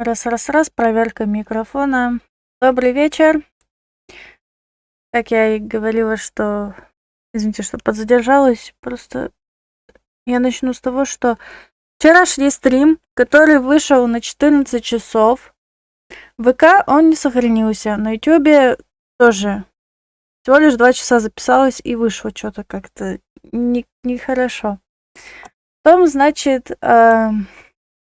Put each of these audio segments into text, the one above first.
Раз, проверка микрофона. Добрый вечер. Как я и говорила, что... Извините, что подзадержалась. Просто я начну с того, что вчерашний стрим, который вышел на 14 часов, в ВК он не сохранился. На Ютубе тоже. Всего лишь 2 часа записалась и вышло что-то как-то нехорошо. Потом, значит,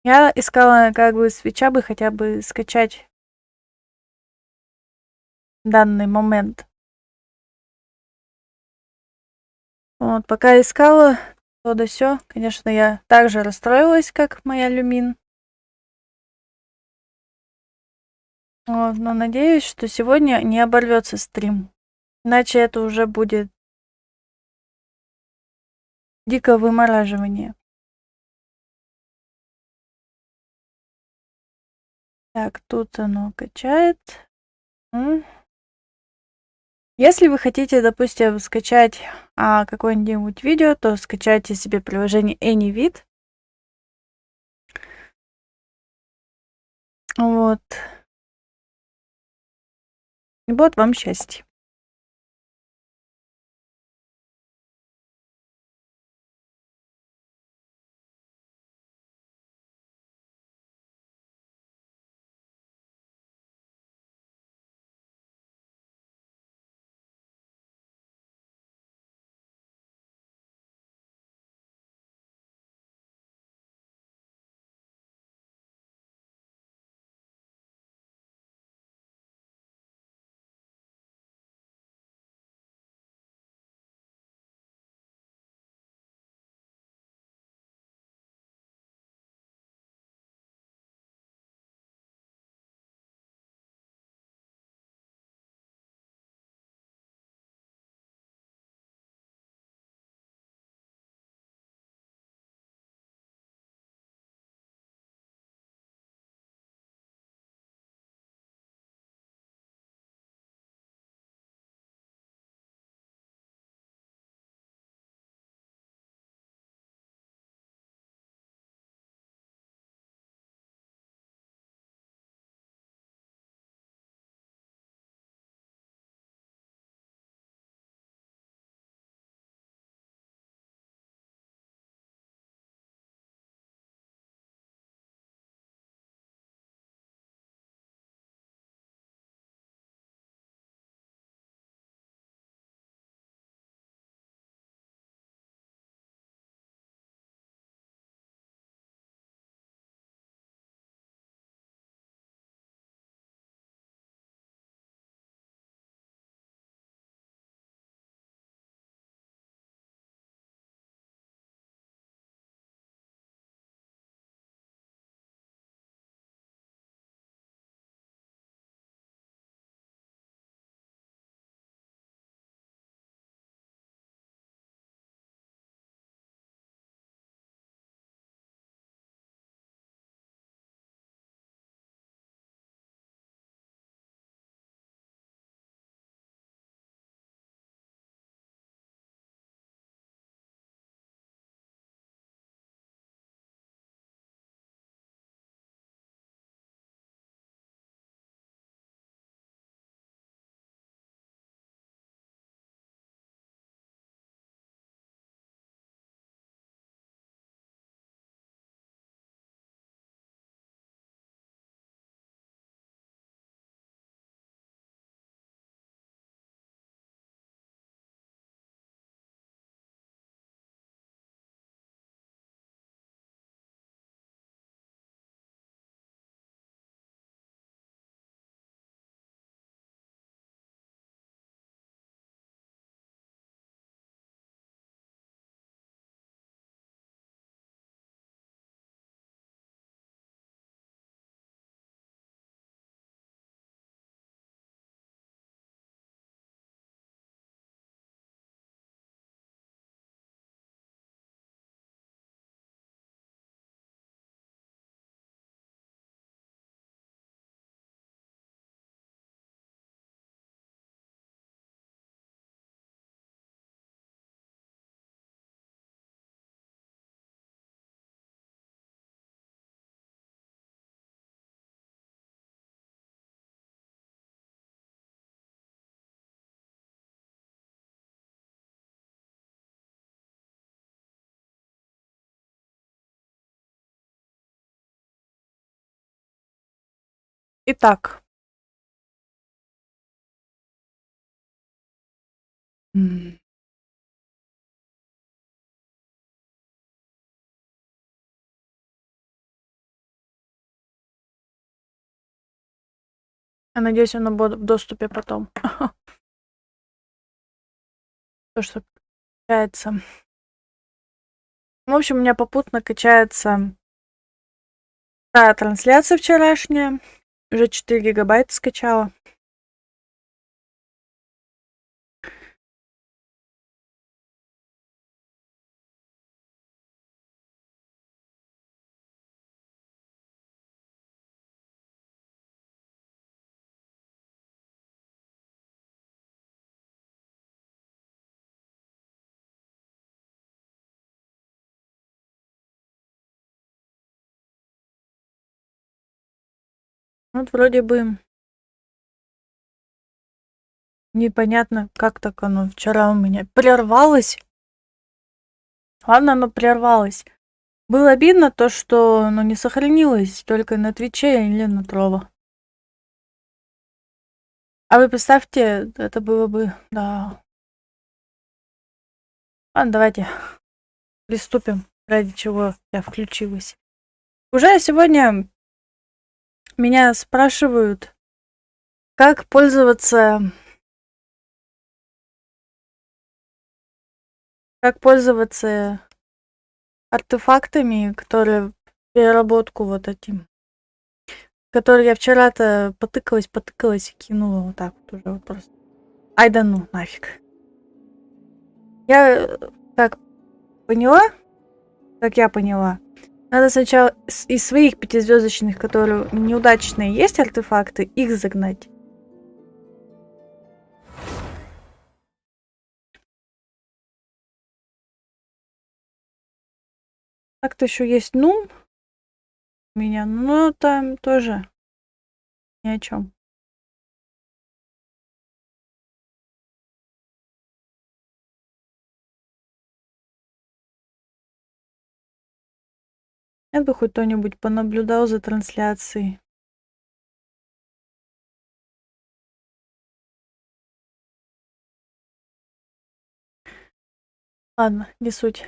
я искала как бы свеча бы хотя бы скачать в данный момент. Вот, пока искала то да сё, конечно, я также расстроилась, как моя Люмин. Вот, но надеюсь, что сегодня не оборвётся стрим. Иначе это уже будет дикое вымораживание. Так, тут оно качает. Если вы хотите, допустим, скачать какое-нибудь видео, то скачайте себе приложение AnyVid. Вот. И вот вам счастье. Итак. Я надеюсь, оно будет в доступе потом. То, что качается. В общем, у меня попутно качается трансляция вчерашняя. Уже 4 гигабайта скачала. Вот вроде бы непонятно, как так оно вчера у меня прервалось. Ладно, оно прервалось. Было обидно то, что оно не сохранилось только на Твиче или на Трово. А вы представьте, это было бы, да. Ладно, давайте приступим, ради чего я включилась. Уже сегодня меня спрашивают, как пользоваться артефактами, которые переработку вот этим, которые я вчера-то потыкалась и кинула вот так вот уже вот просто. Ай да ну, нафиг. Я так поняла, как я поняла, надо сначала из своих 5-звездочных, которые неудачные есть артефакты, их загнать. Так-то еще есть у меня, но там тоже ни о чем. Я бы хоть кто-нибудь понаблюдал за трансляцией. Ладно, не суть.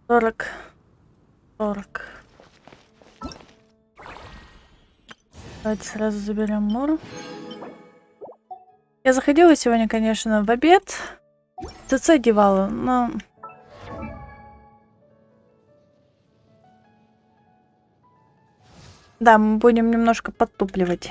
40. Давайте сразу заберем Мору. Я заходила сегодня, конечно, в обед. ЦЦ одевала, но... Да, мы будем немножко подтупливать.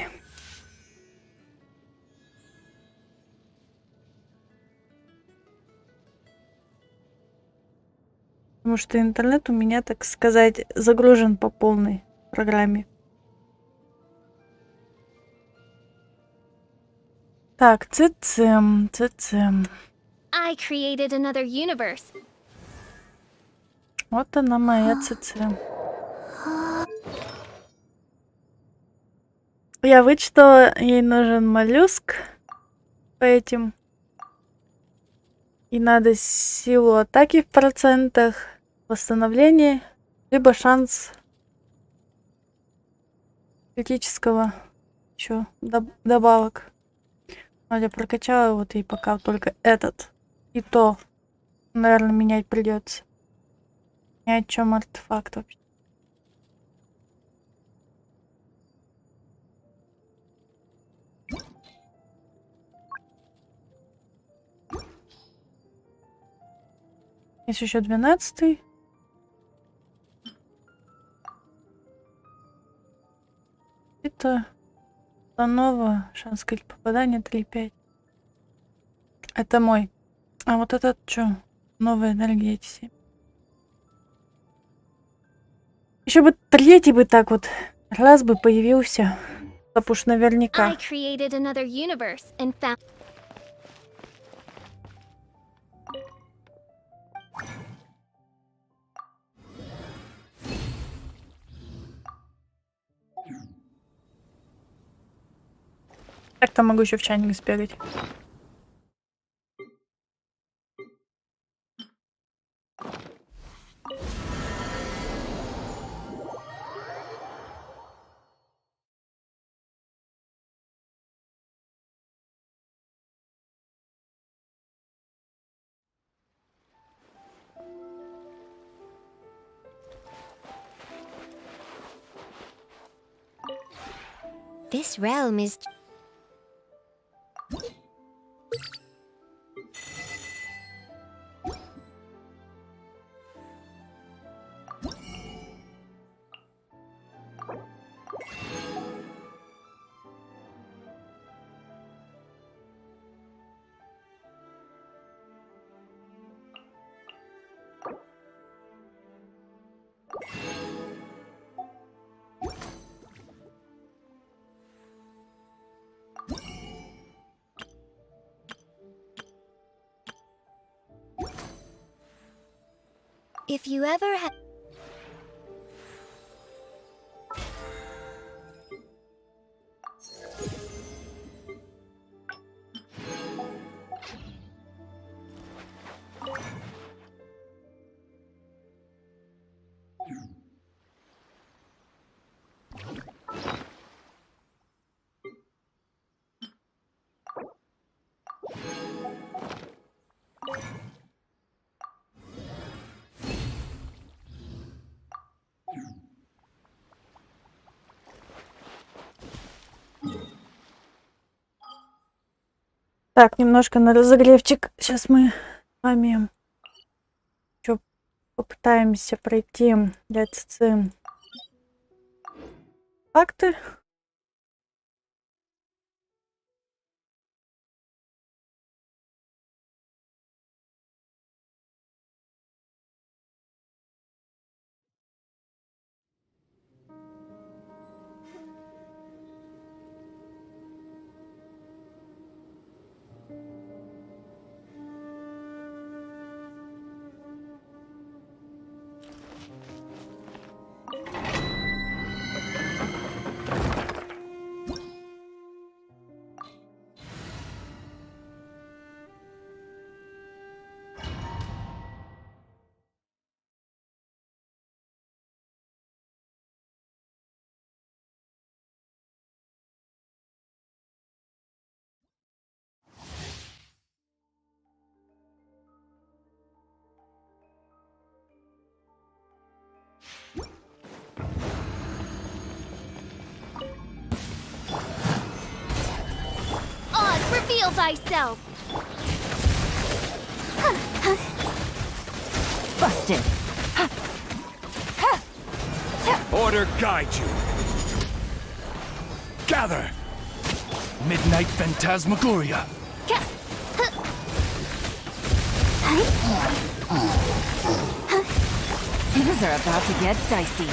Потому что интернет у меня, так сказать, загружен по полной программе. Так, цицем. I created another universe. Вот она моя цицем. Я вычитала, ей нужен моллюск по этим. И надо силу атаки в процентах, восстановление, либо шанс критического еще добавок. Я прокачала вот и пока только этот. И то, наверное, менять придется. Ни о чем артефакт вообще. Есть еще 12-й. Это снова шанс попадания 3,5. Это мой. А вот этот что? Новая энергия эти 7. Еще бы третий бы так вот раз бы появился. Чтоб уж наверняка. I created another universe and found. Так-то могу еще в чайник сбегать. This realm is... If you ever had... Так, немножко на разогревчик. Сейчас мы с вами еще попытаемся пройти для Цветы факты. Oz, reveal thyself! Busted. Order guide you. Gather. Midnight Phantasmagoria. Things are about to get dicey.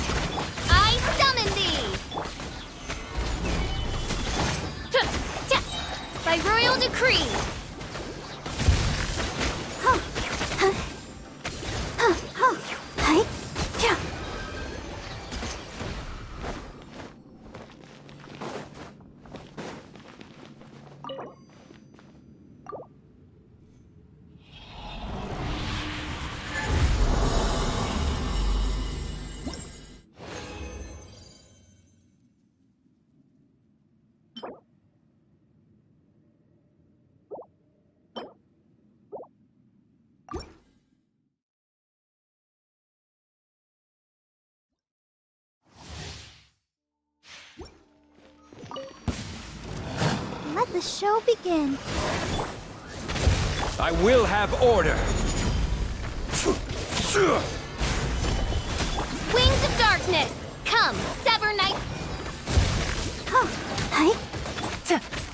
I summon thee! By royal decree! Let the show begin. I will have order. Wings of darkness! Come, sever night...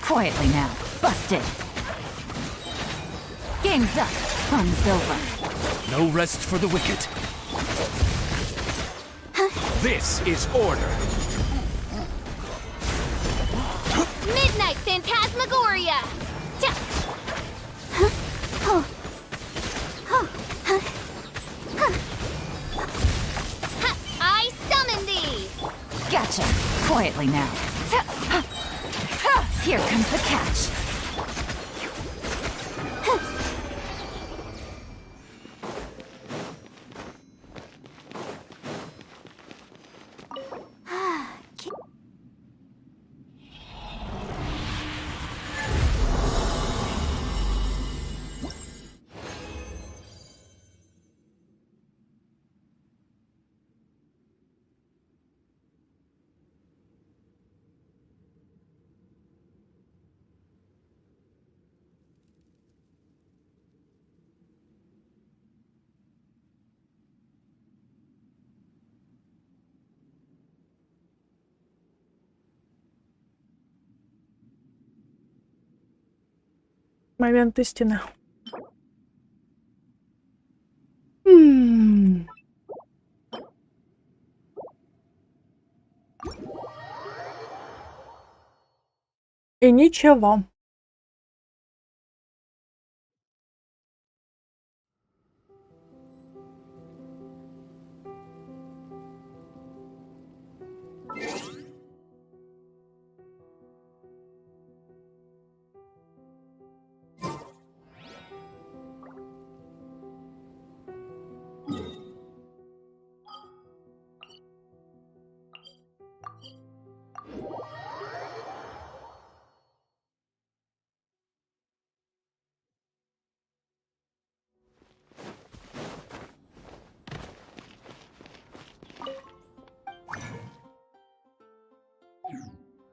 Quietly now. Busted. Game's up. Fun's over. No rest for the wicked. This is order. Midnight Phantasmagoria! I summon thee! Gotcha. Quietly now. Here comes the catch. Момент истины. М. И ничего.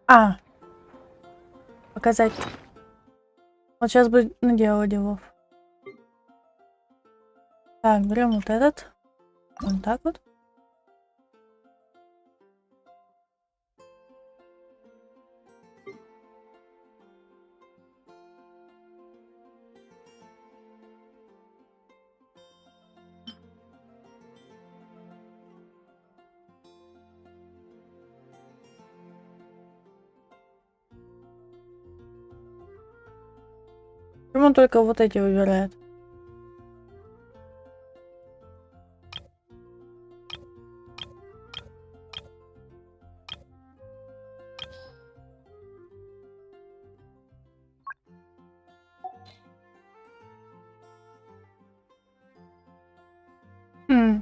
А, показать. Вот сейчас бы наделала делов. Так, берем вот этот. Вот так вот. Почему он только вот эти выбирает? Хм.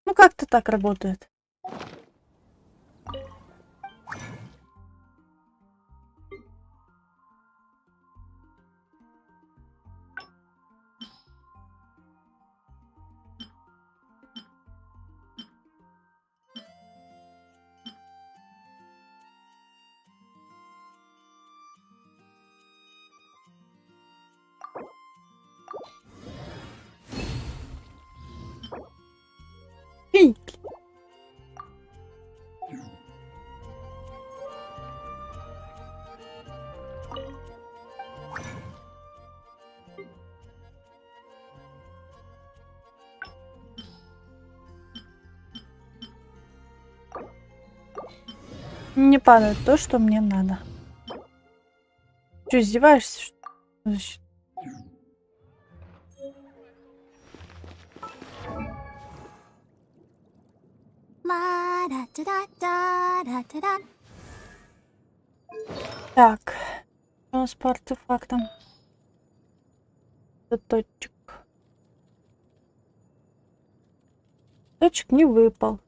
Ну как-то так работает. Хи. Не падает то, что мне надо. Чё, издеваешься, что ли? Защ- La-da-da-da-da-da-da. Так, что у нас по артефактам? Точек. Точек не выпал.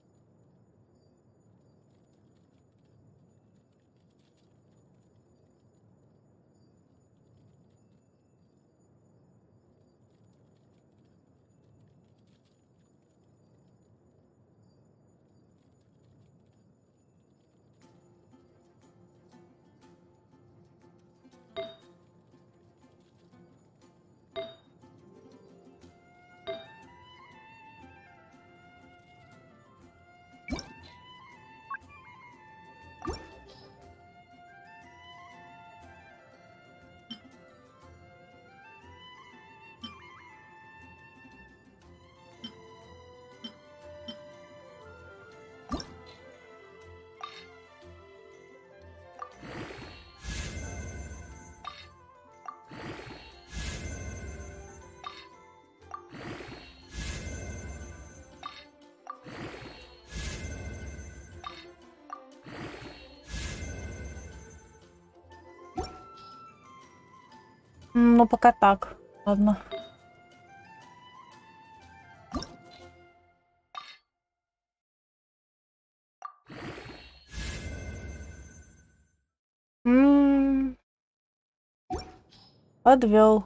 Ну, пока так. Ладно. Подвел.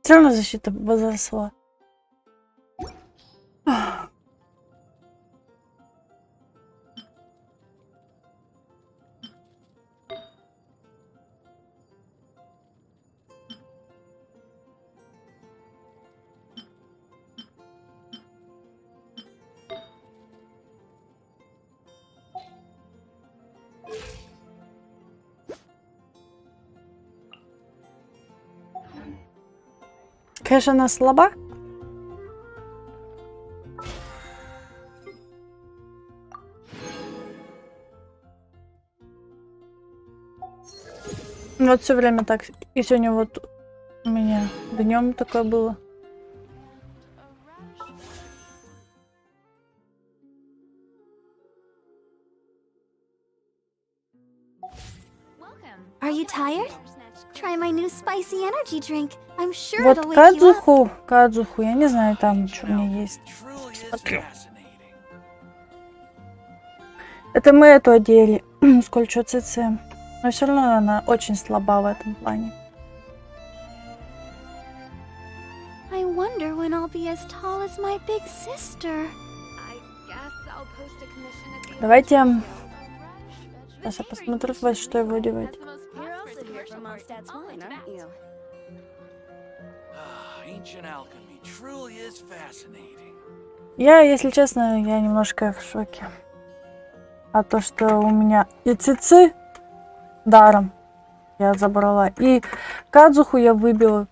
Все равно защита возросла. Конечно, она слаба. Вот все время так. И сегодня вот у меня днем такое было. Are you tired? Try my new spicy energy drink. I'm sure Вот it'll wake you up. Кадзуху, я не знаю, там что у меня есть. Смотрю. Это мы эту одели, сколько Цветы. Но все равно она очень слаба в этом плане. I wonder when I'll be as tall as my big sister. Давайте сейчас я посмотрю, во что его одевать. Я, если честно, я немножко в шоке. А то, что у меня и Цветы даром я забрала, и Кадзуху я выбила.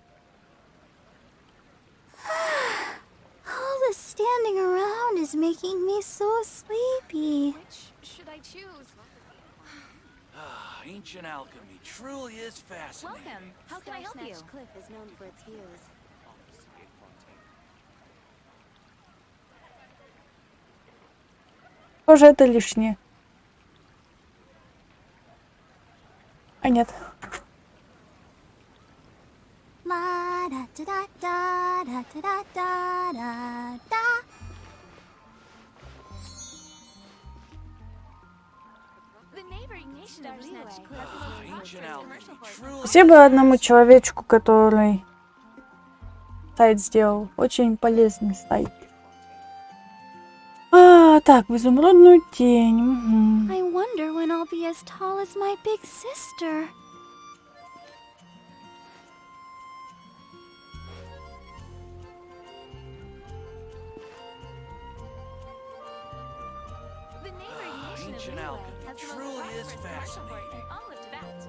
All the standing around is making me so sleepy. Which should I choose? Ancient alchemy truly is fascinating. Welcome. How can I help you? Cliff is known for its views. Тоже это лишнее. А нет. La da da da da da da da da da. The neighboring nation of Liyue has the most Ancient prosperous alchemy commercial port. truly Спасибо одному человечку, который сайт сделал. Очень полезный сайт. Так, в изумрудную тень. Угу. I wonder when I'll be as tall as my big sister. The neighboring nation of Ancient Liyue alchemy has the most truly is prosperous commercial port fascinating. in all of Tibet.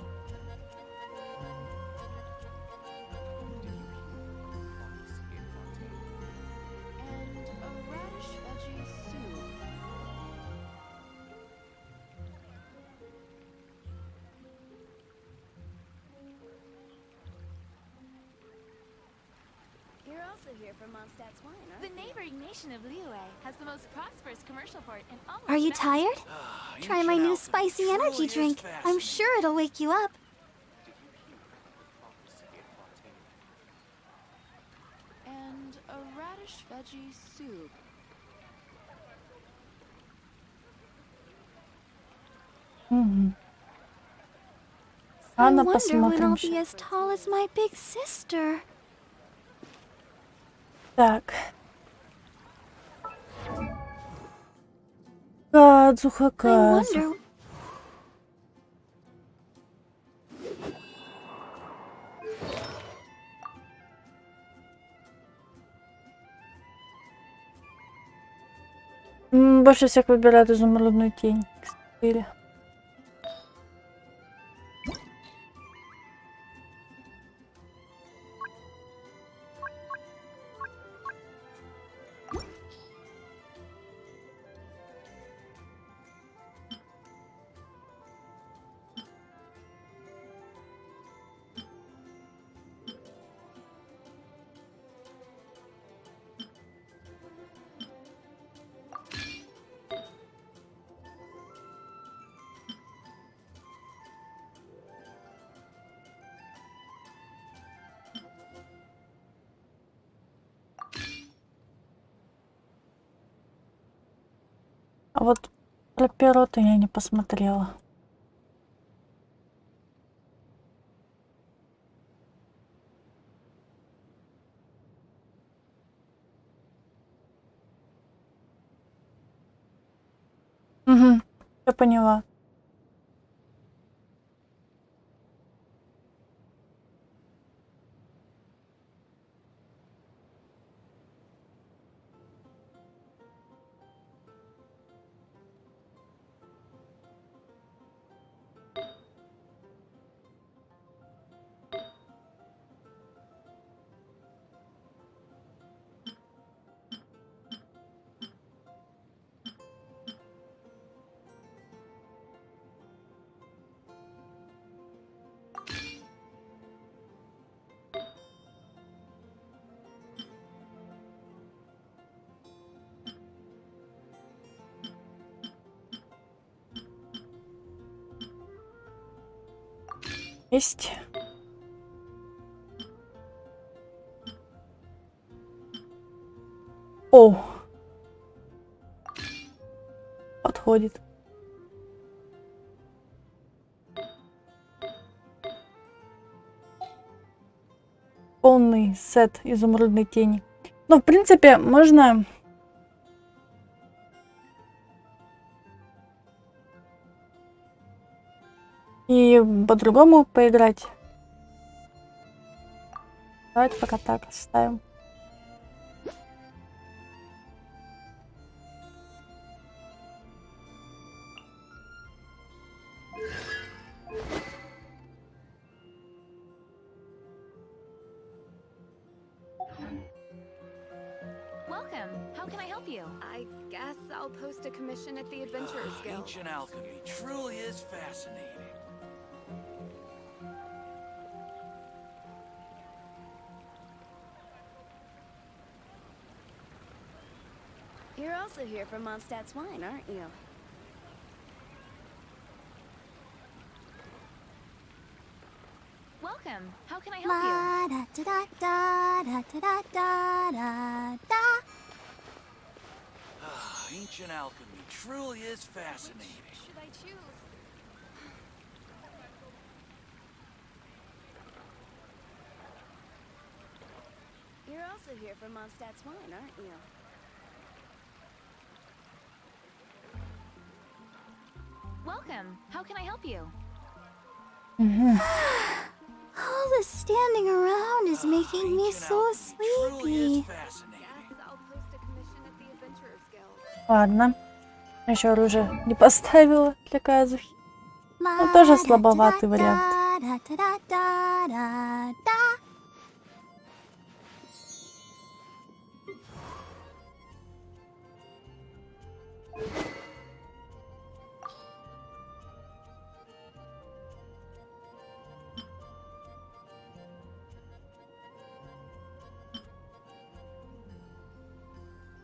And a radish veggie soup. You're also here for Mondstadt's wine, The neighboring nation of Liyue has the most prosperous commercial port in all of Are you Tibet. tired? Try my Ancient new alchemy spicy truly energy is drink. I'm fascinating. sure it'll wake you up. And a radish veggie soup. Угу. I Ладно, wonder when посмотрим I'll be щас. as tall as my big sister. Так. Кадзуха, I Кадзуха. wonder. Больше всех выбирают изумрудную тень. 4. вот про перо-то я не посмотрела. Угу, я поняла. Есть. О! Подходит. Полный сет изумрудной тени. Ну, в принципе, можно и по-другому поиграть. Давайте пока так оставим. Welcome. How can I help you? I guess I'll post a commission at the Adventurers Guild. Ancient alchemy truly is fascinating. You're also here for Mondstadt's wine, aren't you? Welcome. How can I help you? La da da da da da da da da da. Ancient alchemy truly is fascinating. Should I choose? You're also here for Mondstadt's wine, aren't you? Welcome. How can I help you? All this standing around is making me Ancient so alchemy truly is sleepy. fascinating. Guess I'll post a commission at the Adventurers Guild. Ладно. Еще оружие не поставила для казухи. Ну, тоже слабоватый вариант. Да да да да да да.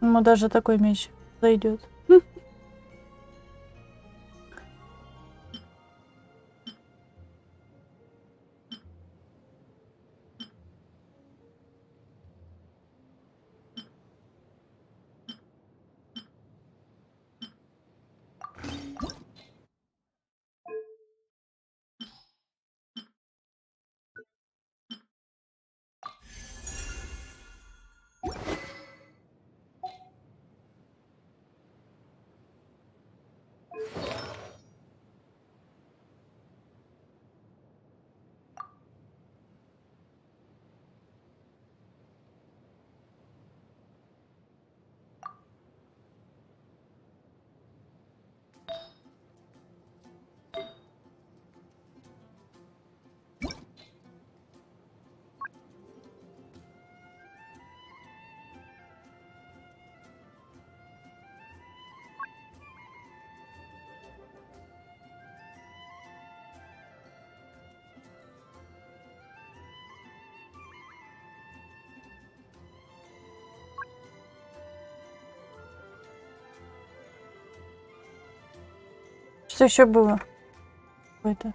Ему даже такой меч зайдет. Что еще было? Какое-то.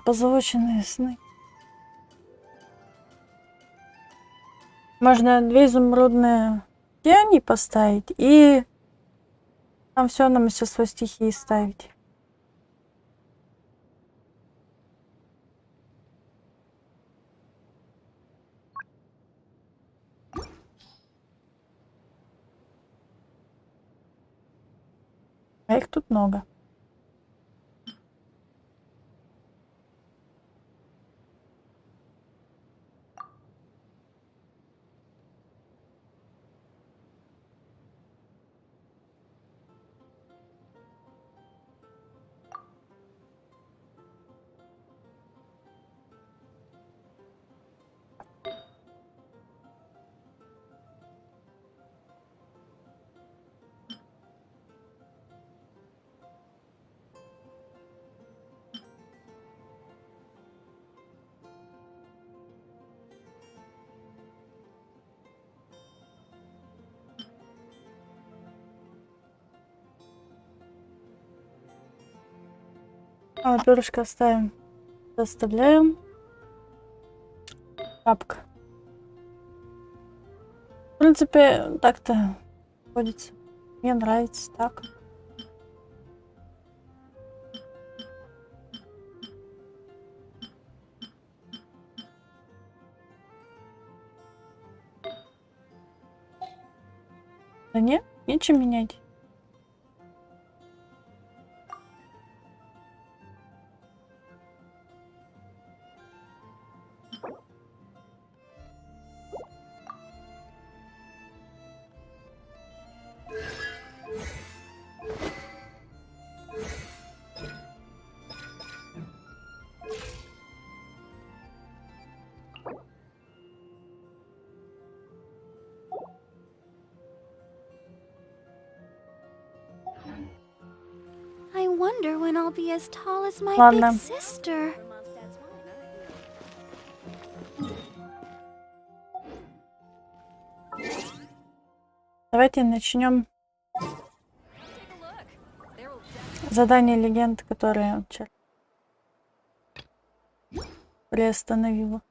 Позолоченные сны. Можно 2 изумрудные тени поставить и там все на мастерство стихии ставить. А их тут много. Перышко оставим. Оставляем. Шапка. В принципе, так-то ходится. Мне нравится так. Да нет, нечем менять. I wonder when I'll be as tall as my Ладно. big sister. Давайте начнем задание легенд, которое вчера приостановила.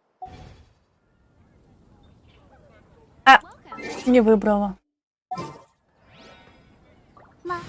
Не выбрала. Ma-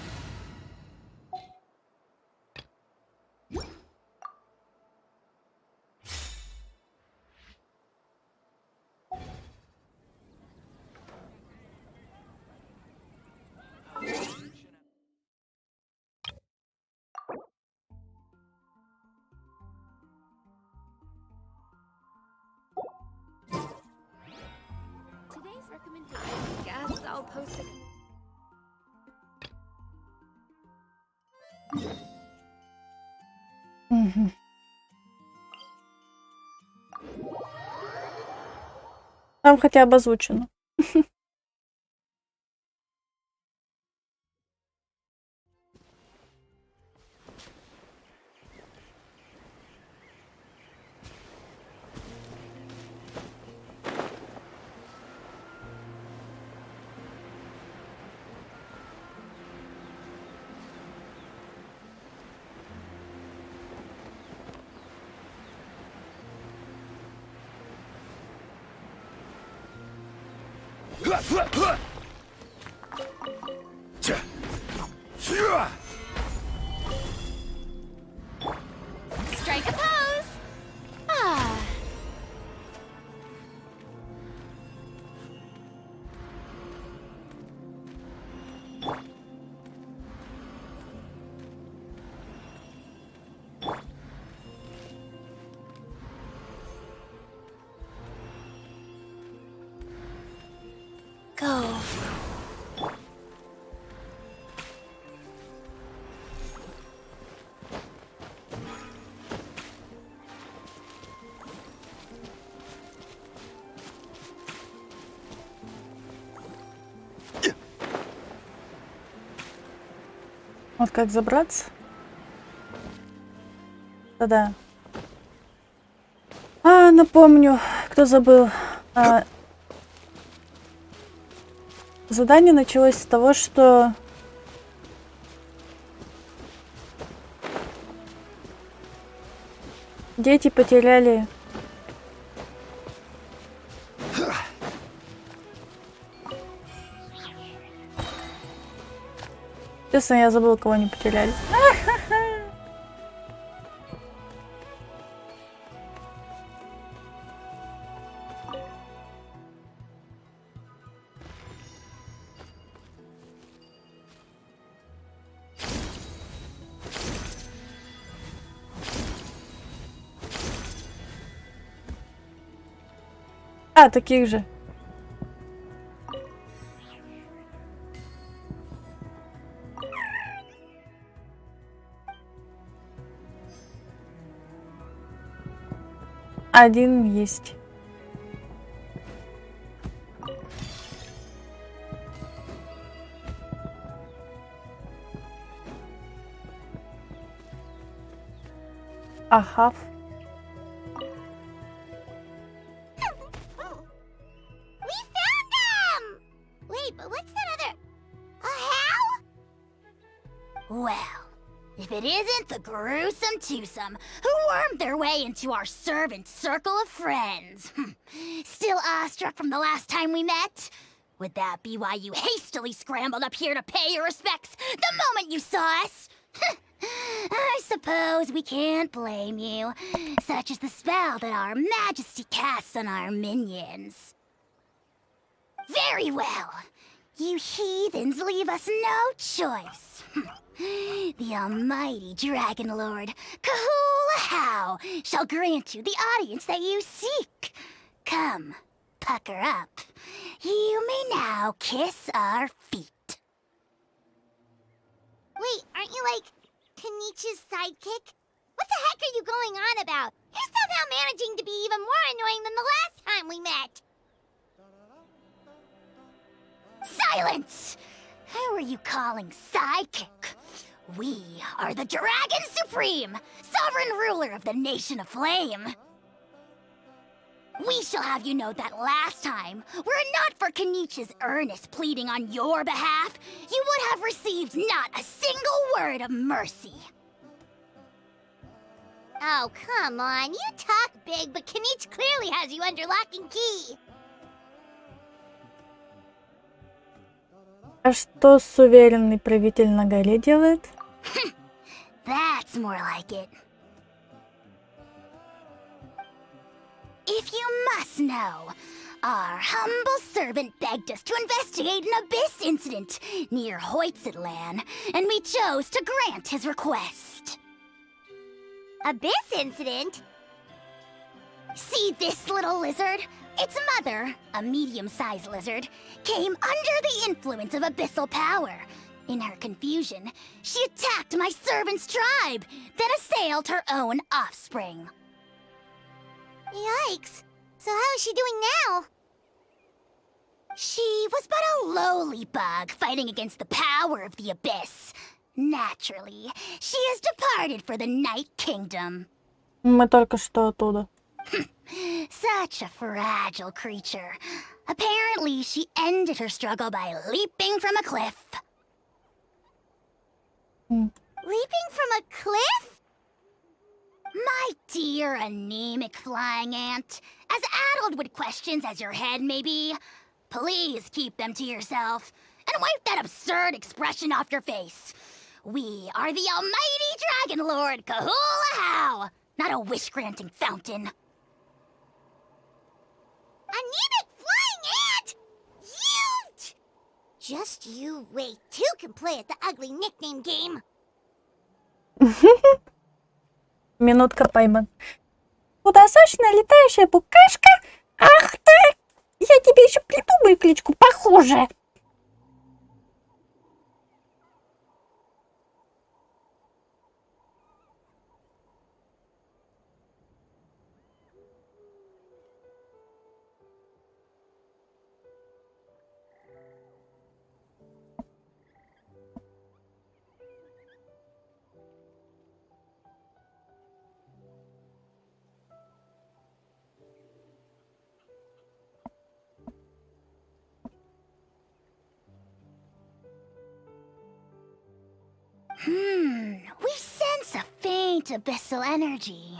Today's recommendation. Guess I'll post it. Мгм. Там хотя бы озвучено. Strike a pose! Ah. Go. Вот как забраться? Да-да. Напомню, кто забыл. Задание началось с того, что Дети потеряли. Честно, я забыла, кого они потеряли. А, таких же. Один есть. Ага. We found them! Wait, but what's that other... A how? Well, if it isn't the gruesome twosome who wormed their way into our servant circle of friends. Still awestruck from the last time we met? Would that be why you hastily scrambled up here to pay your respects the moment you saw us? I suppose we can't blame you. Such is the spell that our majesty casts on our minions. Very well. You heathens leave us no choice. The almighty Dragon Lord, Kahula shall grant you the audience that you seek. Come, pucker up. You may now kiss our feet. Wait, aren't you like Kenichi's sidekick? What the heck are you going on about? You're somehow managing to be even more annoying than the last time we met. Silence! Who are you calling sidekick? We are the Dragon Supreme, sovereign ruler of the Nation of Flame. We shall have you know that last time, were it not for Kenichi's earnest pleading on your behalf, you would have received not a single word of mercy. Oh, come on. You talk big, but Kenichi clearly has you under lock and key. А что суверенный правитель на горе делает? That's more like it. If you must know, our humble servant begged us to investigate an abyss incident near Hoytsidlan, and we chose to grant his request. Abyss incident? See this little lizard? Its mother, a medium-sized lizard, came under the influence of abyssal power. In her confusion, she attacked my servant's tribe, then assailed her own offspring. Yikes! So how is she doing now? She was but a lowly bug fighting against the power of the abyss. Naturally, she has departed for the Night Kingdom. Мы только что оттуда. Such a fragile creature. Apparently, she ended her struggle by leaping from a cliff. Leaping from a cliff? My dear anemic flying ant, as addled with questions as your head may be, please keep them to yourself and wipe that absurd expression off your face. We are the almighty Dragon Lord Kahula, not a wish-granting fountain. Anemic flying ant! You! Just you wait. Two can play at the ugly nickname game. Минутка пойман. Худосочная летающая букашка? Ах ты! Я тебе еще придумаю кличку похуже. We sense a faint abyssal energy.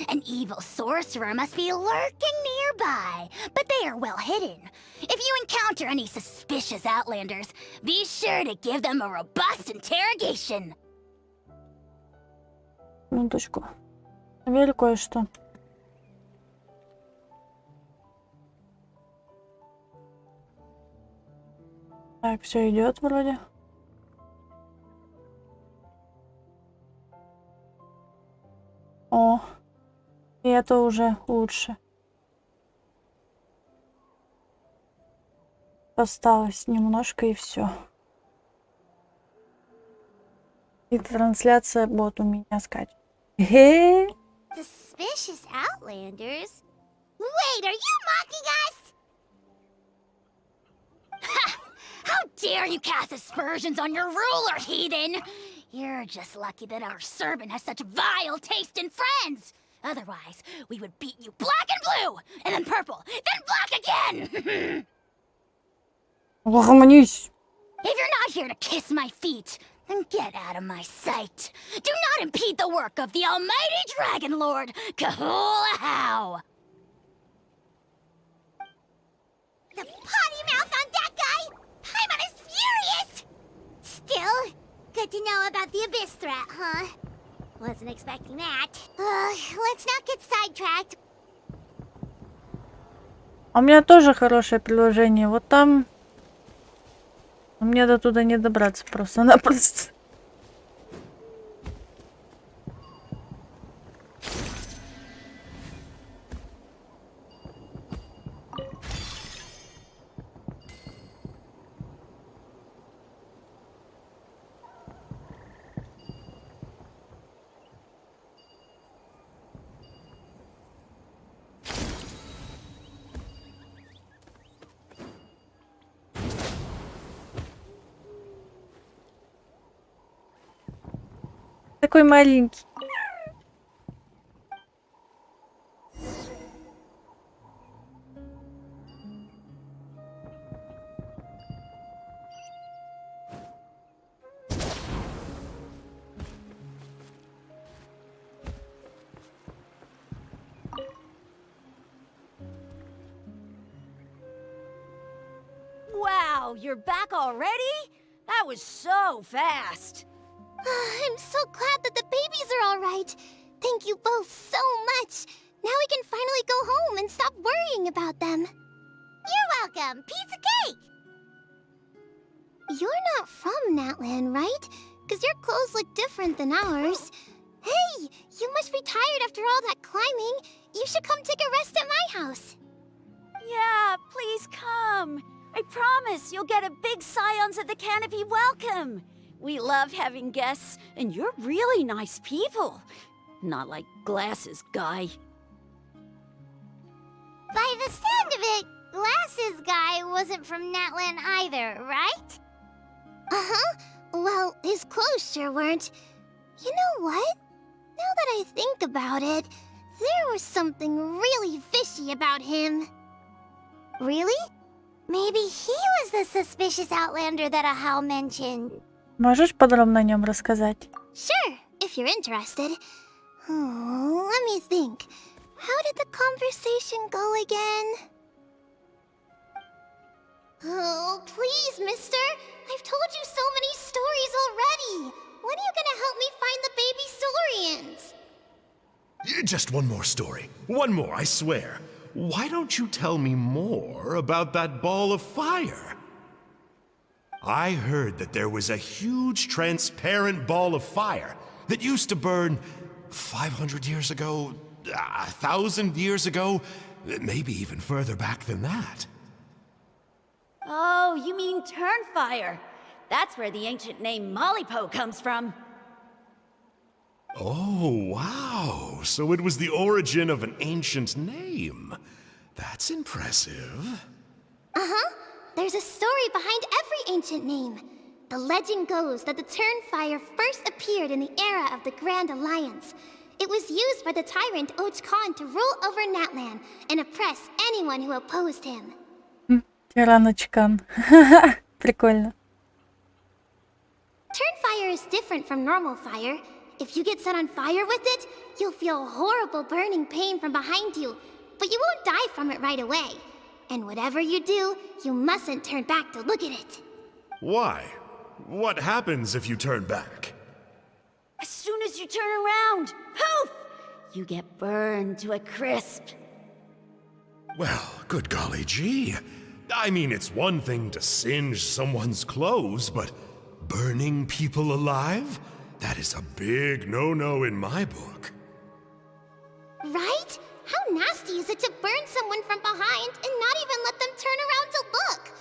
An evil sorcerer must be lurking nearby, but they are well hidden. If you encounter any suspicious outlanders, be sure to give them a robust interrogation. Минуточку. Проверю кое-что. Так, все идет вроде. О, и это уже лучше. Осталось немножко и все. И трансляция бот у меня скачет. Хе-хе. Suspicious outlanders? Wait, are you mocking us? Ha! How dare you cast aspersions on your ruler, heathen! You're just lucky that our servant has such vile taste in friends! Otherwise, we would beat you black and blue, and then purple, then black again! Угомонись. If you're not here to kiss my feet, then get out of my sight. Do not impede the work of the almighty Dragon Lord, Kahula-How! The potty mouth on that guy! Paimon is furious! Still, good to know about the Abyss threat, huh? Wasn't expecting that. Let's not get sidetracked. А у меня тоже хорошее приложение. Вот там мне до туда не добраться просто-напросто. Такой маленький. Wow, you're back already? That was so fast. I'm so glad that the babies are all right. Thank you both so much. Now we can finally go home and stop worrying about them. You're welcome. Piece of cake. You're not from Natlan, right? Because your clothes look different than ours. Hey, you must be tired after all that climbing. You should come take a rest at my house. Yeah, please come. I promise you'll get a big Scions of the Canopy welcome. We love having guests, and you're really nice people. Not like Glasses guy. By the sound of it, Glasses guy wasn't from Natlan either, right? Uh-huh. Well, his clothes sure weren't. You know what? Now that I think about it, there was something really fishy about him. Really? Maybe he was the suspicious outlander that Ahau mentioned. Можешь подробно о нем рассказать? Sure, if you're interested. Oh, let me think. How did the conversation go again? Oh, please, mister. I've told you so many stories already. When are you gonna help me find the baby Saurians? Just one more story. One more, I swear. Why don't you tell me more about that ball of fire? I heard that there was a huge transparent ball of fire that used to burn 500 years ago, 1,000 years ago, maybe even further back than that. Oh, you mean Turnfire. That's where the ancient name Malipo comes from. Oh, wow. So it was the origin of an ancient name. That's impressive. Uh-huh. There's a story behind every ancient name. The legend goes that the Turnfire first appeared in the era of the Grand Alliance. It was used by the tyrant Och Khan to rule over Natlan and oppress anyone who opposed him. Тираночкан. Прикольно. Turnfire is different from normal fire. If you get set on fire with it, you'll feel horrible burning pain from behind you, but you won't die from it right away. And whatever you do, you mustn't turn back to look at it. Why? What happens if you turn back? As soon as you turn around, poof! You get burned to a crisp. Well, good golly gee. I mean, it's one thing to singe someone's clothes, but burning people alive? That is a big no-no in my book. Right? How nasty is it to burn someone from behind and not even let them turn around to look?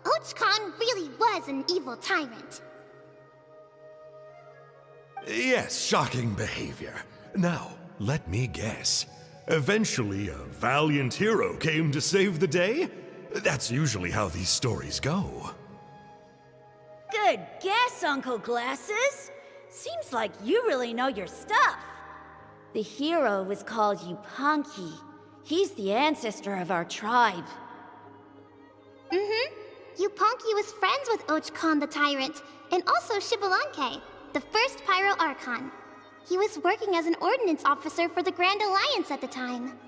Ochkon really was an evil tyrant. Yes, shocking behavior. Now, let me guess. Eventually, a valiant hero came to save the day? That's usually how these stories go. Good guess, Uncle Glasses. Seems like you really know your stuff. The hero was called Yupanqui. He's the ancestor of our tribe. Yupanqui was friends with Ochkon the Tyrant, and also Shibalanke, the first Pyro Archon. He was working as an ordnance officer for the Grand Alliance at the time.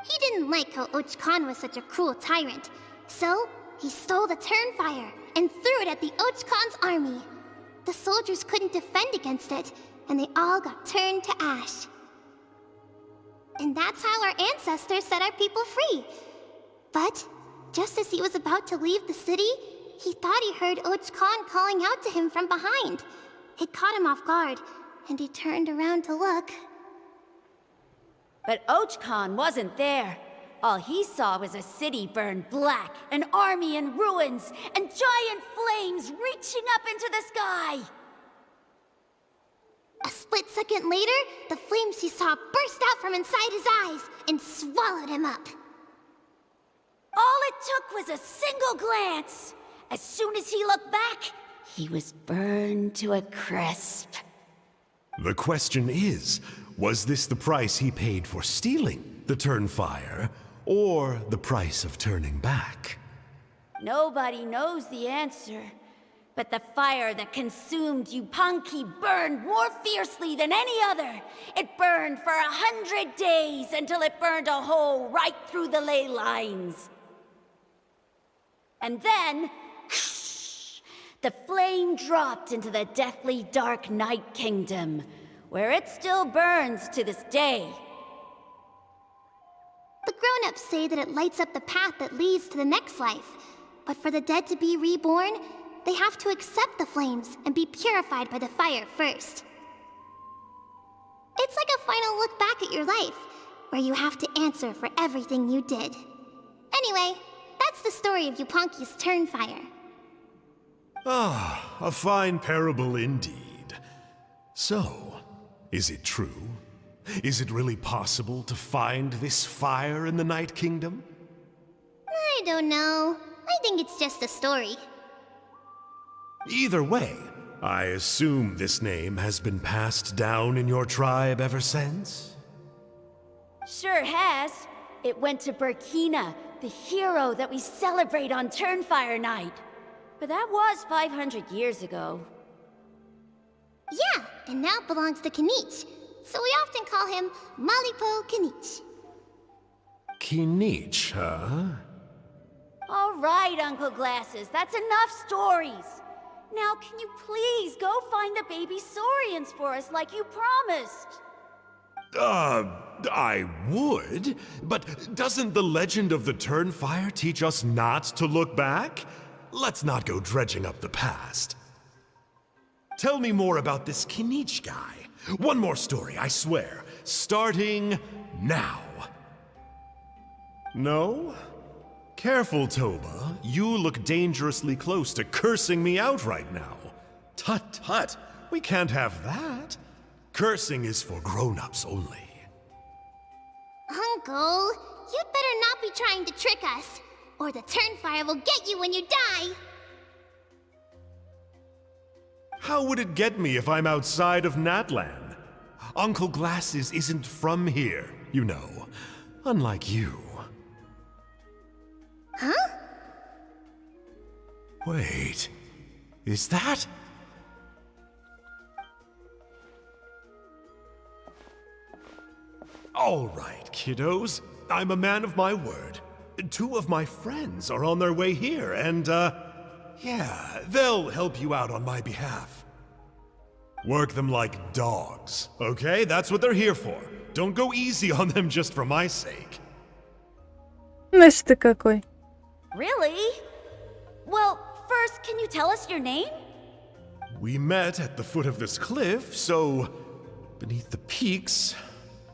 He didn't like how Ochkon was such a cruel tyrant, so he stole the Turnfire and threw it at the Ochkon's army. The soldiers couldn't defend against it, and they all got turned to ash. And that's how our ancestors set our people free. But just as he was about to leave the city, he thought he heard Ochkon calling out to him from behind. It caught him off guard, and he turned around to look. But Ochkon wasn't there. All he saw was a city burned black, an army in ruins, and giant flames reaching up into the sky. A split second later, the flames he saw burst out from inside his eyes and swallowed him up. All it took was a single glance. As soon as he looked back, he was burned to a crisp. The question is, was this the price he paid for stealing the Turnfire, or the price of turning back? Nobody knows the answer. But the fire that consumed Yupanqui burned more fiercely than any other. It burned for 100 days until it burned a hole right through the ley lines. And then, the flame dropped into the deathly dark Night Kingdom, where it still burns to this day. The grown-ups say that it lights up the path that leads to the next life. But for the dead to be reborn, they have to accept the flames and be purified by the fire first. It's like a final look back at your life, where you have to answer for everything you did. Anyway, that's the story of Yupanqui's Turnfire. Ah, a fine parable indeed. So, is it true? Is it really possible to find this fire in the Night Kingdom? I don't know. I think it's just a story. Either way, I assume this name has been passed down in your tribe ever since? Sure has. It went to Burkina, the hero that we celebrate on Turnfire Night. But that was 500 years ago. Yeah, and now it belongs to Kinich. So we often call him Malipo Kinich. Kinich, huh? All right, Uncle Glasses, that's enough stories. Now, can you please go find the baby saurians for us like you promised? I would, but doesn't the legend of the Turnfire teach us not to look back? Let's not go dredging up the past. Tell me more about this Kinich guy. One more story, I swear. Starting now. No? Careful, Toba. You look dangerously close to cursing me out right now. Tut tut. We can't have that. Cursing is for grown-ups only. Uncle, you'd better not be trying to trick us, or the Turnfire will get you when you die. How would it get me if I'm outside of Natlan? Uncle Glasses isn't from here, you know. Unlike you. Huh? Wait, is that? All right, kiddos. I'm a man of my word. 2 of my friends are on their way here, and, yeah, they'll help you out on my behalf. Work them like dogs, okay? That's what they're here for. Don't go easy on them just for my sake. Знаешь ты какой? Really? Well, first, can you tell us your name? We met at the foot of this cliff, so beneath the peaks,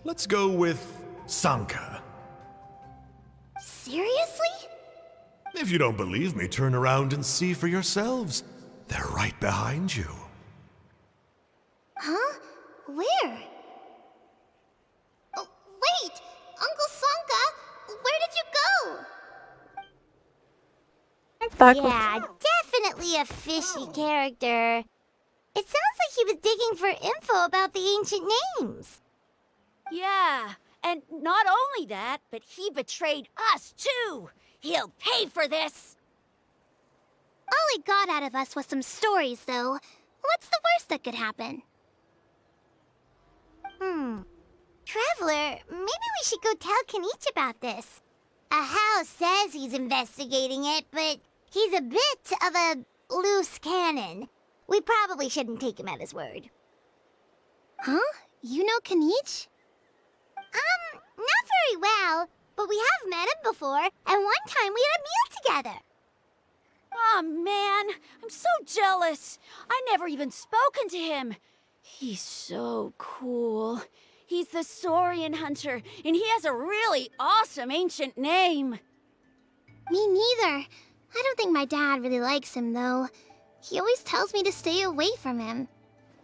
let's go with Sanka. Seriously? If you don't believe me, turn around and see for yourselves. They're right behind you. Huh? Where? Oh, wait! Uncle Sanka, where did you go? Так вот. Yeah, definitely a fishy character. It sounds like he was digging for info about the ancient names. Yeah, and not only that, but he betrayed us too. He'll pay for this. All he got out of us was some stories, though. What's the worst that could happen? Traveler, maybe we should go tell Kanich about this. Ahau says he's investigating it, but he's a bit of a loose cannon. We probably shouldn't take him at his word. Huh? You know Kanich? Not very well, but we have met him before, and one time we had a meal together. Oh man, I'm so jealous. I never even spoken to him. He's so cool. He's the Saurian hunter, and he has a really awesome ancient name. Me neither. I don't think my dad really likes him, though. He always tells me to stay away from him.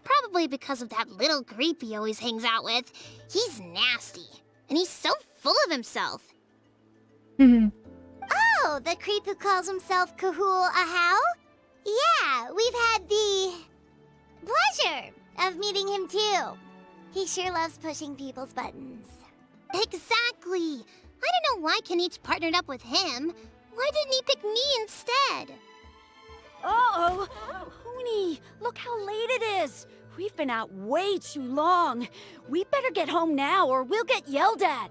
Probably because of that little creep he always hangs out with. He's nasty, and he's so full of himself. Oh, the creep who calls himself Kahul Ahau? Yeah, we've had the pleasure of meeting him too. He sure loves pushing people's buttons. Exactly. I don't know why Kanich partnered up with him. Why didn't he pick me instead? Uh-oh! Hoonie, look how late it is. We've been out way too long. We better get home now or we'll get yelled at.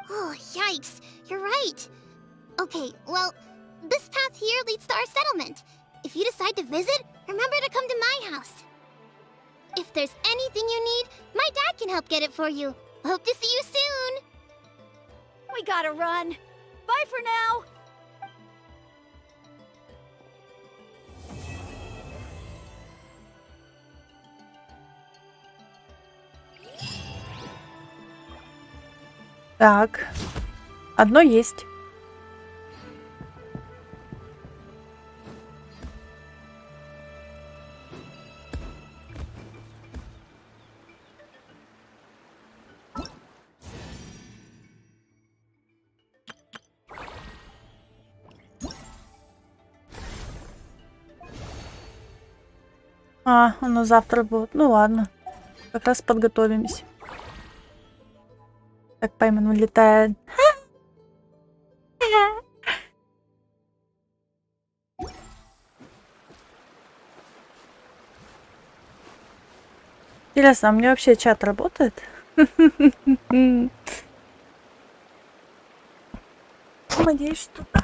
Oh, yikes. You're right. Okay, well, this path here leads to our settlement. If you decide to visit, remember to come to my house. If there's anything you need, my dad can help get it for you. Hope to see you soon. We gotta run. Bye for now. Так. Одно есть. Оно завтра будет. Ну ладно. Как раз подготовимся. Так, Пайман улетает. Интересно, а мне вообще чат работает? Надеюсь, что да.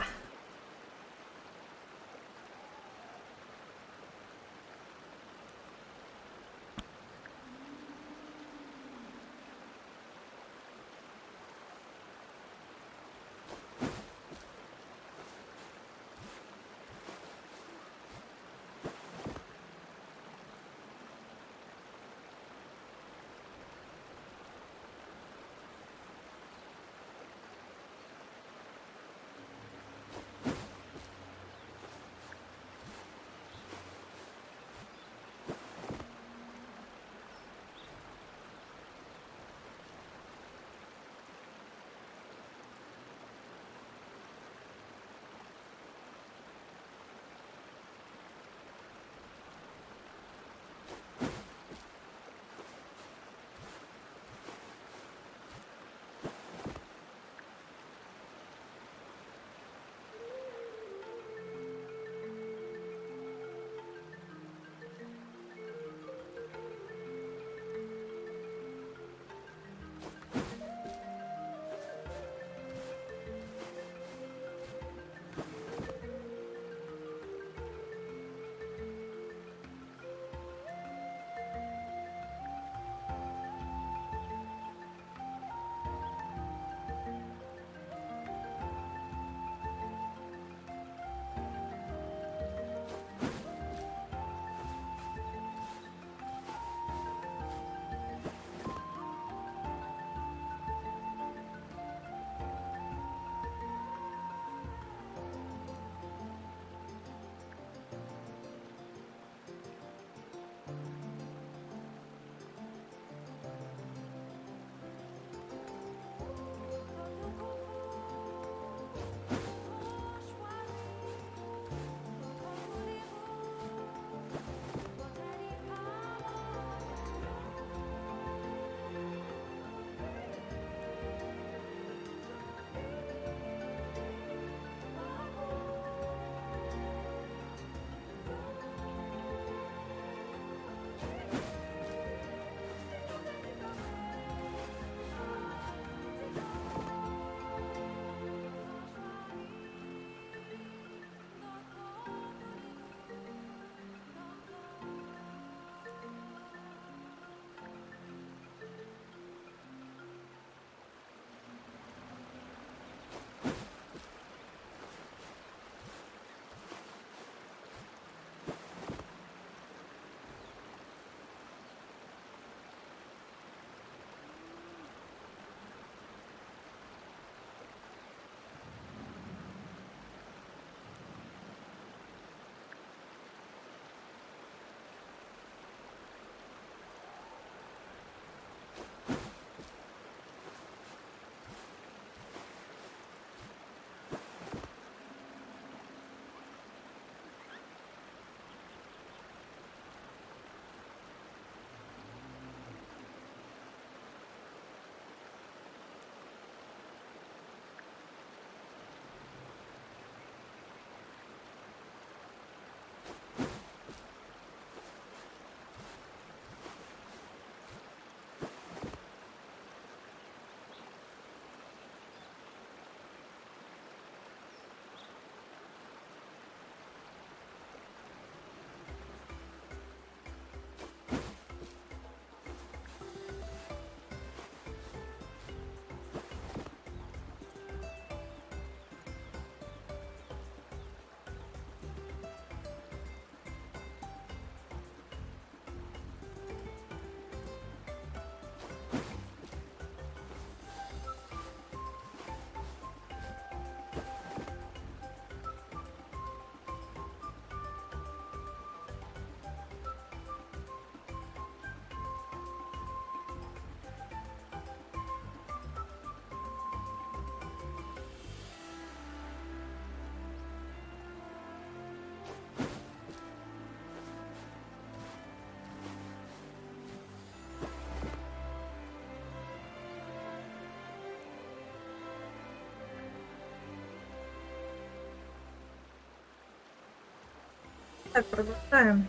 Так, продолжаем.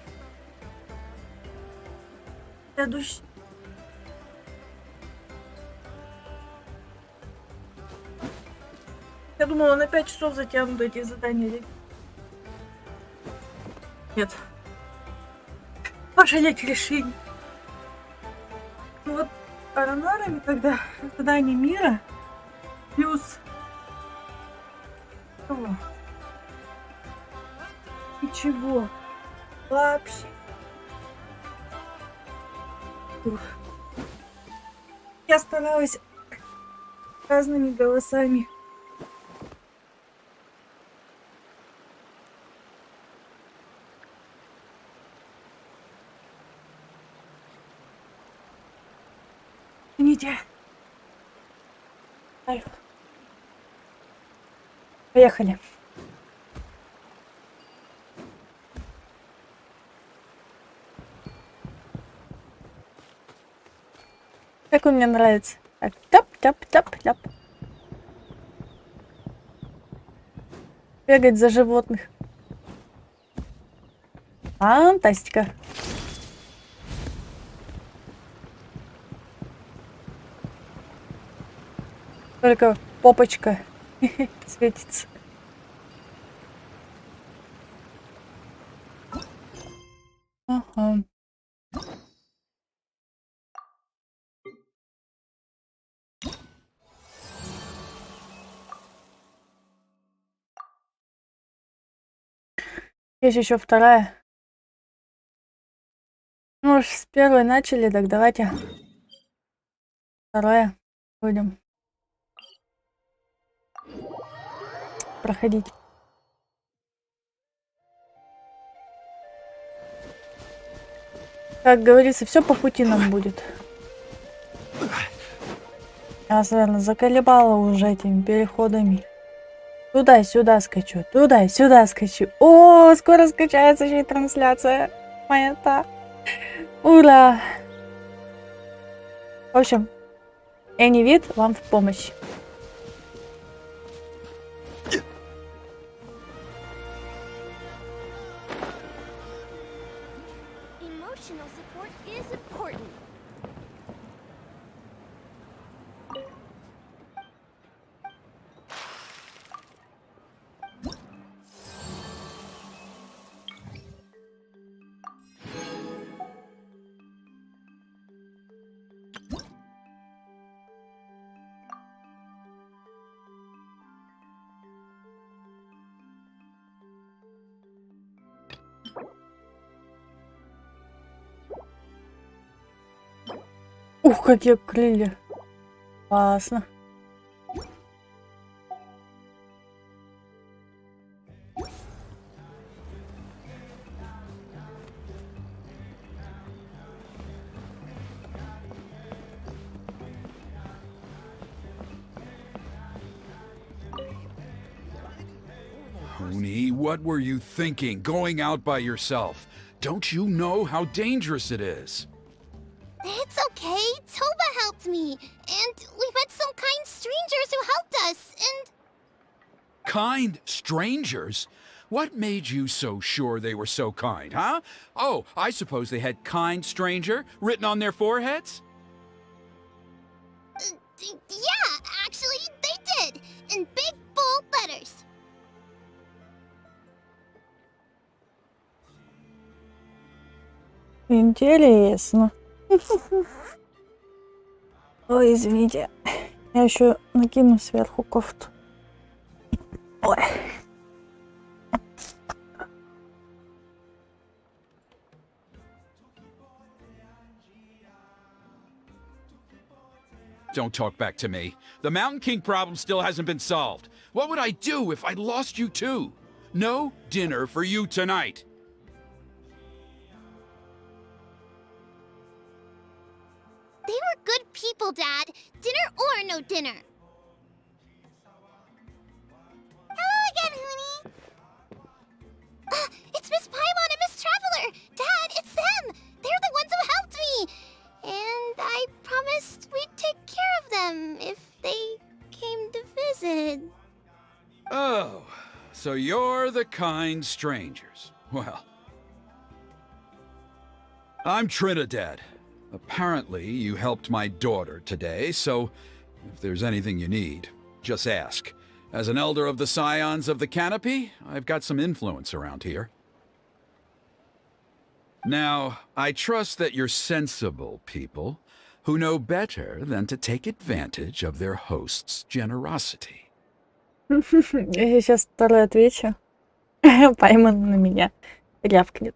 Следующий. Я думала, на 5 часов затянут эти задания. Нет. Пожалеть решение. Ну вот аронарами, когда задание мира плюс кого? Ничего. Вообще. Ух. Я старалась разными голосами. Извините. Поехали. Как он мне нравится. Так, тяп-тяп-тяп-тяп. Бегать за животных. Фантастика. Только попочка светится. Ага. Есть еще вторая. Ну уж с первой начали, так давайте вторая будем проходить. Как говорится, все по пути нам будет. Я, наверное, заколебала уже этими переходами. Туда-сюда скачу, туда-сюда скачу. О, скоро скачается еще и трансляция. Моя-то. Ура! В общем, Энивид вам в помощь. Emotional support is important. Ух, какие крылья. Классно. Honey, what were you thinking, going out by yourself? Don't you know how dangerous it is? It's okay. Toba helped me. And we met some kind strangers who helped us. And Kind strangers? What made you so sure they were so kind, huh? Oh, I suppose they had kind stranger written on their foreheads? yeah, actually, they did. In big, bold letters. Интересно. Ой, извините. Я еще накину сверху кофту. Ой. Don't talk back to me. The Mountain King problem still hasn't been solved. What would I do if I lost you too? No dinner for you tonight. They were good people, Dad. Dinner or no dinner. Hello again, Hoonie. It's Miss Paimon and Miss Traveler. Dad, it's them. They're the ones who helped me. And I promised we'd take care of them if they came to visit. Oh, so you're the kind strangers. Well, I'm Trinidad. Apparently, you helped my daughter today, so if there's anything you need, just ask. As an elder of the Scions of the Canopy, I've got some influence around here. Now, I trust that you're sensible people who know better than to take advantage of their host's generosity. Я сейчас второй отвечу. Пойман на меня. Рявкнет.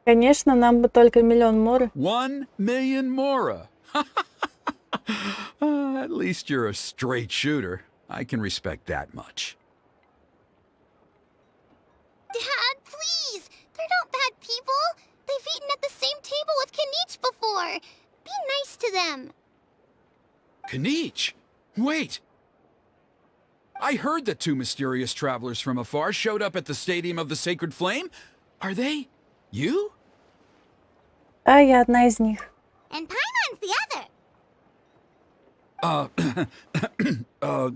Конечно, нам бы только миллион моры. 1 million mora! At least you're a straight shooter. I can respect that much. Dad, please! They're not bad people! They've eaten at the same table with Kanich before! Be nice to them! Kanich! Wait! I heard that 2 mysterious travelers from afar showed up at the Stadium of the Sacred Flame. Are they you? А я одна из них. And Paimon's the other!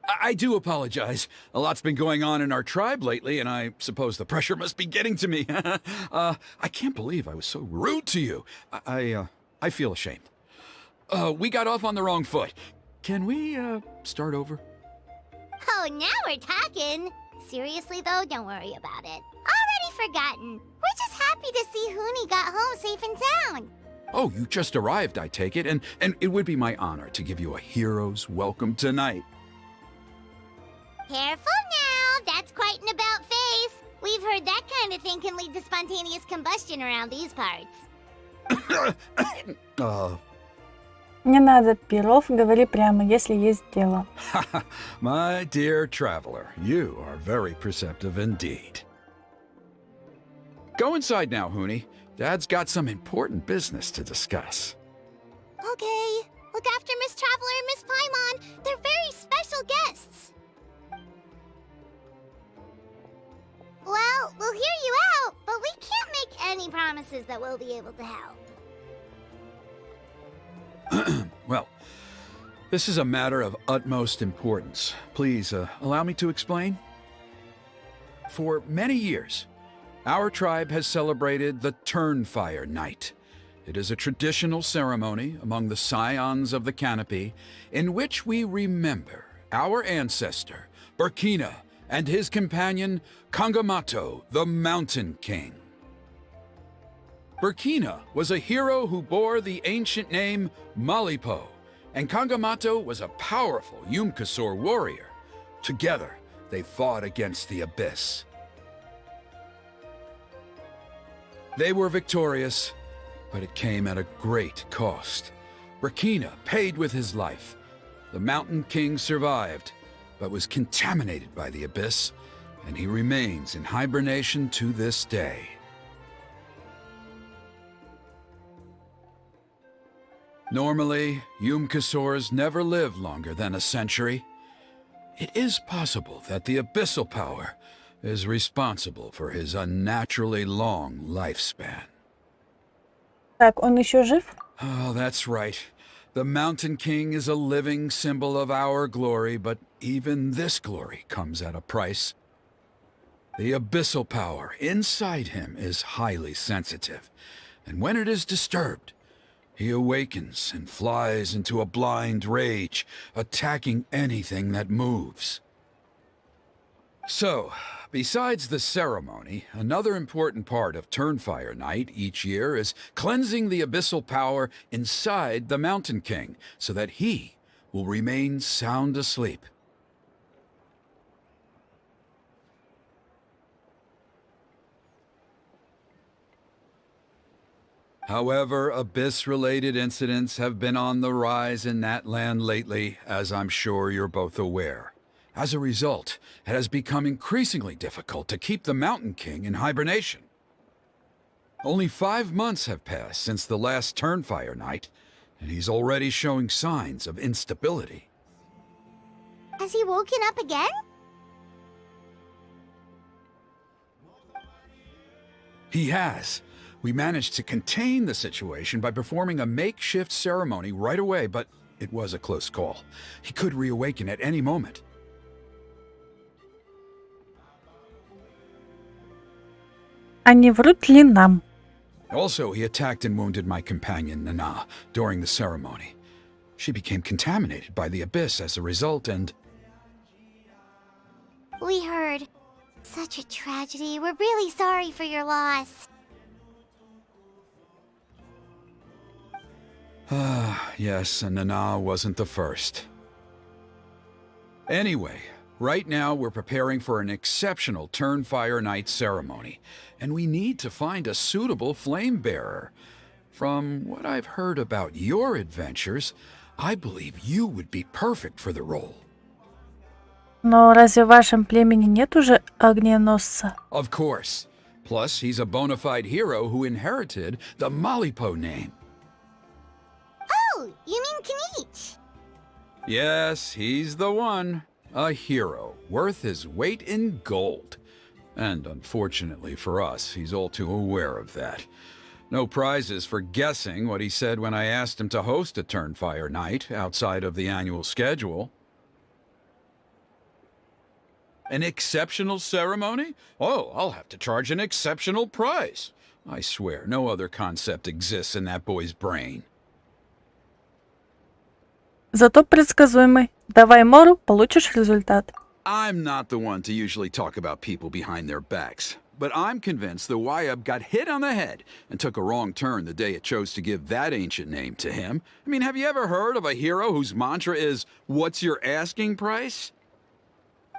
I do apologize. A lot's been going on in our tribe lately, and I suppose the pressure must be getting to me. I can't believe I was so rude to you. I feel ashamed. We got off on the wrong foot. Can we, start over? Oh, now we're talking! Seriously, though, don't worry about it. Already forgotten. We're just happy to see Huni got home safe and sound. Oh, you just arrived, I take it, and it would be my honor to give you a hero's welcome tonight. Careful now, that's quite an about-face. We've heard that kind of thing can lead to spontaneous combustion around these parts. Не надо перов, говори прямо, если есть дело. My dear traveler, you are very perceptive indeed. Go inside now, Huni. Dad's got some important business to discuss. Okay, look after Miss Traveler and Miss Paimon. They're very special guests. Well, we'll hear you out, but we can't make any promises that we'll be able to help. Well, this is a matter of utmost importance. Please, allow me to explain. For many years, our tribe has celebrated the Turnfire Night. It is a traditional ceremony among the Scions of the Canopy in which we remember our ancestor, Burkina, and his companion, Kangamato, the Mountain King. Burkina was a hero who bore the ancient name Malipo, and Kangamato was a powerful Yumkasor warrior. Together, they fought against the Abyss. They were victorious, but it came at a great cost. Burkina paid with his life. The Mountain King survived, but was contaminated by the Abyss, and he remains in hibernation to this day. Normally, Yumkasors never live longer than a century. It is possible that the Abyssal Power is responsible for his unnaturally long lifespan. Так, он еще жив? Oh, that's right. The Mountain King is a living symbol of our glory, but even this glory comes at a price. The Abyssal Power inside him is highly sensitive, and when it is disturbed, he awakens and flies into a blind rage, attacking anything that moves. So, besides the ceremony, another important part of Turnfire Night each year is cleansing the Abyssal Power inside the Mountain King so that he will remain sound asleep. However, Abyss-related incidents have been on the rise in that land lately, as I'm sure you're both aware. As a result, it has become increasingly difficult to keep the Mountain King in hibernation. Only 5 months have passed since the last Turnfire Night, and he's already showing signs of instability. Has he woken up again? He has. We managed to contain the situation by performing a makeshift ceremony right away, but it was a close call. He could reawaken at any moment. а не врут ли нам? Also, he attacked and wounded my companion, Nana, during the ceremony. She became contaminated by the abyss as a result, and... We heard. Such a tragedy. We're really sorry for your loss. Yes, and Nana wasn't the first. Anyway, right now we're preparing for an exceptional Turnfire Night ceremony, and we need to find a suitable flame bearer. From what I've heard about your adventures, I believe you would be perfect for the role. Но разве в вашем племени нет уже огненосца? Of course. Plus, he's a bona fide hero who inherited the Malipo name. Oh, you mean Kinich? Yes, he's the one. A hero, worth his weight in gold. And unfortunately for us, he's all too aware of that. No prizes for guessing what he said when I asked him to host a Turnfire night outside of the annual schedule. An exceptional ceremony? Oh, I'll have to charge an exceptional price. I swear, no other concept exists in that boy's brain. Зато предсказуемый. Давай Мору, получишь результат. I'm not the one to usually talk about people behind their backs, but I'm convinced the Wyub got hit on the head and took a wrong turn the day it chose to give that ancient name to him. I mean, have you ever heard of a hero whose mantra is, "What's your asking price?"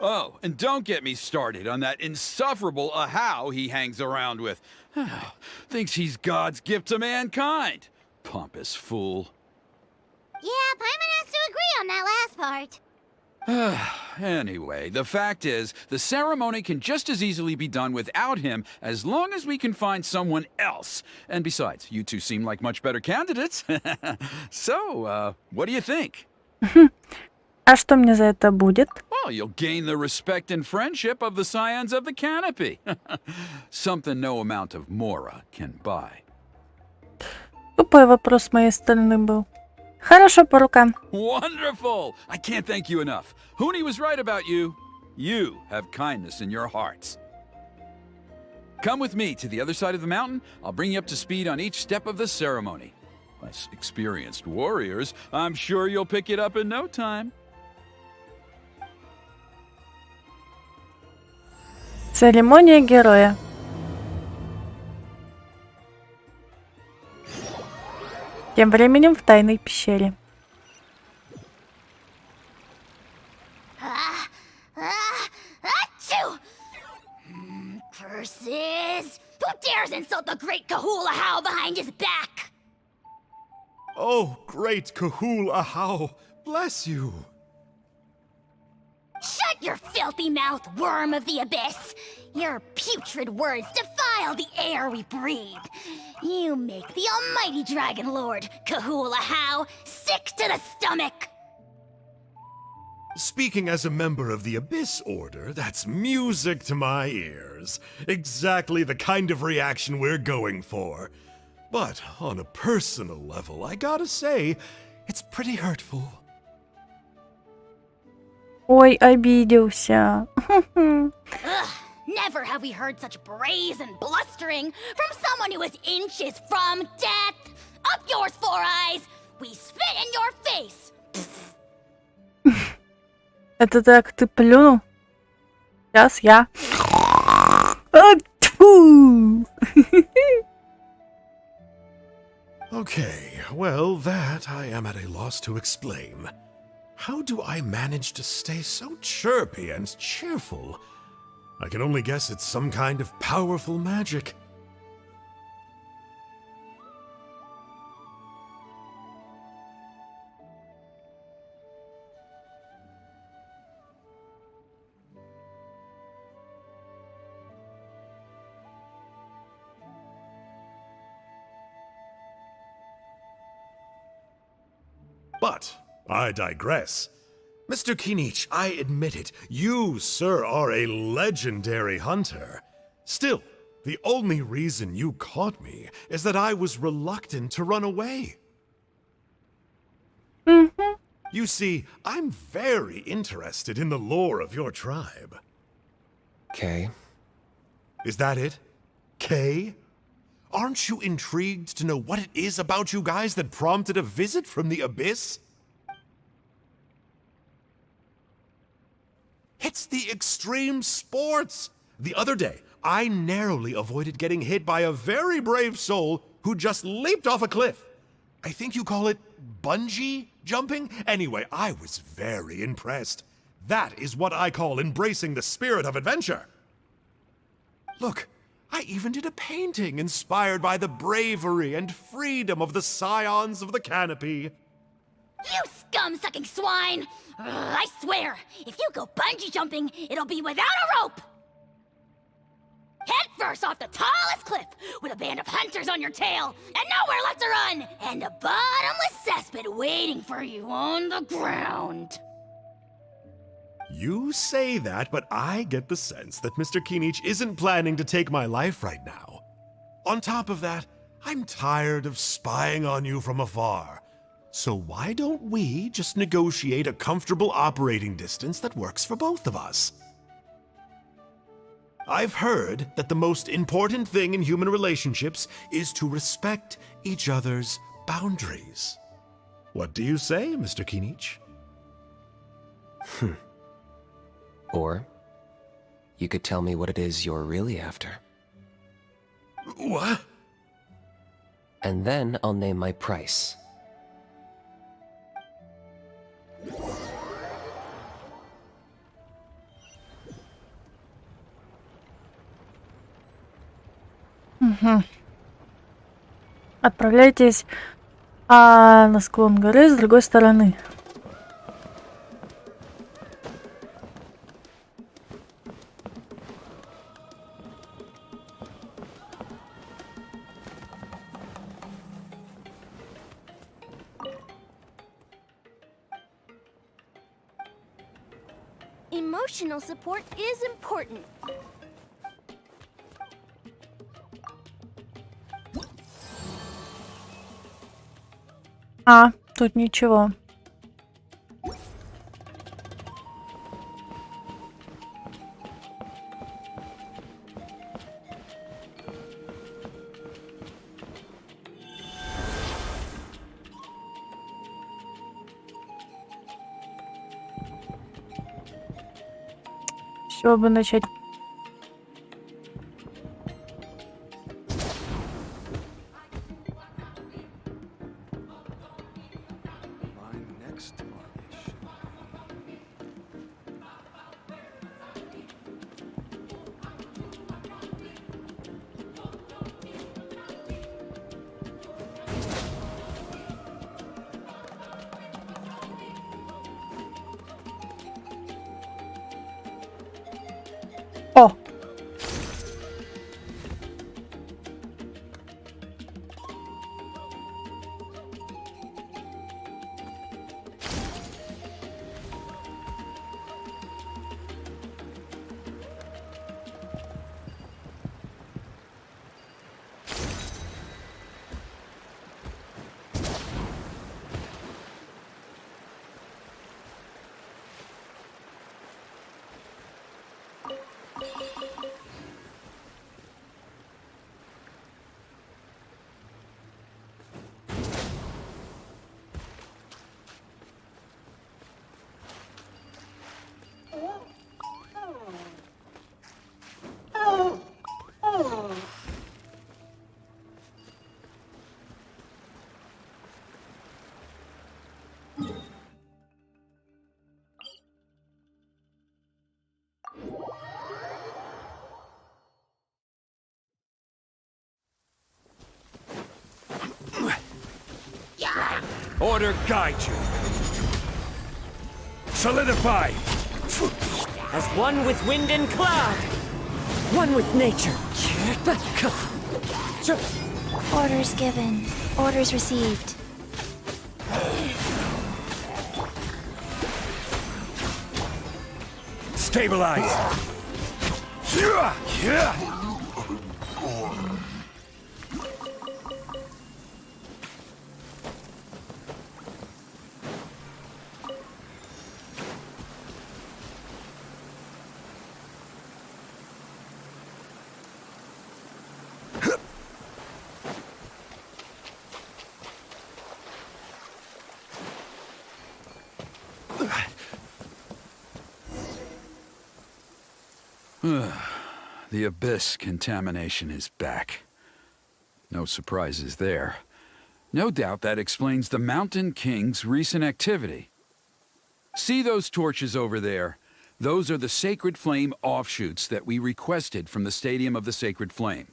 Oh, and don't get me started on that insufferable Ahau he hangs around with. Thinks he's God's gift to mankind. Pompous fool. Yeah, Paimon has to agree on that last part. Anyway, the fact is, the ceremony can just as easily be done without him as long as we can find someone else. And besides, you two seem like much better candidates. So, what do you think? А что мне за это будет? Well, you'll gain the respect and friendship of the Scions of the Canopy. Something no amount of Mora can buy. Тупой вопрос с моей стороны был. Хорошо, по рукам. Wonderful! I can't thank you enough. Huni was right about you. You have kindness in your hearts. Come with me to the other side of the mountain. I'll bring you up to speed on each step of the ceremony. Less experienced warriors, I'm sure you'll pick it up in no time. Церемония героя. Тем временем в тайной пещере. Achoo! Curses! Who dares insult the great Kahula How behind his back? Oh, great Kahul Ahau, bless you. Shut your filthy mouth, worm of the abyss! Your putrid words defile the air we breathe. You make the almighty Dragon Lord, Kahula How, sick to the stomach! Speaking as a member of the Abyss Order, that's music to my ears. Exactly the kind of reaction we're going for. But on a personal level, I gotta say, it's pretty hurtful. Ой, обиделся. Ugh, never have we heard such brazen blustering from someone who is inches from death! Up yours, Four Eyes! We spit in your face! Это так ты плюнул? Сейчас я. А, тьфу! Okay, well, that I am at a loss to explain. How do I manage to stay so chirpy and cheerful? I can only guess it's some kind of powerful magic. But I digress. Mr. Kinich, I admit it, you, sir, are a legendary hunter. Still, the only reason you caught me is that I was reluctant to run away. You see, I'm very interested in the lore of your tribe. Okay. Is that it? Kay? Aren't you intrigued to know what it is about you guys that prompted a visit from the abyss? It's the extreme sports! The other day, I narrowly avoided getting hit by a very brave soul who just leaped off a cliff. I think you call it bungee jumping? Anyway, I was very impressed. That is what I call embracing the spirit of adventure. Look, I even did a painting inspired by the bravery and freedom of the scions of the canopy. You scum-sucking swine! Ugh, I swear, if you go bungee jumping, it'll be without a rope! Head first off the tallest cliff, with a band of hunters on your tail, and nowhere left to run, and a bottomless cesspit waiting for you on the ground. You say that, but I get the sense that Mr. Kinich isn't planning to take my life right now. On top of that, I'm tired of spying on you from afar. So why don't we just negotiate a comfortable operating distance that works for both of us? I've heard that the most important thing in human relationships is to respect each other's boundaries. What do you say, Mr. Kinich? Or you could tell me what it is you're really after. What? And then I'll name my price. Отправляйтесь на склон горы с другой стороны. Emotional support is important. Тут ничего. Все бы начать. О! Order guide you. Solidify. As one with wind and cloud. One with nature. Orders given. Orders received. Stabilize. The abyss contamination is back. No surprises there. No doubt that explains the Mountain King's recent activity. See those torches over there? Those are the Sacred Flame offshoots that we requested from the Stadium of the Sacred Flame.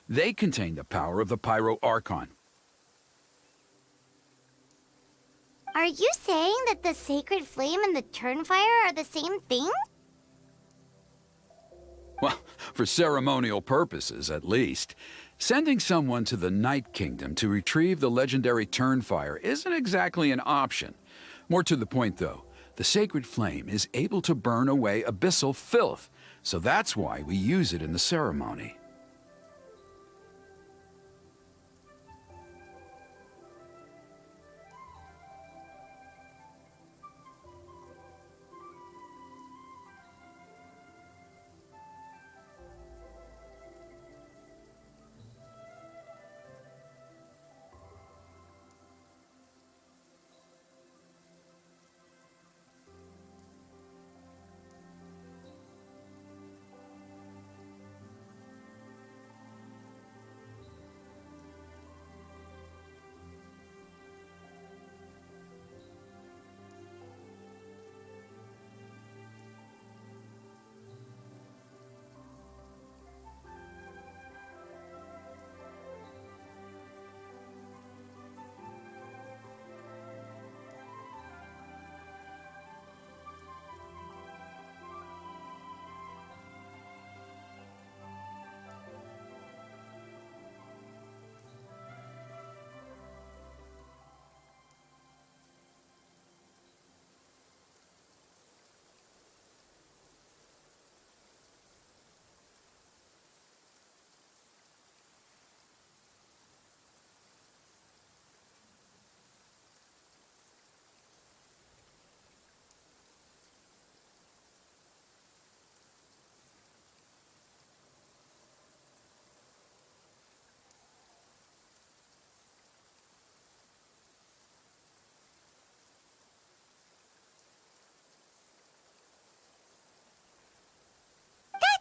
They contain the power of the Pyro Archon. Are you saying that the Sacred Flame and the Turnfire are the same thing? Well, for ceremonial purposes, at least. Sending someone to the Night Kingdom to retrieve the legendary Turnfire isn't exactly an option. More to the point, though, the Sacred Flame is able to burn away abyssal filth, so that's why we use it in the ceremony.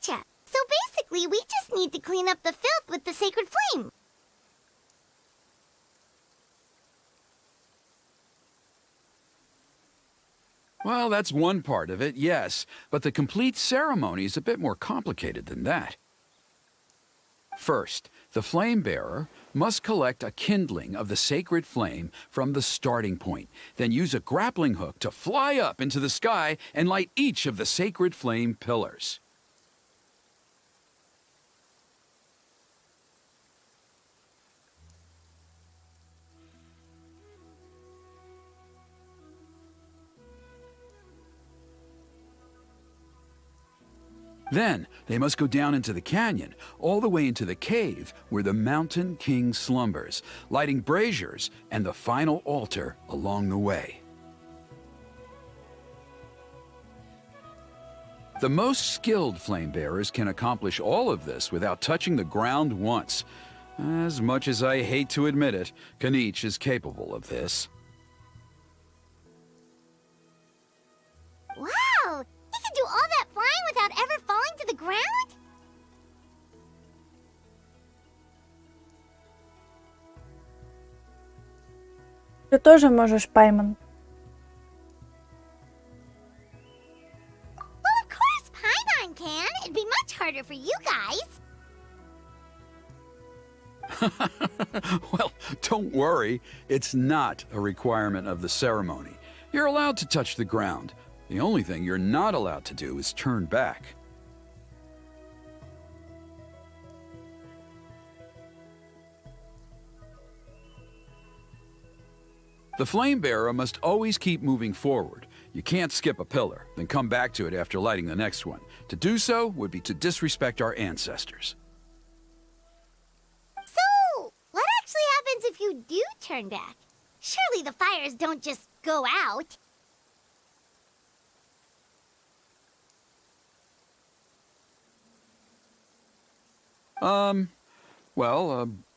Gotcha! So basically, we just need to clean up the filth with the Sacred Flame. Well, that's one part of it, yes, but the complete ceremony is a bit more complicated than that. First, the flame bearer must collect a kindling of the sacred flame from the starting point, then use a grappling hook to fly up into the sky and light each of the sacred flame pillars. Then, they must go down into the canyon, all the way into the cave where the Mountain King slumbers, lighting braziers and the final altar along the way. The most skilled flame bearers can accomplish all of this without touching the ground once. As much as I hate to admit it, Kanich is capable of this. Wow! He can do all that flying without ever falling to the ground? Ты тоже можешь, Паймон. Well, of course Paimon can. It'd be much harder for you guys. Well, don't worry. It's not a requirement of the ceremony. You're allowed to touch the ground. The only thing you're not allowed to do is turn back. The flame bearer must always keep moving forward. You can't skip a pillar, then come back to it after lighting the next one. To do so would be to disrespect our ancestors. So, what actually happens if you do turn back? Surely the fires don't just go out.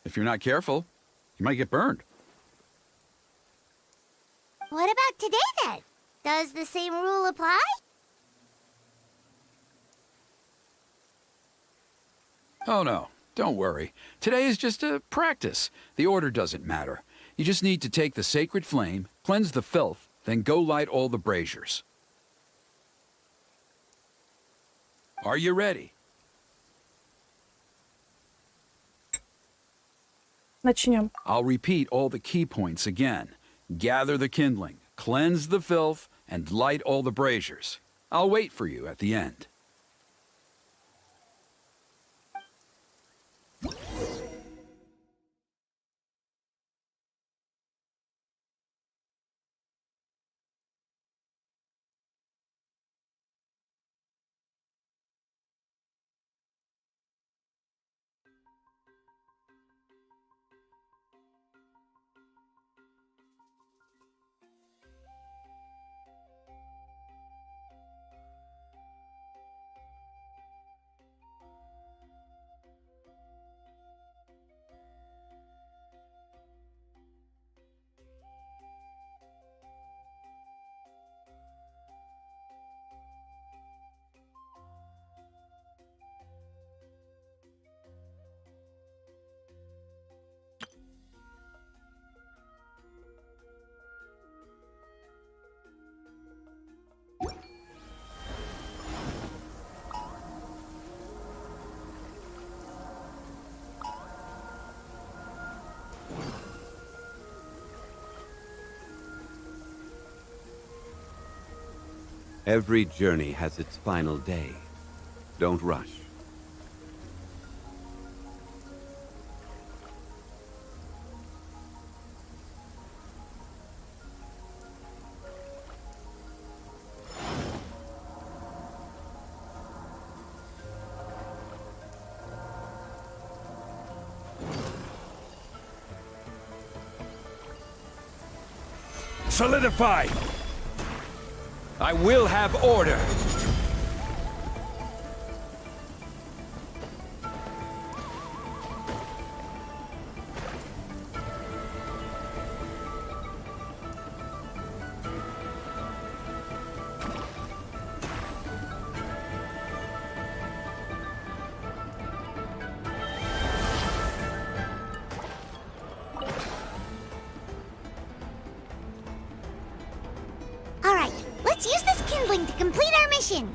If you're not careful, you might get burned. What about today then? Does the same rule apply? Oh no, don't worry. Today is just a practice. The order doesn't matter. You just need to take the sacred flame, cleanse the filth, then go light all the braziers. Are you ready? Начнем. I'll repeat all the key points again. Gather the kindling, cleanse the filth, and light all the braziers. I'll wait for you at the end. Every journey has its final day. Don't rush. Solidify! I will have order! Alright, let's use this kindling to complete our mission.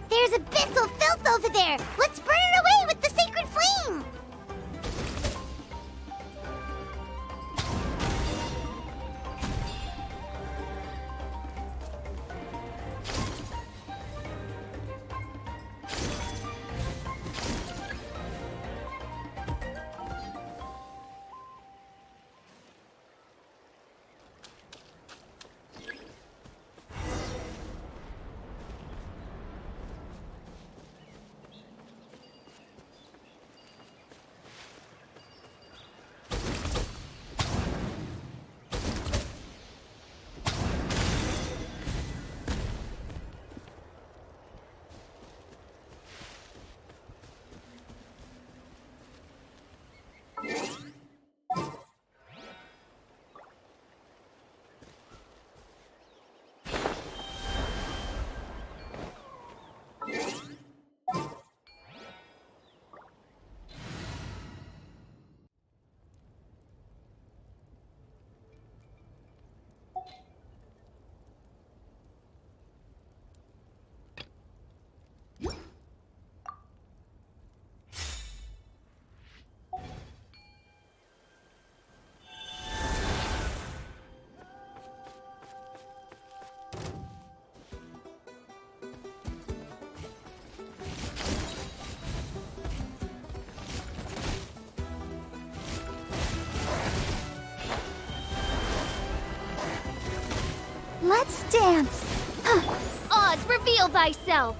There's abyssal filth over there. Let's burn it away with the sacred flame. Let's dance. Oz, reveal thyself.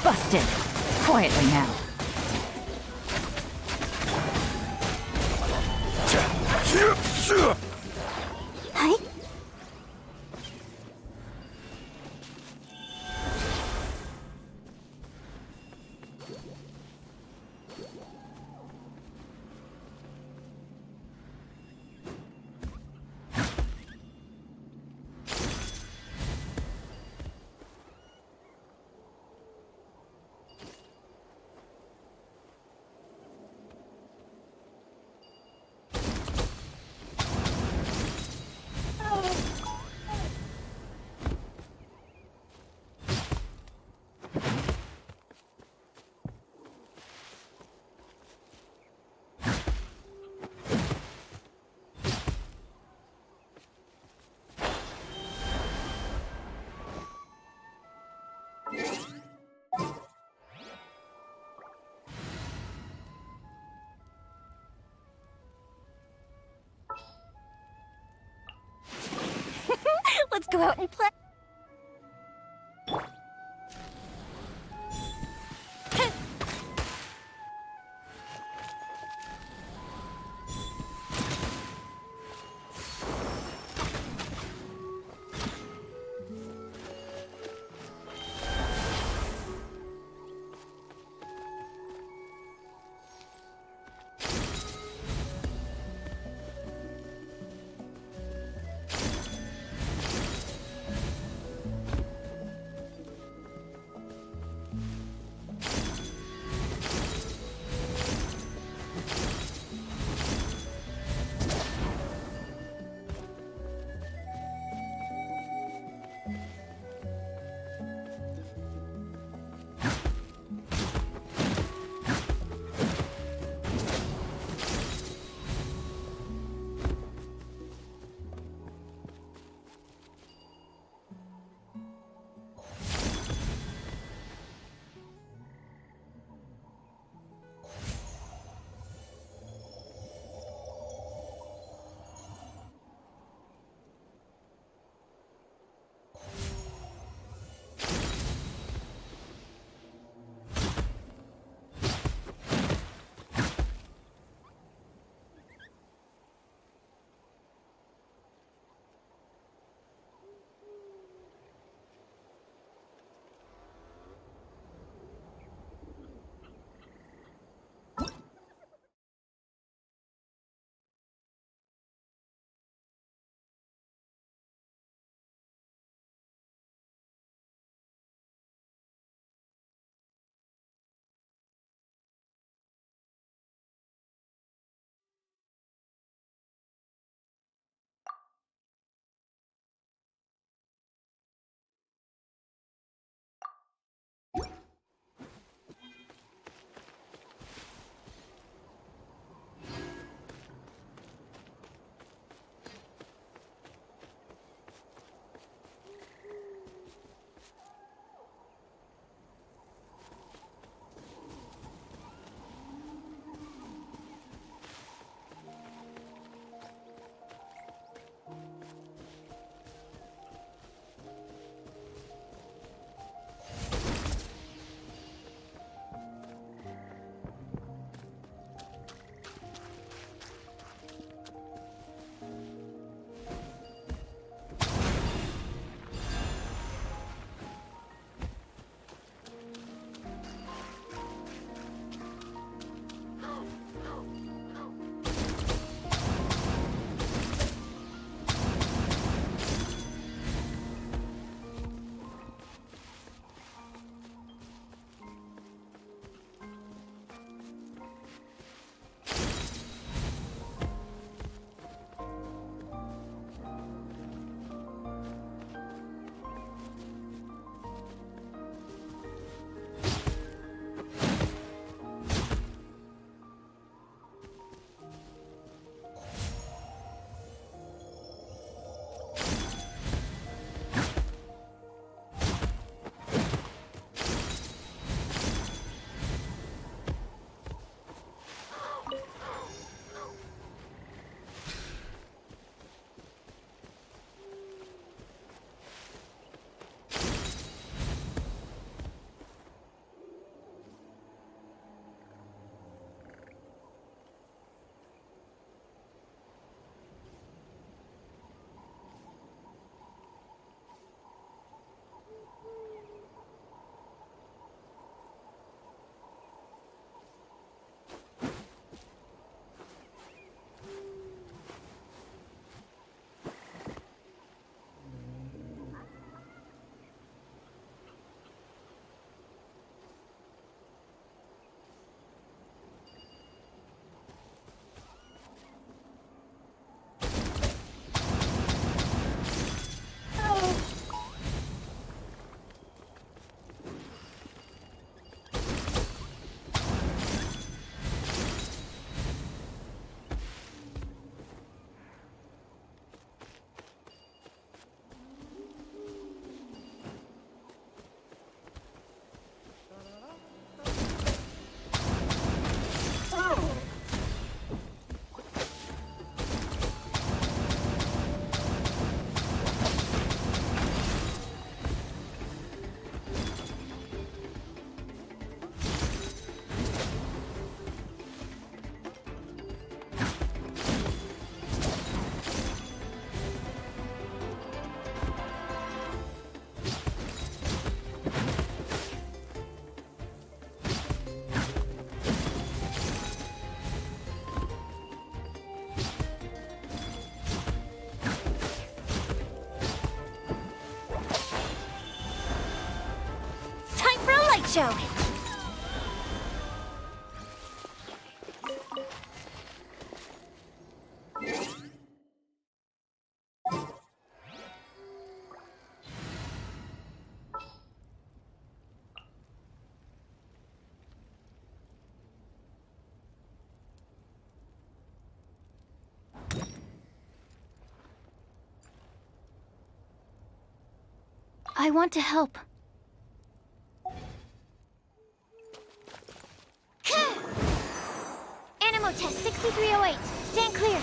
Busted. Quietly now. Hi. go out and play. show. I want to help. Animo test 6308. Stand clear.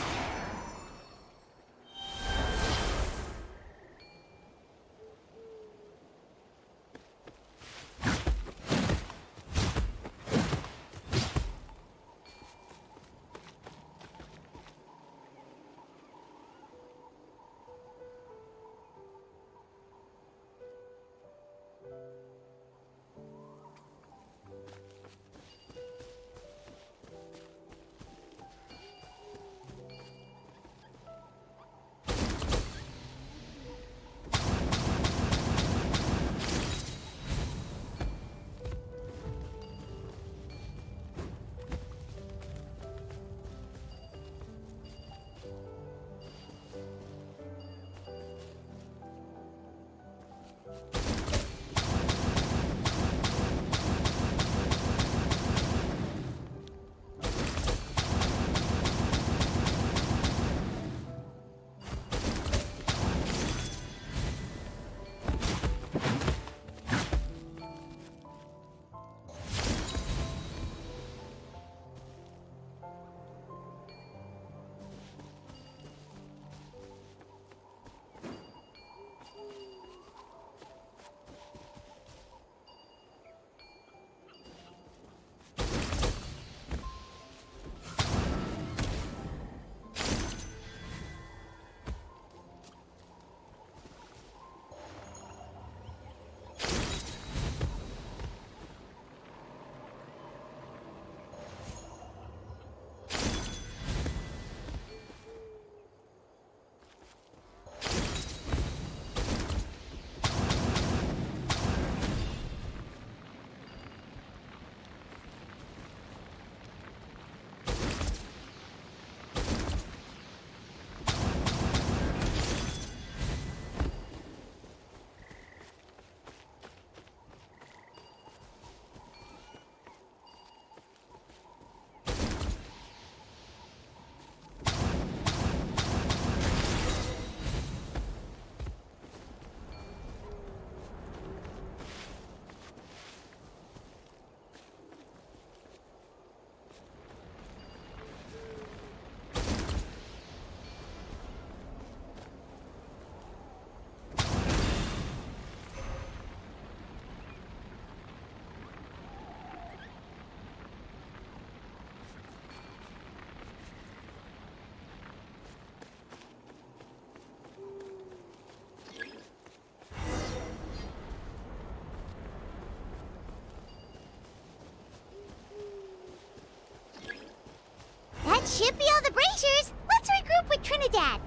That should be all the braziers. Let's regroup with Trinidad.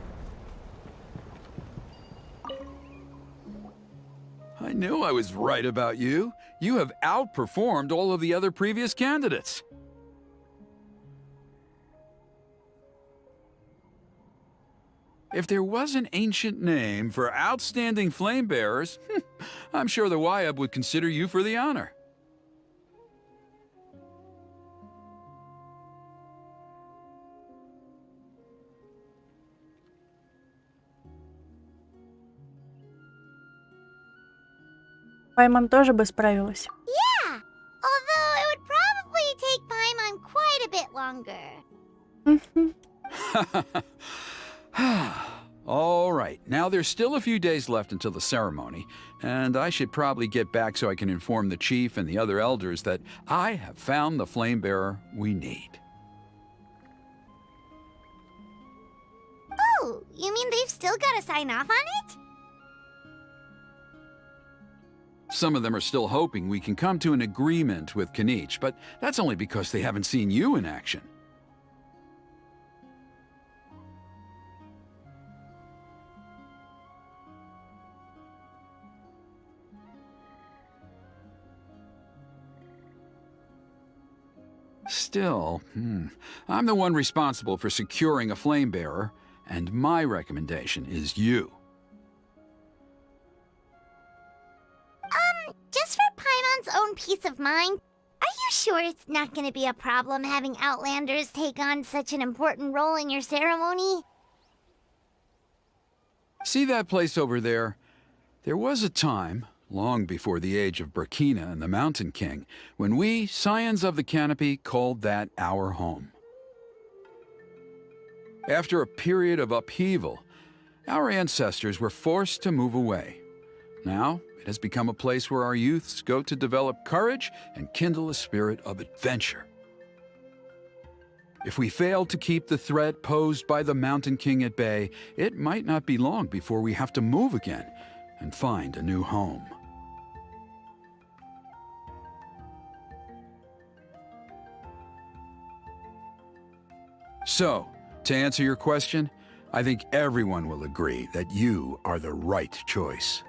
I knew I was right about you. You have outperformed all of the other previous candidates. If there was an ancient name for outstanding flame bearers, I'm sure the Wyab would consider you for the honor. Пайман тоже бы справилась. Yeah, although it would probably take Paimon quite a bit longer. All right, now there's still a few days left until the ceremony, and I should probably get back so I can inform the chief and the other elders that I have found the flame bearer we need. Oh, you mean they've still got to sign off on it? Some of them are still hoping we can come to an agreement with Kanich, but that's only because they haven't seen you in action. Still, I'm the one responsible for securing a flame bearer, and my recommendation is you. Just for Paimon's own peace of mind, are you sure it's not gonna be a problem having Outlanders take on such an important role in your ceremony? See that place over there? There was a time, long before the age of Burkina and the Mountain King, when we, Scions of the Canopy, called that our home. After a period of upheaval, our ancestors were forced to move away. Now, it has become a place where our youths go to develop courage and kindle a spirit of adventure. If we fail to keep the threat posed by the Mountain King at bay, it might not be long before we have to move again and find a new home. So, to answer your question, I think everyone will agree that you are the right choice.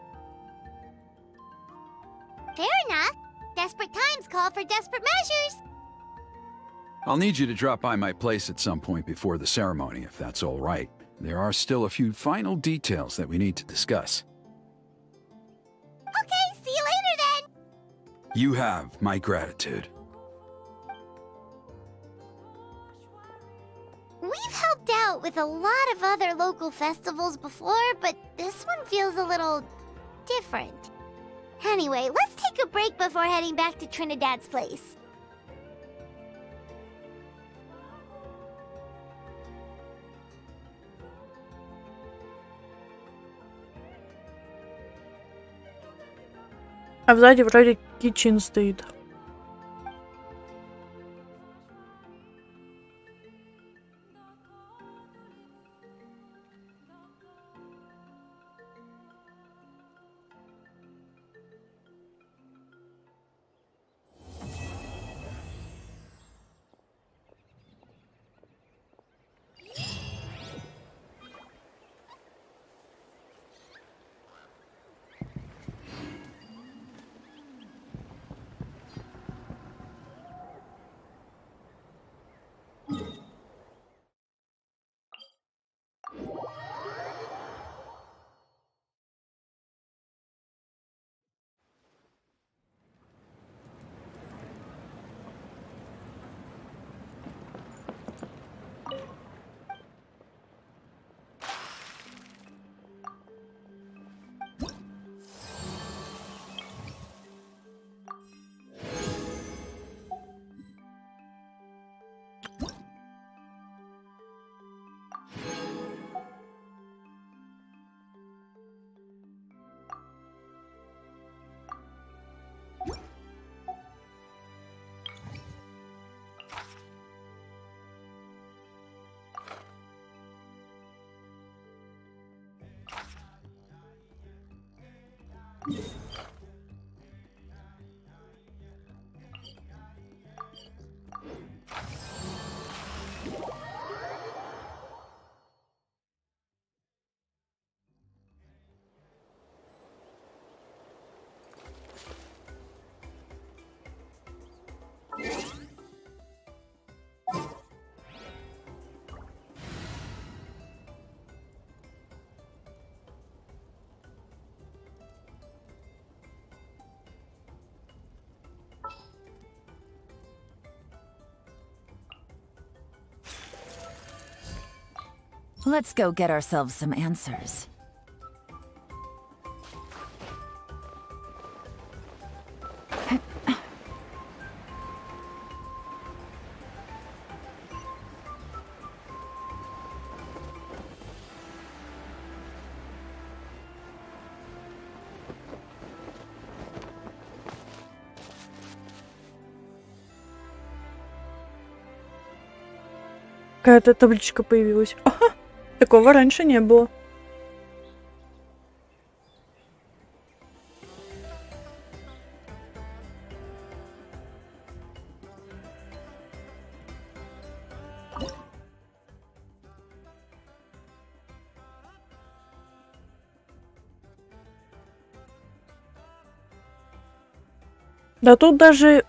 Fair enough. Desperate times call for desperate measures. I'll need you to drop by my place at some point before the ceremony, if that's all right. There are still a few final details that we need to discuss. Okay, see you later then. You have my gratitude. We've helped out with a lot of other local festivals before, but this one feels a little different. Anyway, let's take a break before heading back to Trinidad's place. А сзади вроде кичин стоит. Let's go get ourselves some answers. Какая-то табличка появилась. Ага, такого раньше не было. Да тут даже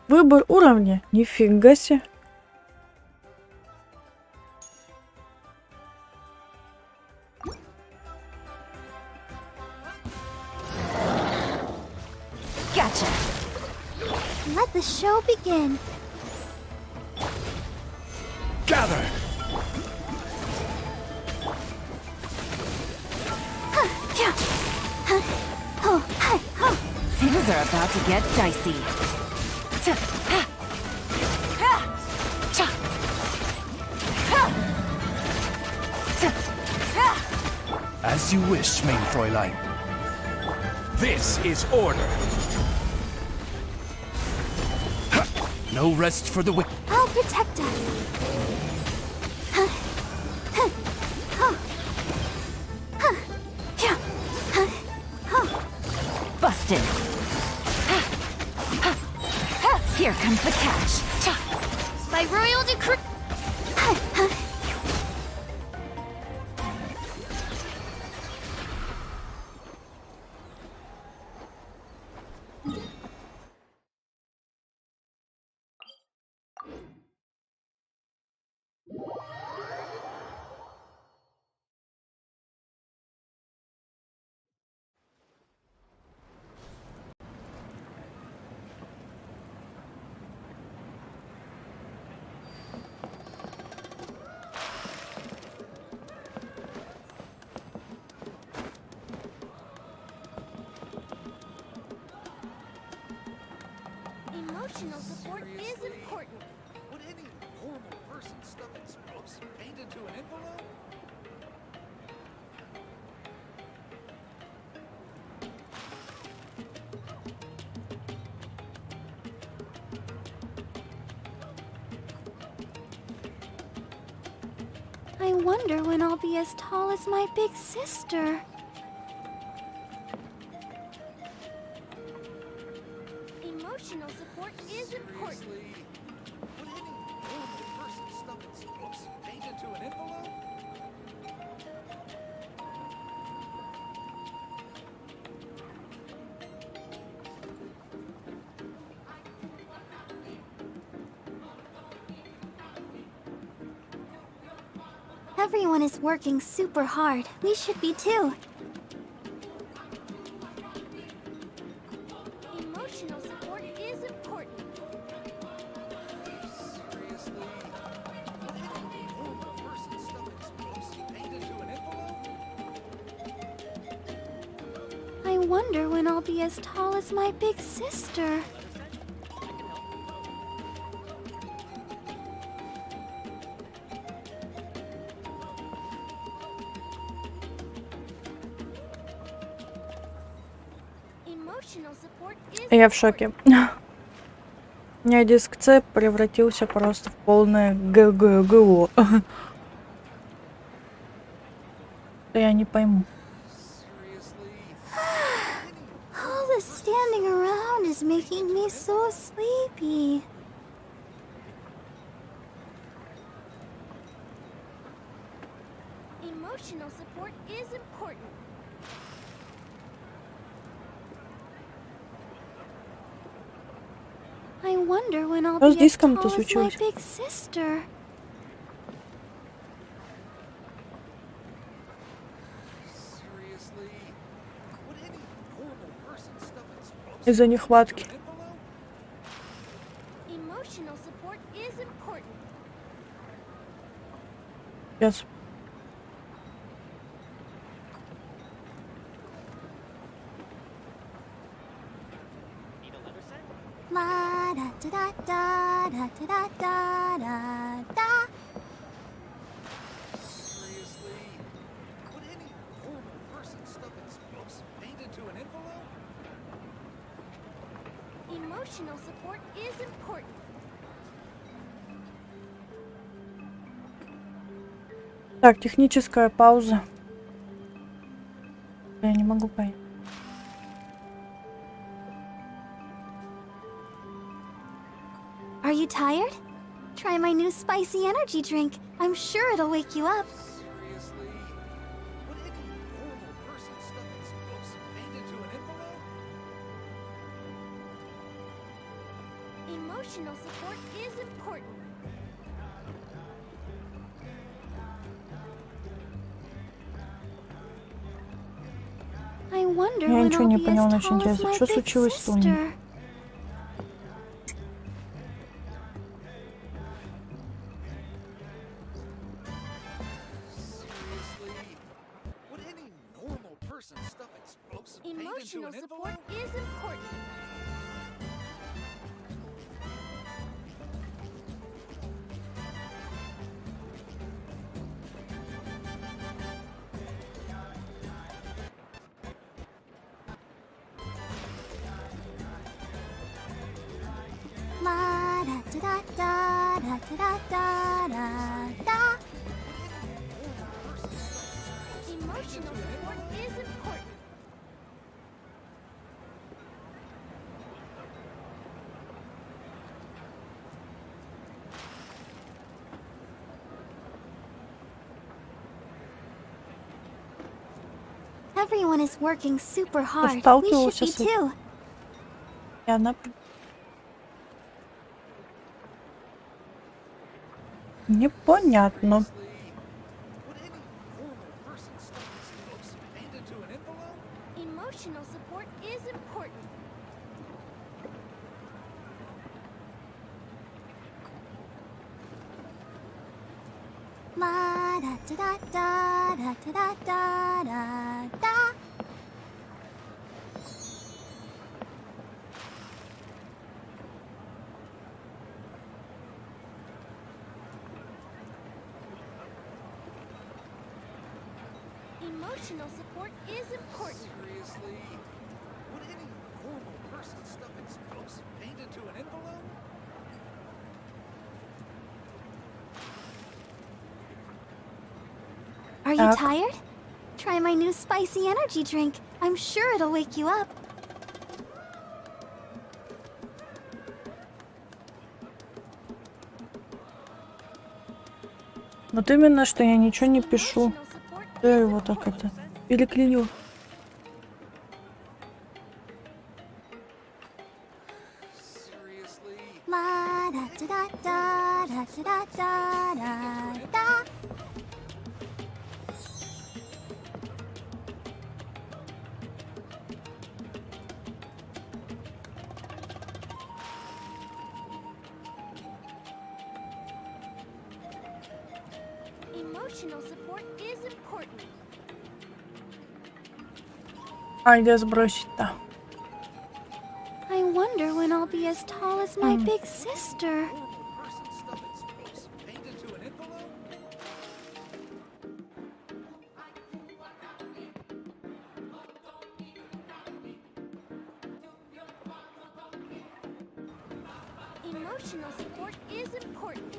Выбор уровня. Нифига себе. Gotcha. Let the show begin. Gather! Things are about to get dicey. As you wish, mein Fräulein. This is order. No rest for the wicked. I'll protect us. Busted. Here comes the catch. By royal decree. Emotional support is important. Would any normal person stuff explosive paint into an envelope? I wonder when I'll be as tall as my big sister. Emotional support is important. Seriously? Would any normal person stuff explosive paint into an envelope? Everyone is working super hard. We should be too. Emotional support is important. Seriously? Would any normal person stuff explosive paint into an envelope? I wonder when I'll be as tall as my big sister. Emotional support is Я в шоке. У меня диск C превратился просто в полное ГГГО. Я не пойму. all the standing around is making me so sleepy. Emotional support is important. I wonder when I'll Что с be as диском-то tall as my случилось? big sister. Seriously? Would any normal person stuff explosive Из-за нехватки. in an envelope? Emotional support is important. Сейчас. La da da da da da da da da da. Seriously? Would any normal person stuff explosive paint into an envelope? Emotional support is important. Так, техническая пауза. Я не могу понять. Are you tired? Try my new spicy energy drink. I'm sure it'll wake you up. Seriously? Would any normal person stuff explosive paint into an envelope? Emotional support is important. I wonder Я when ничего I'll не be поняла, as очень tall as интересно. my Что big случилось с Луной? sister. Seriously? Would any normal person stuff explosive paint into Emotional an support envelope? is important. La da da da da da da da da. Emotional support is important. Everyone is working super hard. We should сталкивался be с этим? too. И она... Непонятно. Would any normal person stuff explosive paint into an envelope? Emotional support is important. La da da da da da da da da. Emotional support is important. Seriously? Would any normal person stuff explosive paint into an envelope? Are you Так. tired? Try my new spicy energy drink. I'm sure it'll wake you up. Вот именно, что я ничего не пишу. Emotional support Я is его так important. это... переклиню. Seriously? La da da da da da da da da. Emotional support is important. А, где сбросить-то? I wonder when I'll be as tall as my big sister. Normal person stuff explosive paint into an envelope? Emotional support is important.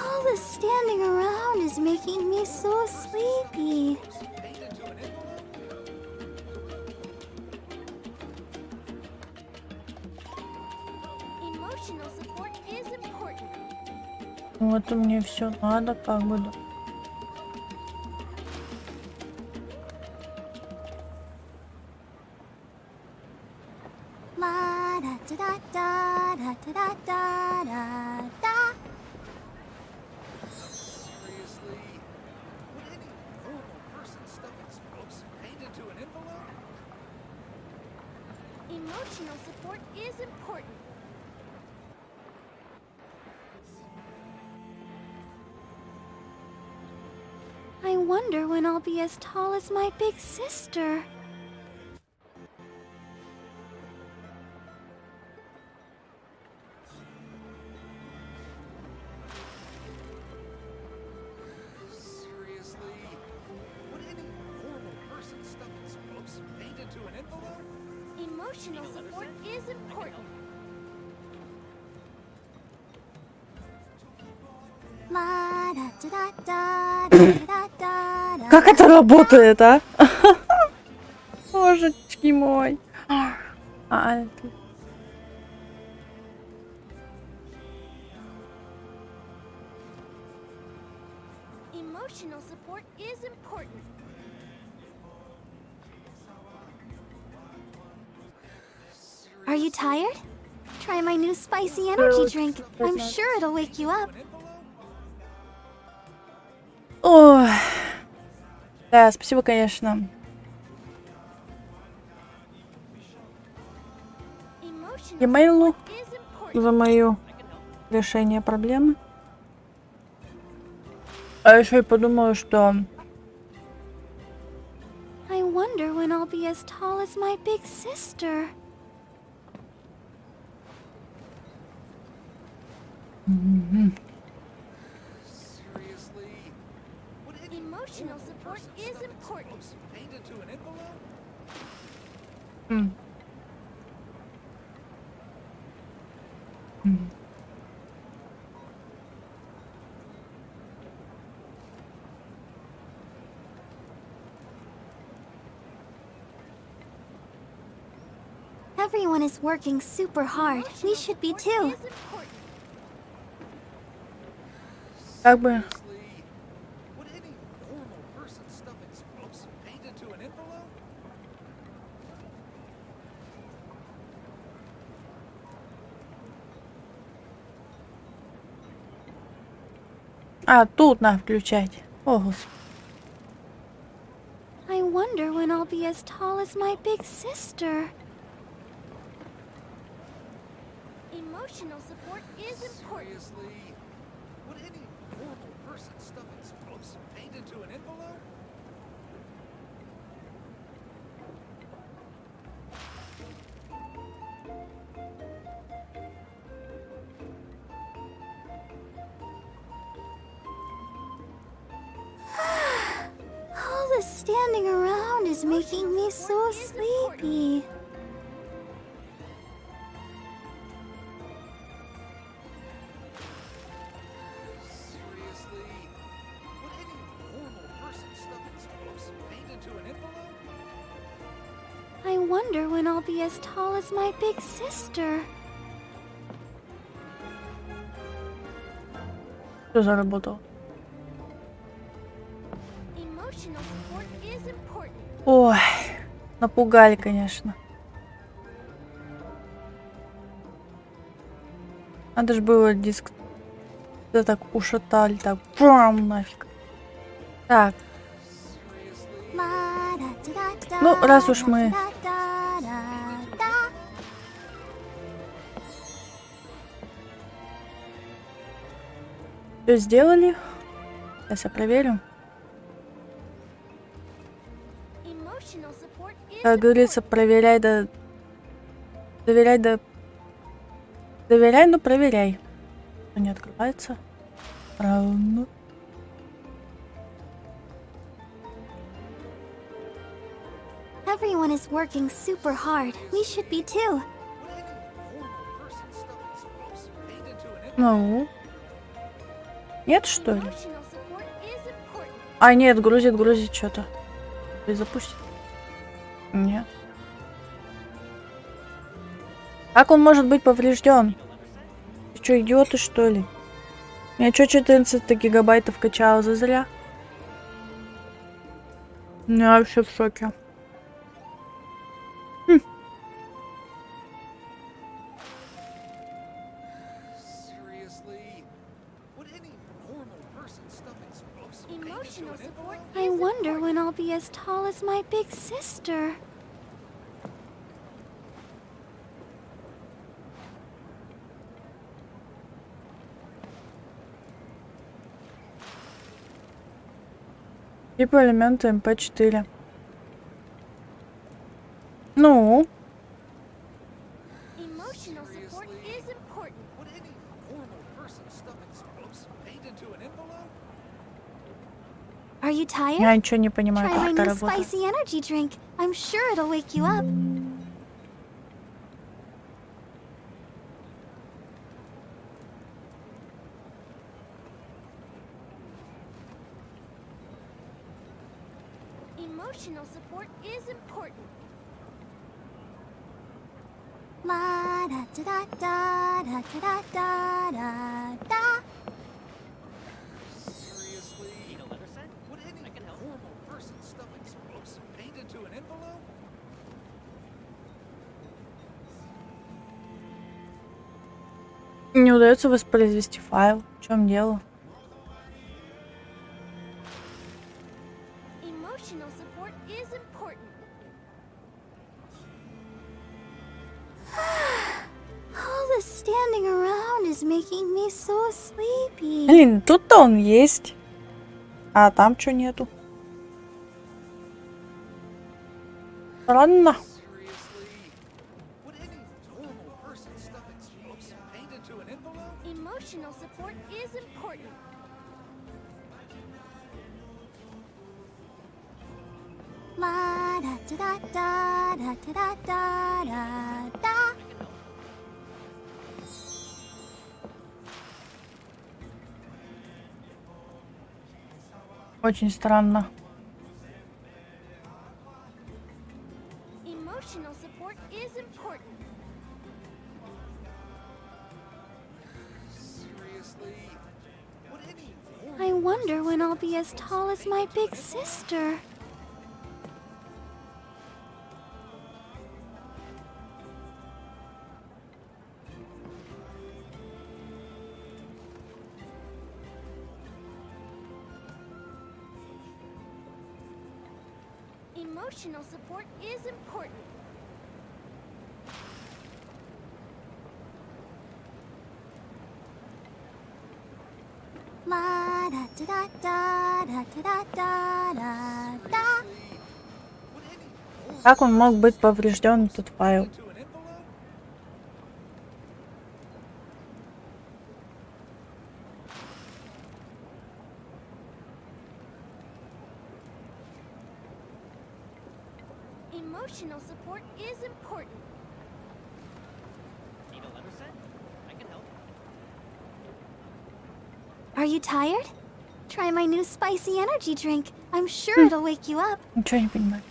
All this standing around is making me so sleepy. Paint into an envelope? Emotional support is important. Вот и мне все надо, как бы. Да. La da da da da da da da da. Seriously? Would any normal person stuff explosive paint into an envelope? Emotional support is important. I wonder when I'll be as tall as my big sister. Seriously? Would any normal person stuff explosive paint into an envelope? Emotional support is important. La da da da da da da. Как это работает, а? Божечки мой. А, это... Emotional support is important. Are you tired? Try my new spicy energy drink. I'm sure it'll wake you up. Ой. Да, спасибо, конечно, e-mail за мое решение проблемы. А еще и подумала, что I wonder when I'll be as tall as my big sister. Seriously? Would any Emotional support is important. painted to an envelope? Everyone is working super hard. We should be too. как бы Would any normal person stuff explosive paint into an envelope? тут надо включать. О, господи. I wonder when I'll be as tall as my big sister. Emotional support is important. Seriously? Would any normal person stuff explosive paint into an envelope? All the standing around is making me so sleepy. Seriously? Would any normal person stuff explosive paint into an envelope? I wonder when I'll be as tall as my big sister. Все заработало. Emotional support is important. Ой, напугали, конечно. Надо же было диск. Да так ушатали, так. Прям нафиг. Так, ну раз уж мы все сделали, сейчас я проверю. Как говорится, проверяй да... Доверяй да... Доверяй, но проверяй. Что не открывается. Правильно. Everyone is working super hard. We should be too. Ну. Нет, что ли? А, нет, грузит что-то. Запустит. Нет. Как он может быть поврежден? Ты что, идиоты, что ли? Я что, 14 гигабайтов качала зазря? Я вообще в шоке. I wonder when I'll be as tall as my big sister. Типа элементы МП4. Ну? Are you tired? Я ничего не понимаю, Try my как это new работает. spicy energy drink. I'm sure it'll wake you up. Emotional support is important. La da da da da da da da da da. Seriously? Не удается воспроизвести файл. В чем дело? Emotional support is important. All this standing around is making me so sleepy. Блин, тут-то он есть. А там что нету? Странно. Emotional support is important. La da da da da da da da da da. Очень странно. Emotional support is important. I wonder when I'll be as tall as my big sister. Emotional support is important. La da da da da da da da da. Как он мог быть поврежден, этот файл? Emotional support is important. Are you tired? Try my new spicy energy drink. I'm sure it'll wake you up. Ничего не понимаю.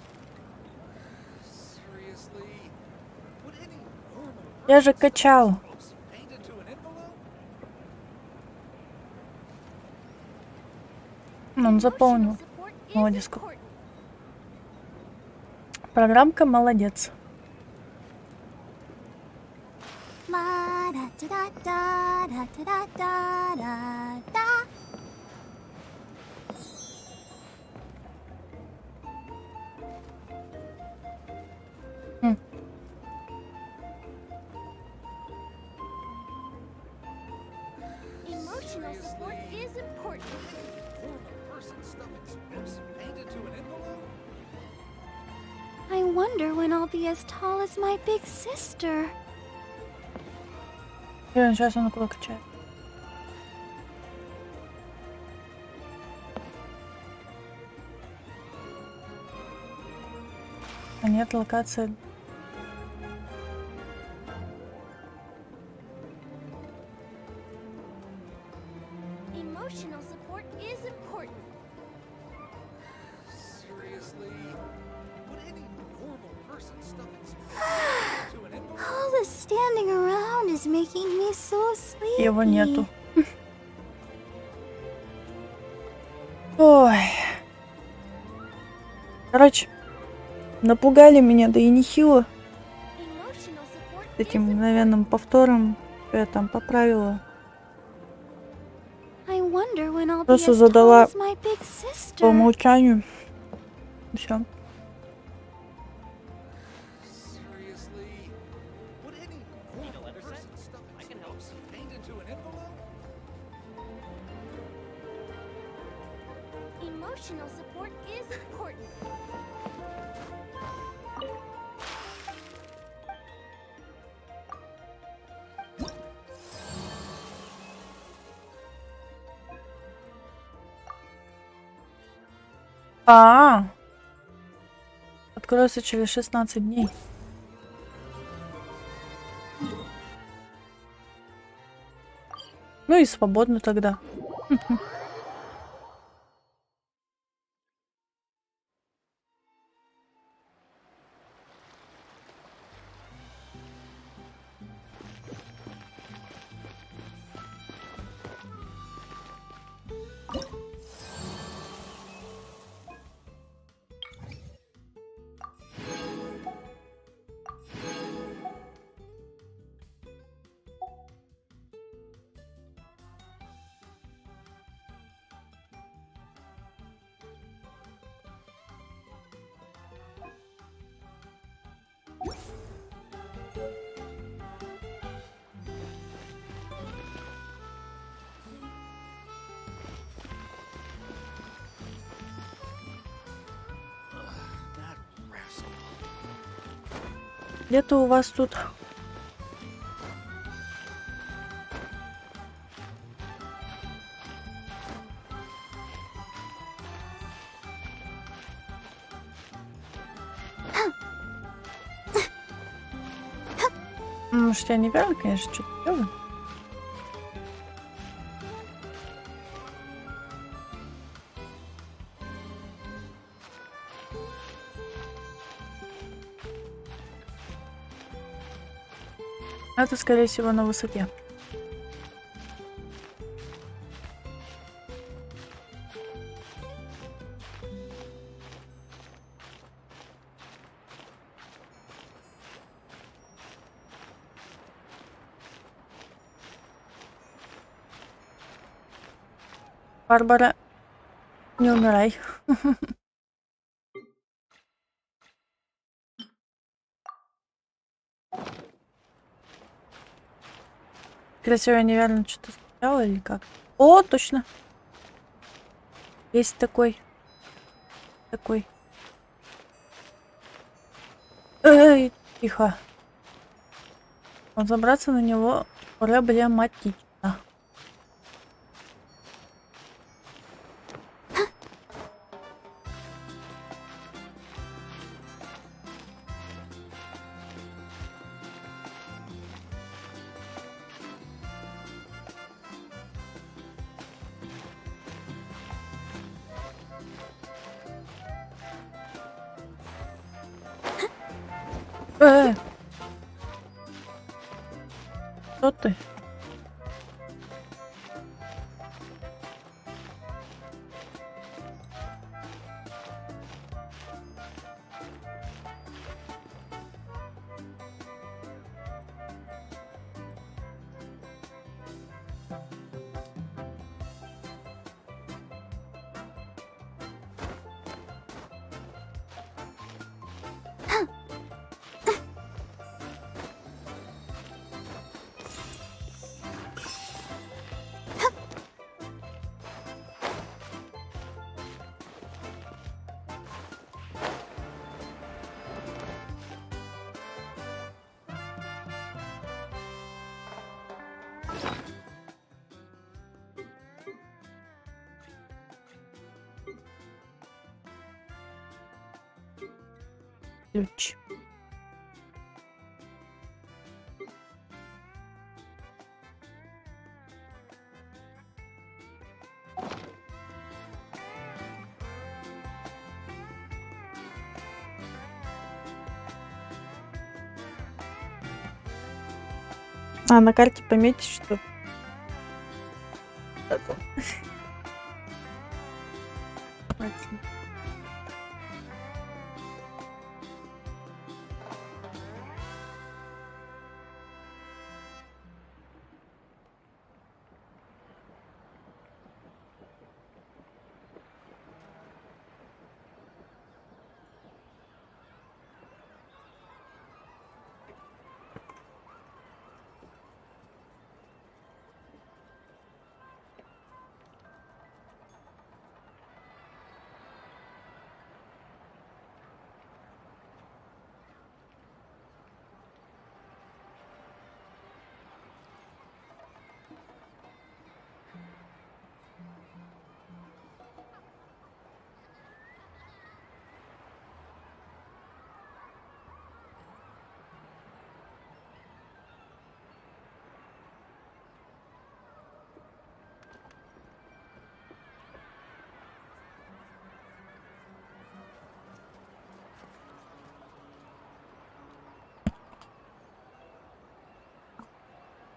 Я же качал. Он заполнил. Молодец. Программка молодец. La da da da da da da da da. Emotional support is important. I wonder when I'll be as tall as my big sister. Сейчас он около качает. А нет, локация. Emotional support is important. All this standing around is making me so sleepy. Его нету. Ой. Короче, напугали меня, да и нехило. Emotional support С этим мгновенным повтором, что я там поправила. I wonder when I'll be Просто as задала tall as my big sister. по умолчанию. Все. Emotional support is important. Откроется через 16 дней. Ну и свободно тогда. Где-то у вас тут... Может, я неверно, конечно, что-то делаю. Это, скорее всего, на высоте. Барбара, не умирай. Красиво, я неверно что-то сказала или как? О, точно. Есть такой. Такой. Эй, тихо. Вот забраться на него проблематично. Кто ты? Ключ. А, на карте пометить, что...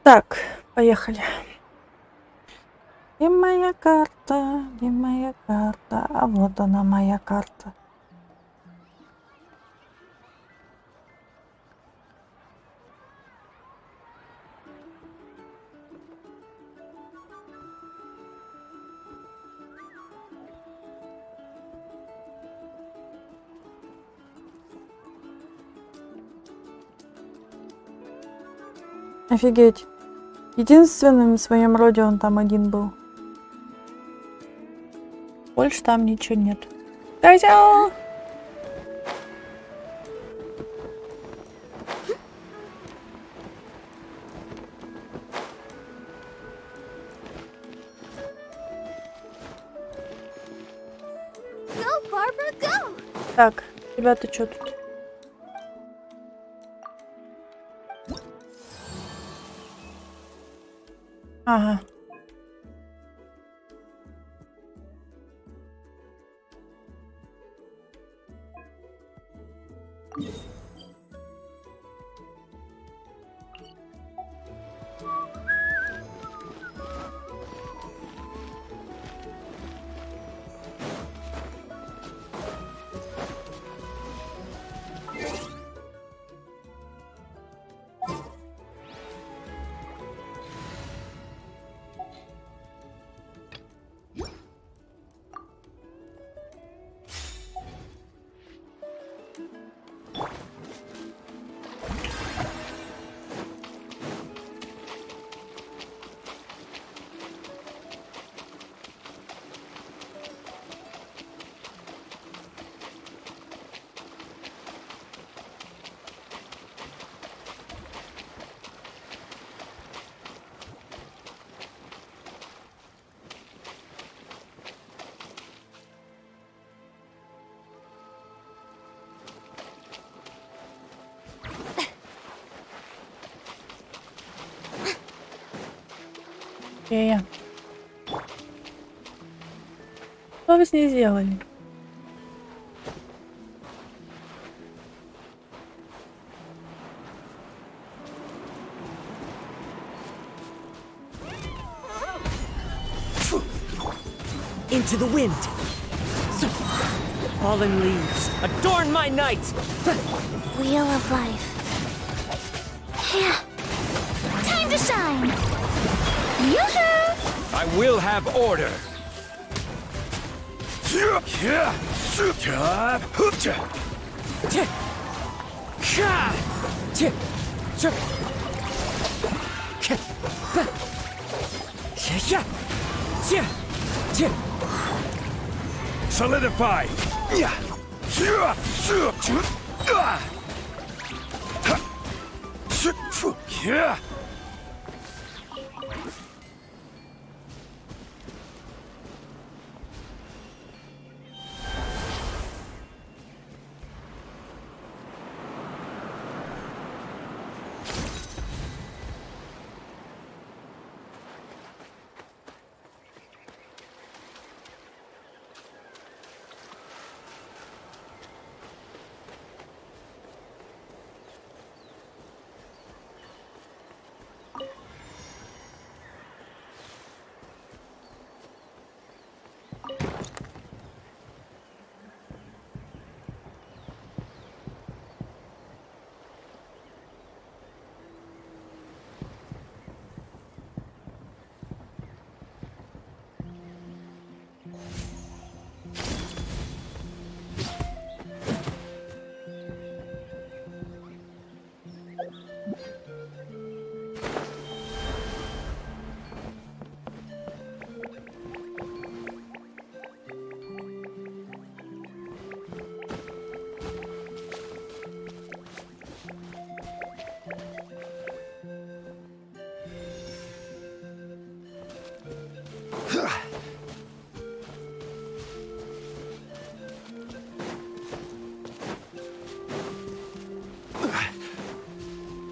Так, поехали. Где моя карта? Где моя карта? А вот она, моя карта. Офигеть. Единственным в своем роде он там один был. Больше там ничего нет. Козёл! Go, Barbara, go! Так, ребята, что тут? Ага. Что вы с ней сделали? Into the wind. Fallen leaves, adorn my night. Wheel of life. Yeah. Time to shine! Yoo-hoo! I will have order. Solidify.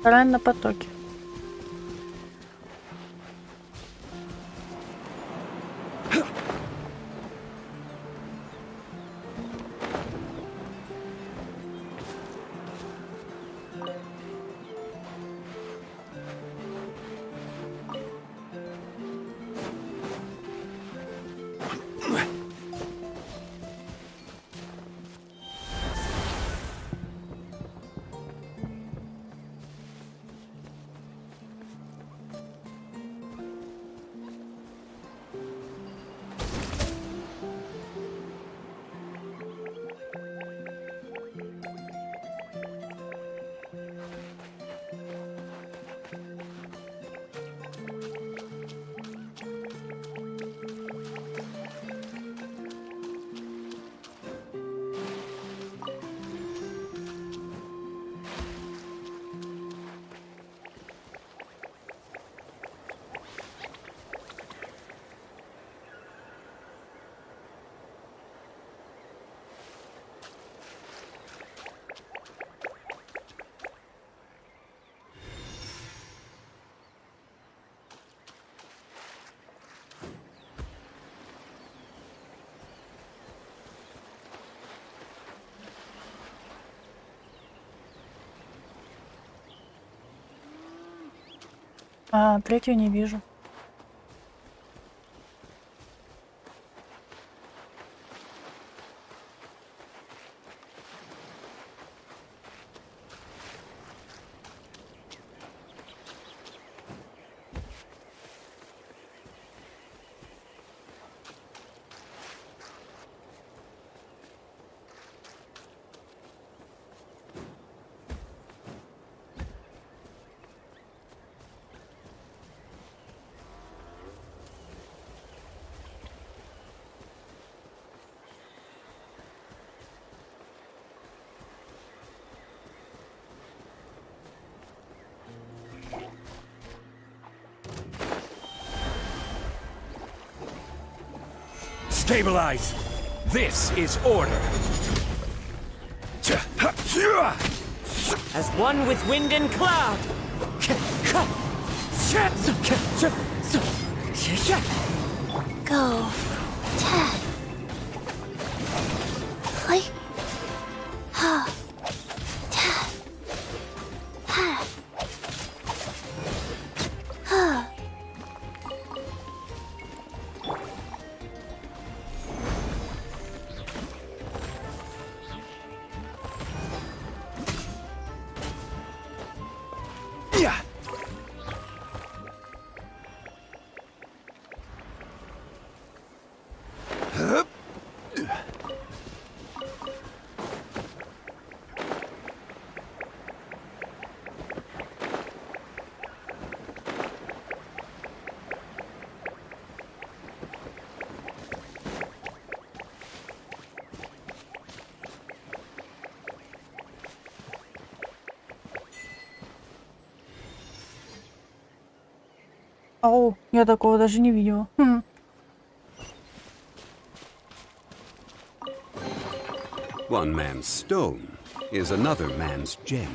Ран на потоке. А, третью не вижу. Stabilize! This is order! As one with wind and cloud! Go. Ta. Like. Ha. Ta. Ha. Ha. Yeah! Ау, я такого даже не видела. One man's stone is another man's gem.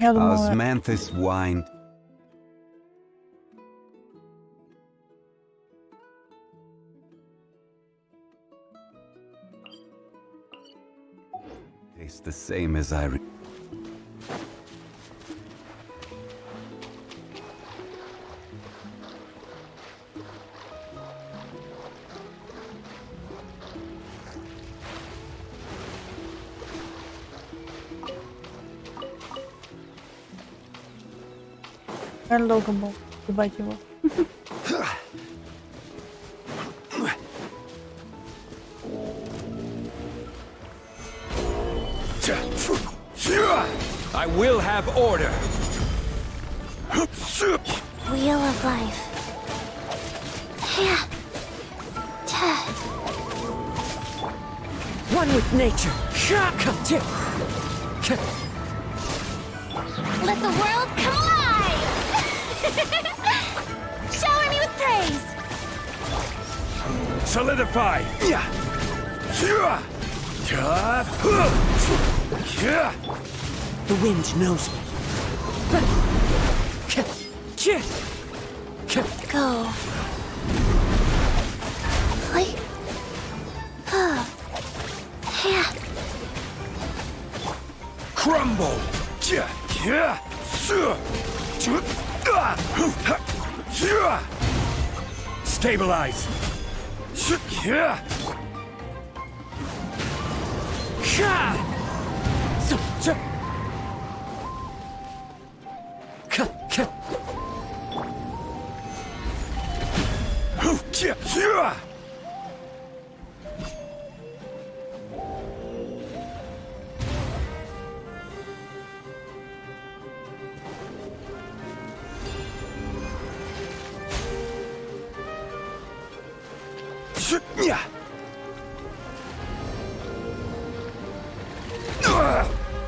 Я думала, Osmanthus wine. Tastes the same as I. я долго был ебать его. I will have order! Wheel of life. Yeah. Ta. One with nature! Let the world come alive! Shower me with praise! Solidify! The wind knows me. Go. Like. Ha. Yeah. Crumble! Stabilize!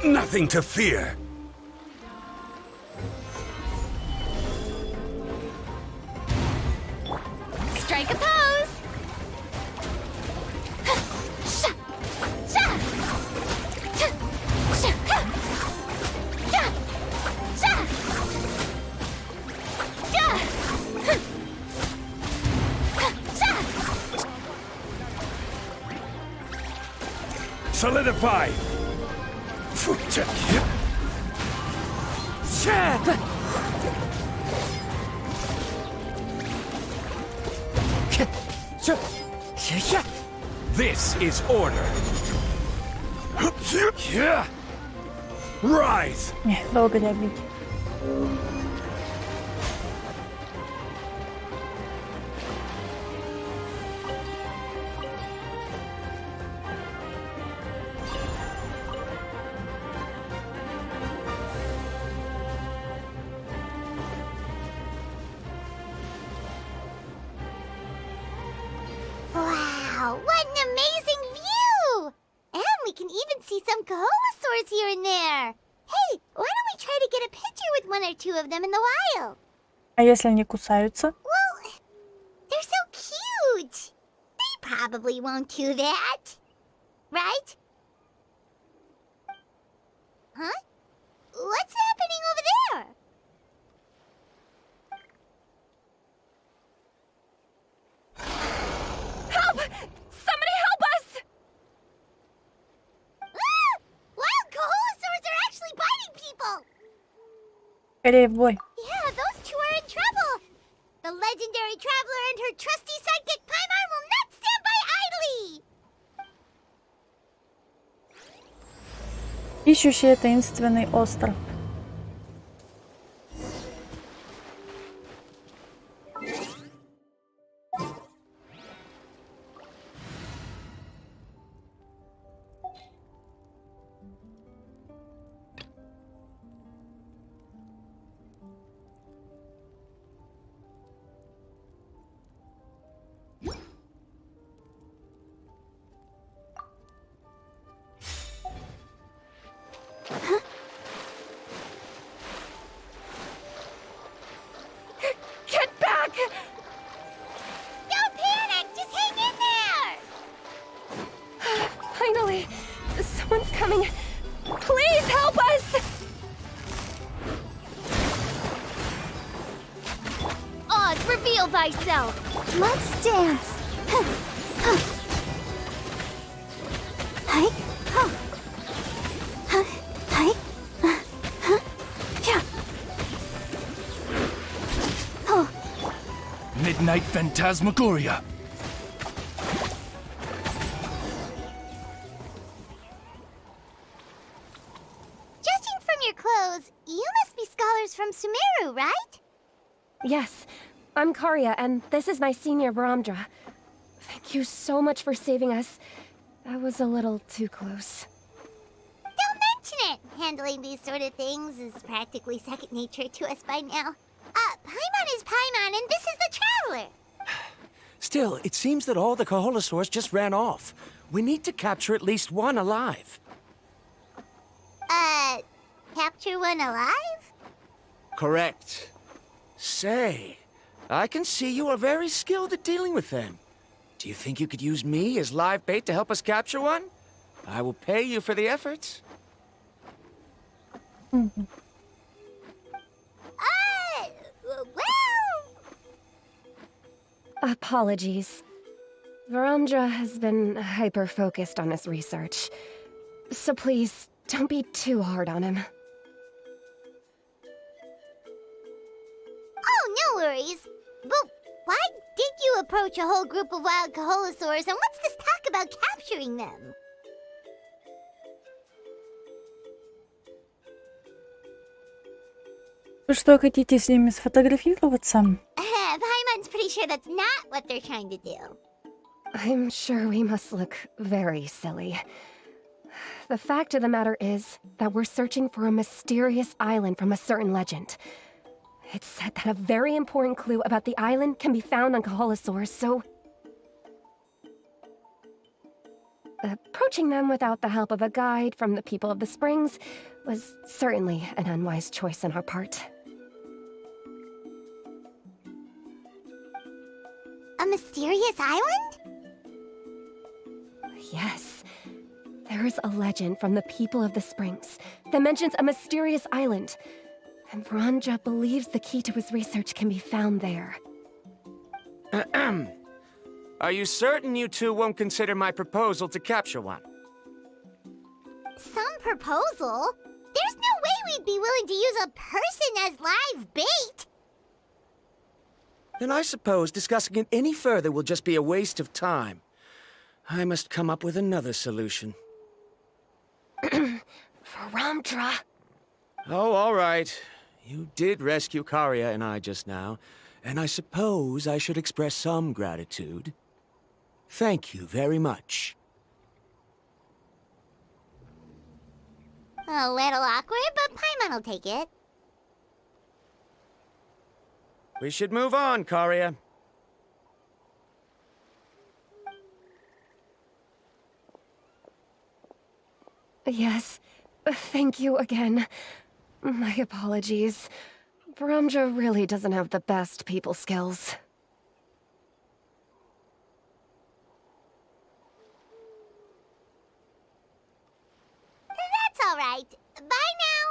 Nothing to fear. Solidify! This is order. Rise! Не, долго не бить. Wow, what an amazing view! And we can even see some Kaholosaurs here and there. Hey, why don't we try to get a picture with one or two of them in the wild? А если они кусаются? Well, they're so cute. They probably won't do that. Right? Huh? What's happening over there? Help! Somebody help us! Ah! Wild Kaholosaurs are actually biting people! Скорее в бой. Yeah, those two are in trouble. The legendary traveler and her trusty sidekick Paimon will not stand by idly. Ищущие таинственный остров. Get back! Don't panic, just hang in there. Finally, someone's coming. Please help us! Oz, reveal thyself. Let's dance. Hi. Hi. Yeah. Oh. Midnight Phantasmagoria. Judging from your clothes, you must be scholars from Sumeru, right? Yes, I'm Karya, and this is my senior Varamdra. Thank you so much for saving us. That was a little too close. Don't mention it. Handling these sort of things is practically second nature to us by now. Paimon is Paimon, and this is the Traveler. Still, it seems that all the Kaholosaurs just ran off. We need to capture at least one alive. Capture one alive? Correct. Say, I can see you are very skilled at dealing with them. Do you think you could use me as live bait to help us capture one? I will pay you for the efforts. Well... Apologies. Varamdra has been hyper-focused on his research. So please, don't be too hard on him. Oh, no worries. But why did you approach a whole group of wild Kaholosaurs, and what's this talk about capturing them? Вы что, хотите с ними сфотографироваться? Paimon's pretty sure that's not what they're trying to do. I'm sure we must look very silly. The fact of the matter is that we're searching for a mysterious island from a certain legend. It's said that a very important clue about the island can be found on Kaholosaurs, so... approaching them without the help of a guide from the people of the Springs was certainly an unwise choice on our part. A mysterious island? Yes. There is a legend from the people of the Springs that mentions a mysterious island. And Varamdra believes the key to his research can be found there. Are you certain you two won't consider my proposal to capture one? Some proposal? There's no way we'd be willing to use a person as live bait! Then I suppose discussing it any further will just be a waste of time. I must come up with another solution. Ramdra. Oh, all right. You did rescue Karia and I just now, and I suppose I should express some gratitude. Thank you very much. A little awkward, but Paimon will take it. We should move on, Karia. Yes, thank you again. My apologies. Ramdra really doesn't have the best people skills. That's all right. Bye now.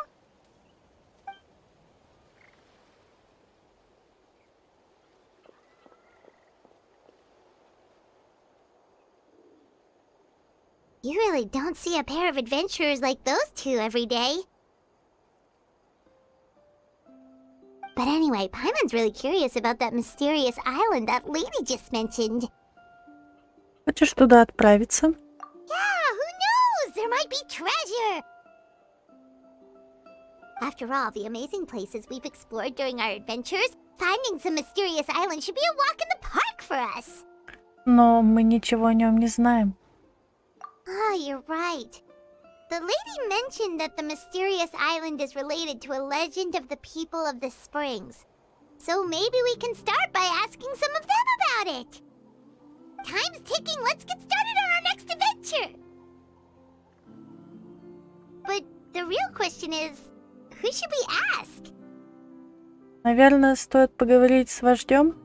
You really don't see a pair of adventurers like those two every day. But anyway, Paimon's really curious about that mysterious island that lady just mentioned. Хочешь туда отправиться? Yeah, who knows? There might be treasure! After all the amazing places we've explored during our adventures, finding some mysterious island should be a walk in the park for us. Но мы ничего о нем не знаем. Oh, you're right. The lady mentioned that the mysterious island is related to a legend of the people of the springs. So maybe we can start by asking some of them about it. Time's ticking, let's get started on our next adventure! But the real question is, who should we ask? Наверное, стоит поговорить с вождем?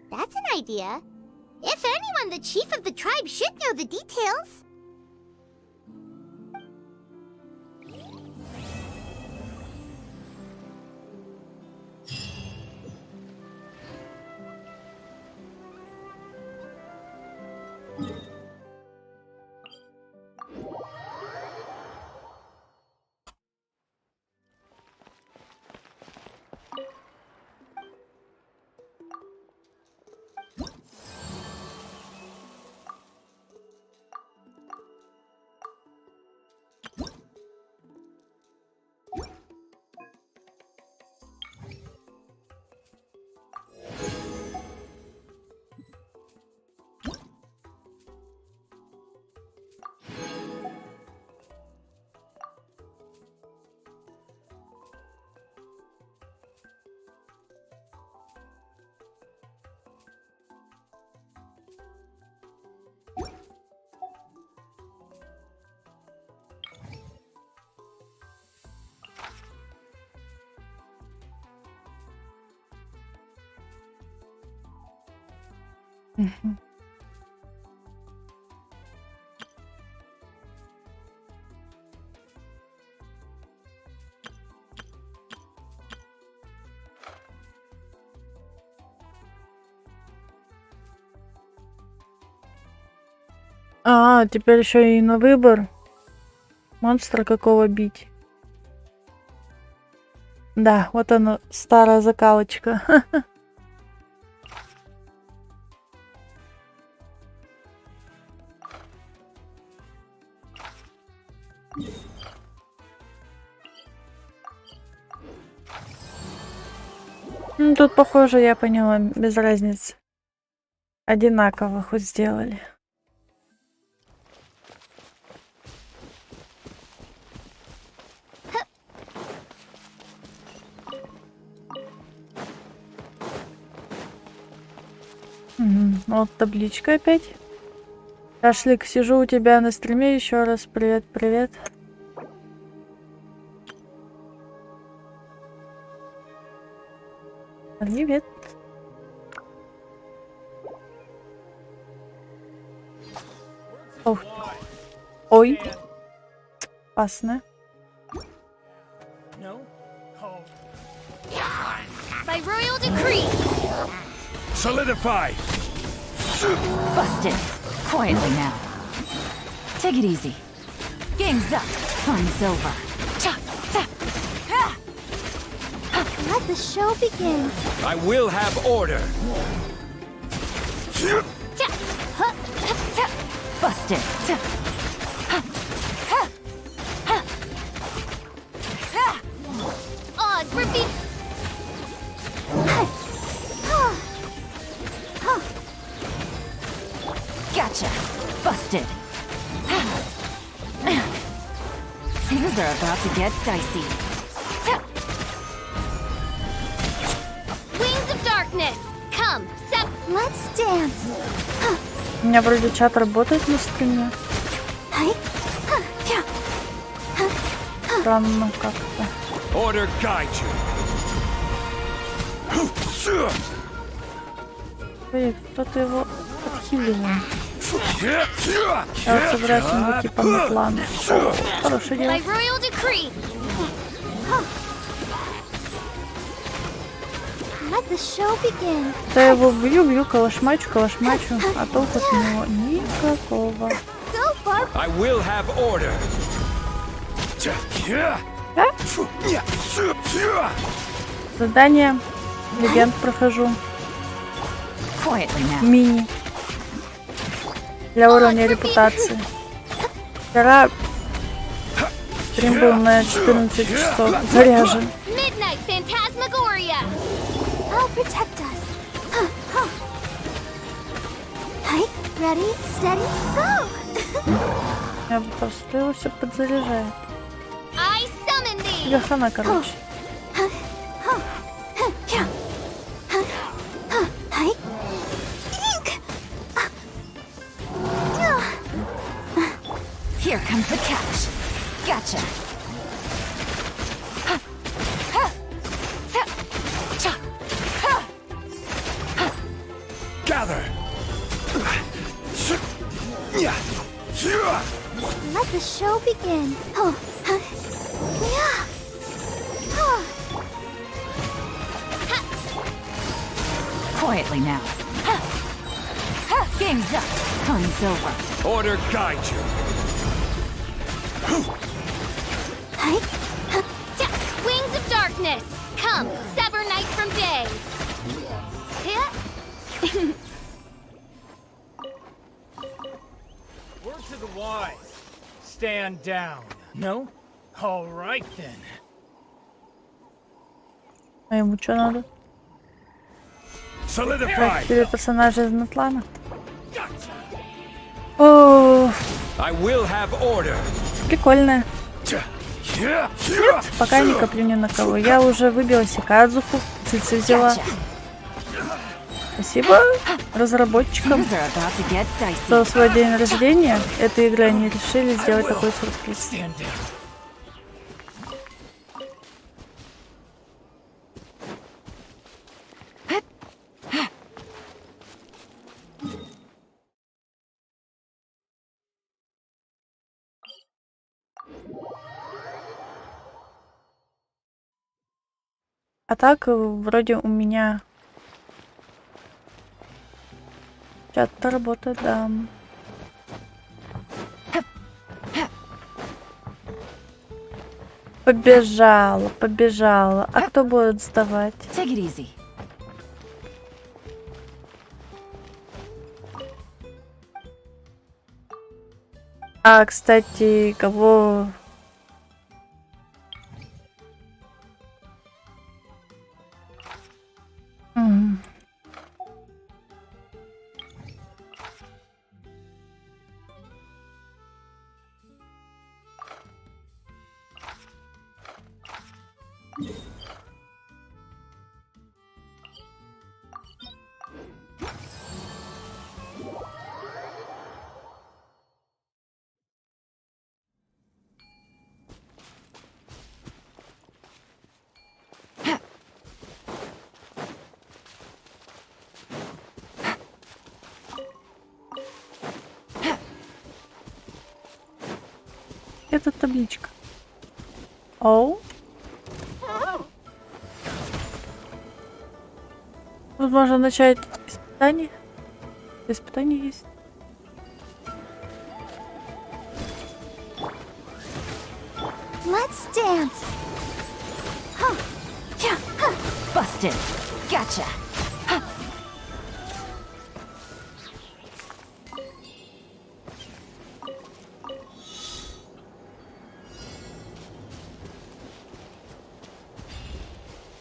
That's an idea. If anyone, the chief of the tribe should know the details. А, теперь еще и на выбор. Монстра какого бить. Да, вот она, старая закалочка. Ну, тут, похоже, я поняла, без разницы. Одинаково хоть сделали. Вот табличка опять. Ашлик, сижу у тебя на стриме еще раз. Привет, привет. Привет. Ох. Ой. Опасно. By royal decree. Solidify! Busted. Quietly now. Take it easy. Game's up. Fun's over. Let the show begin. I will have order. Busted. Oz, we're be... Gotcha. Busted. Things are about to get dicey. Wings of darkness. Come, let's dance. У меня вроде чат работает на стриме. Странно как-то. Order guide you. Ой, кто-то его отхиливал. Я вот собираюсь его типа на план. О, хорошее дело. By royal decree. Let the show begin. Да я его бью, калашмачу, а толку от него никакого. Go, Barb. I will have order. Задание. Легенд прохожу. Quietly now. Мини. Для уровня репутации. Вчера стрим был на 14 часов. Заряжен. Midnight Phantasmagoria. I'll protect us. Hey, ready, steady, go. Я просто его все подзаряжает. I summon thee. Или хана, короче. Here comes the catch. Gotcha. Gather. Let the show begin. Quietly now. Game's up. Fun's over. Order guide you. Wings of darkness. Come, sever night from day. Word to the wise. Stand down. No? All right then. А ему что надо? Solidify. Тебе персонажи из Натлана. О, I will have order. прикольно. Пока не коплю ни на кого. Я уже выбила Сикадзуху, Цветы взяла. Спасибо разработчикам, что в свой день рождения этой игры они решили сделать такой сюрприз. А так, вроде у меня чат-то работает, да. Побежала. А кто будет сдавать? Take it easy. А, кстати, кого... Это табличка. Оу. Возможно, начать испытание. Испытание есть. Let's dance. Huh. Yeah. Huh. Busted. Gotcha. Huh.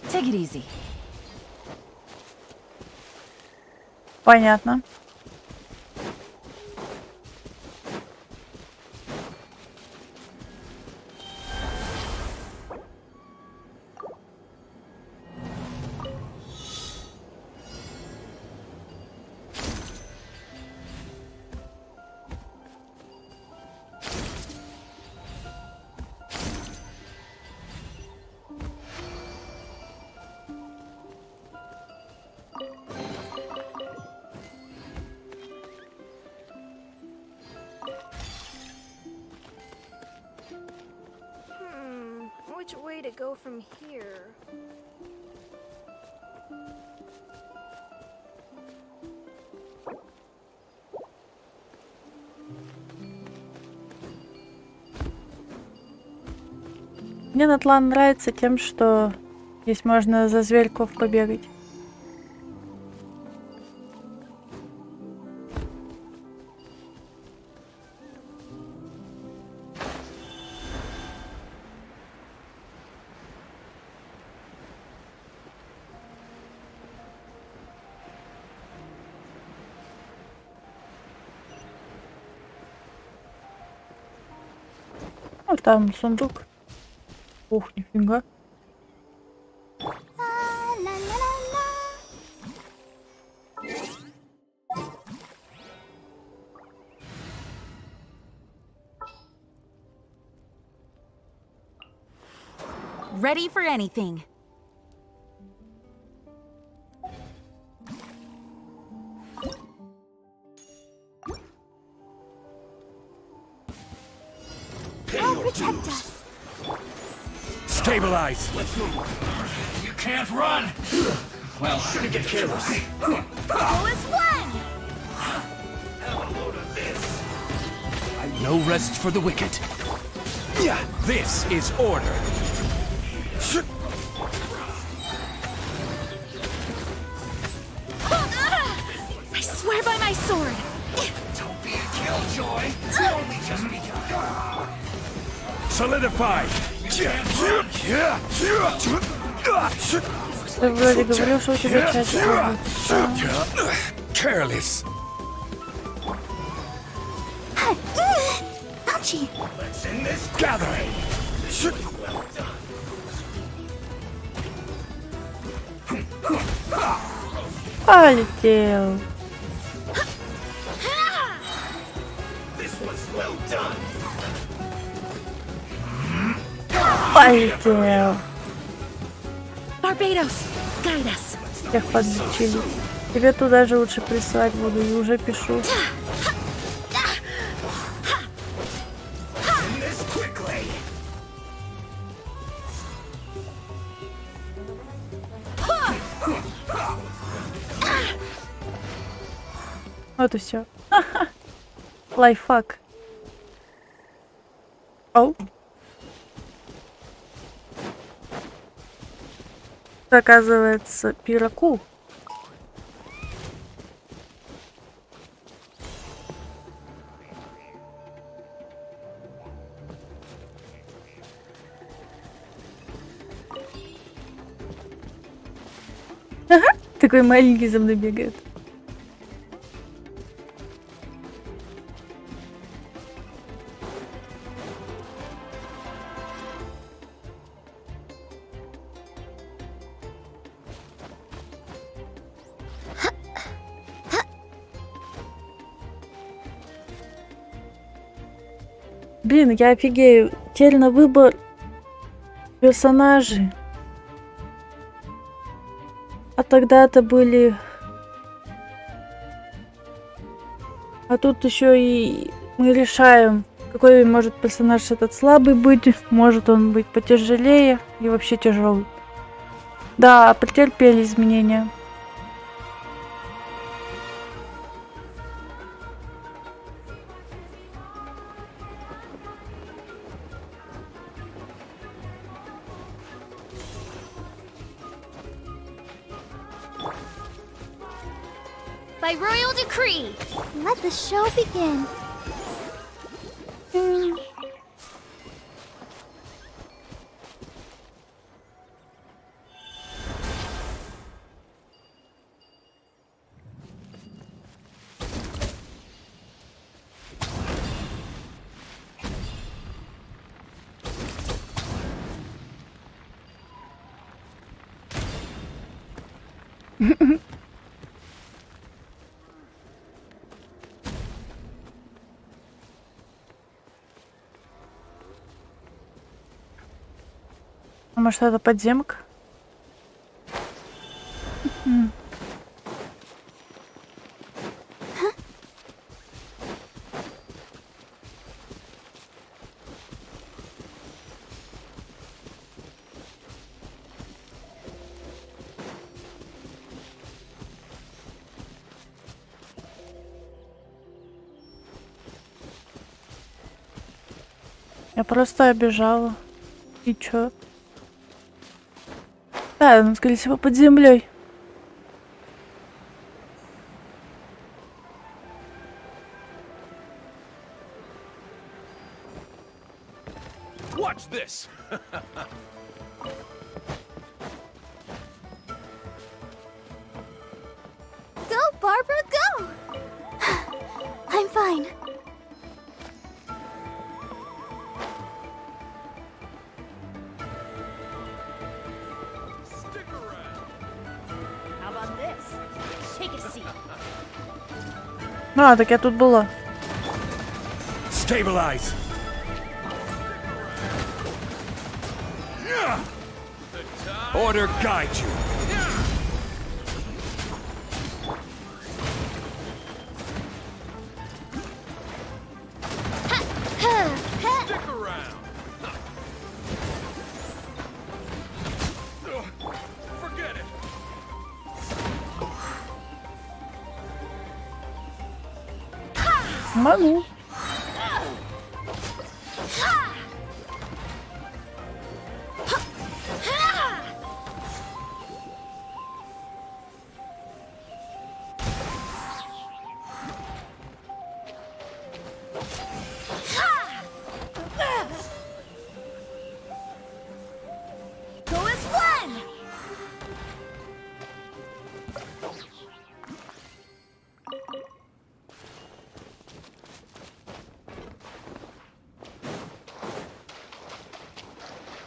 Take it easy. Понятно. Which way to go from here? Мне Натлан нравится тем, что здесь можно за зверьков побегать. Ну, там сундук. Ух, нифига. Ready for anything. I'll protect us. Stabilize! You can't run! Well, shouldn't get careless. All is one! No rest for the wicked. This is order. I swear by my sword. Don't be a killjoy. It's only just begun. Solidify! Ты вроде говорил, что у тебя часть Careless. Ouchie! Let's end this Gathering. полетел. This was well done. Полетел. Barbados, guide us. Всех подлечили. Тебе туда же лучше прислать буду, и уже пишу. End this quickly. Вот и все. Лайфхак. Оу. Оказывается, пираку. Ага, такой маленький за мной бегает. Блин, я офигею. Теперь на выбор персонажей. А тогда-то были... А тут еще и мы решаем, какой может персонаж этот слабый быть. Может он быть потяжелее и вообще тяжелый. Да, претерпели изменения. by royal decree. Let the show begin. Может, это подземка? Я просто обижала. И чё? Да, он, скорее всего, под землей. Watch this. Go, Barbara, go! I'm fine. Stick around. How about this? Take a seat. А, так я тут была. Stabilize. Order guide you. Stick around. Forget it. Могу. Go as one!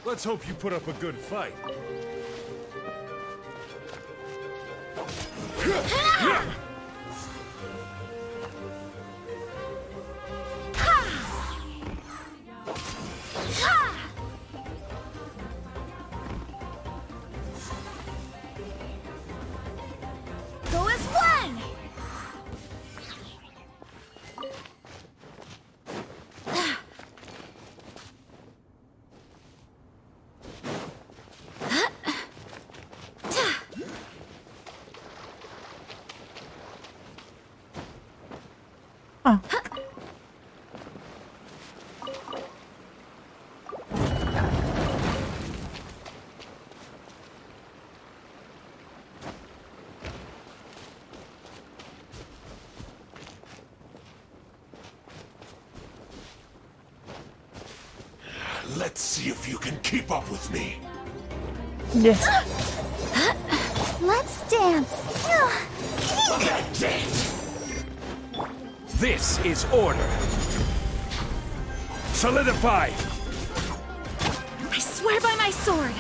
Let's hope you put up a good fight. Go as one! А. Let's see if you can keep up with me. Yes. Let's dance. That's it. This is order. Solidify. I swear by my sword.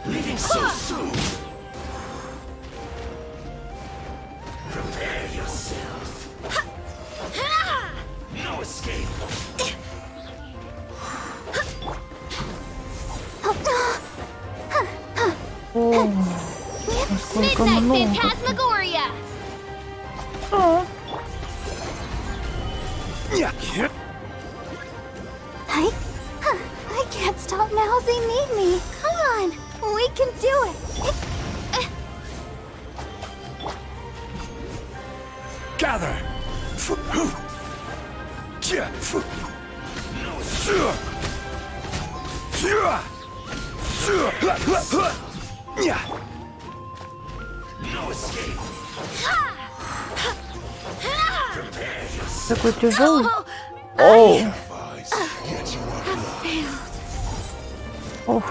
Leaving so soon. Prepare yourself. No escape. О, насколько Midnight много. Phantasmagoria! О, I can't stop now. They need me. Come on. We can do it. Gather. Такой тяжелый. Оу. Ох.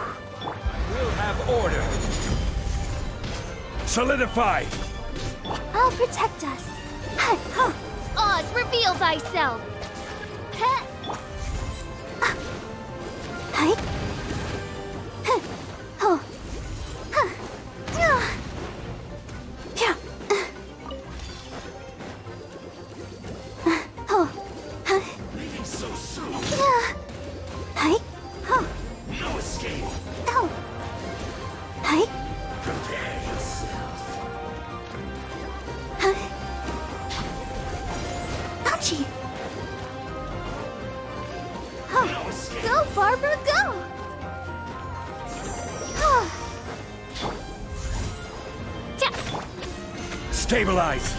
We'll have order. Solidify. I'll protect us. Oz, reveal thyself. Go, Barbara, go! Stabilize.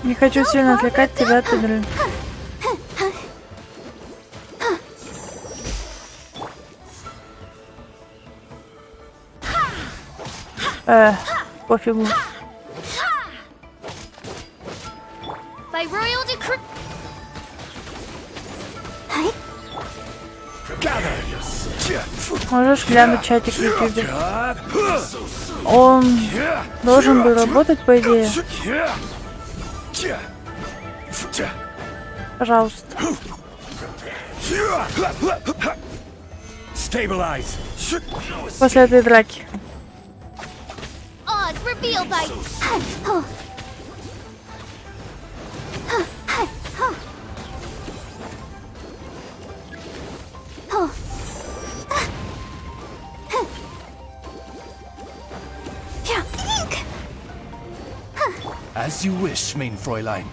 Не хочу сильно отвлекать тебя от игры. Пофигу. By royal decree. Можешь глянуть чатик в ютубе. Он должен был работать, по идее. Пожалуйста. После этой драки. Oz, reveal thy. As you wish, main Fräulein.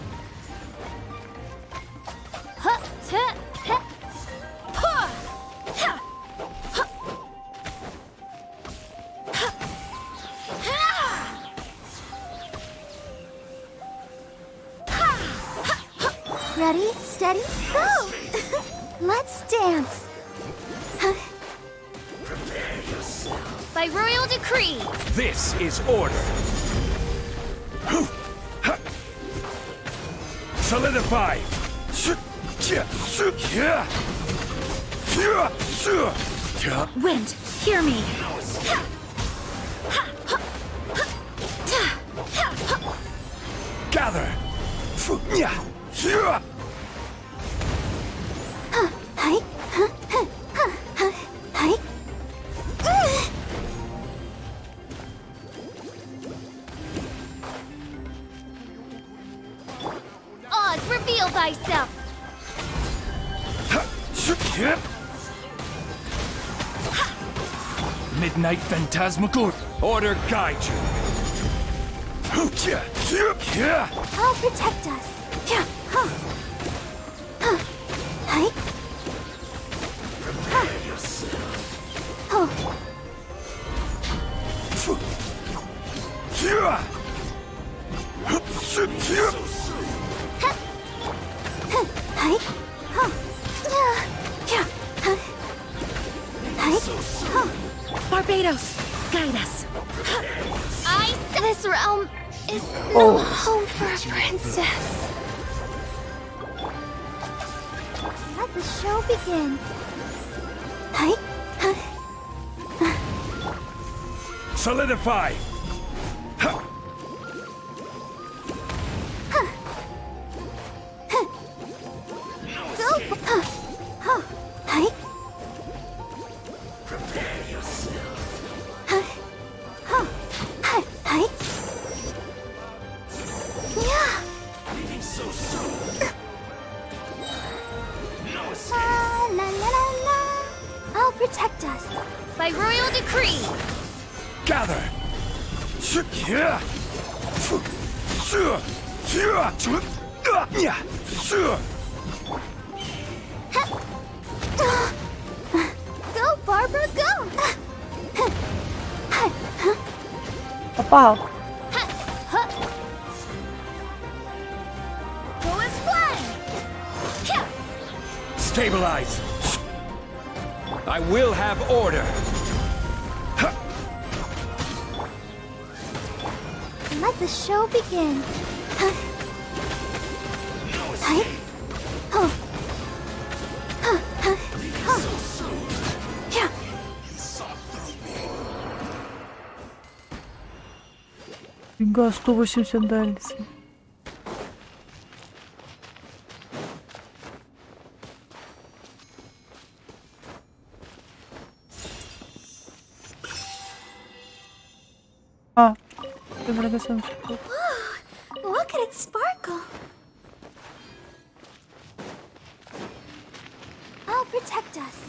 Ready, steady, go! Let's dance. By royal decree. This is order. Solidify. Wind, hear me. Gather. Oz, reveal thyself. Midnight Phantasmagoria. Order guide you. I'll protect us. Barbados, guide us. This realm is no home for a princess. Let the show begin. Solidify. I'll protect us by royal decree. Gather. Go, Barbara, go! Попал. Go and play! Stabilize. I will have order. Let the show begin. Фига, 180 дальше. А, ты драгоценный. Look at it sparkle. I'll protect us.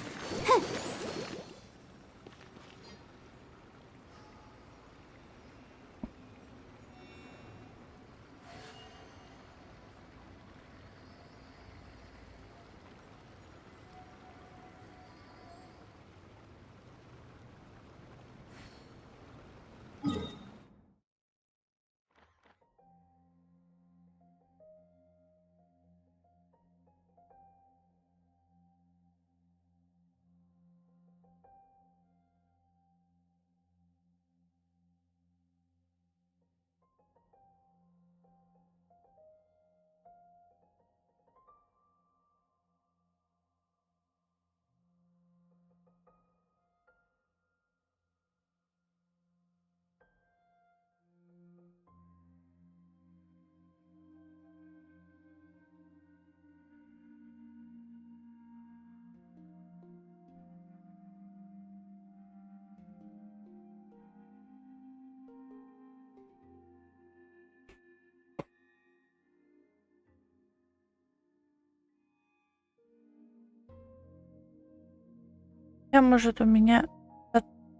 Я, может, у меня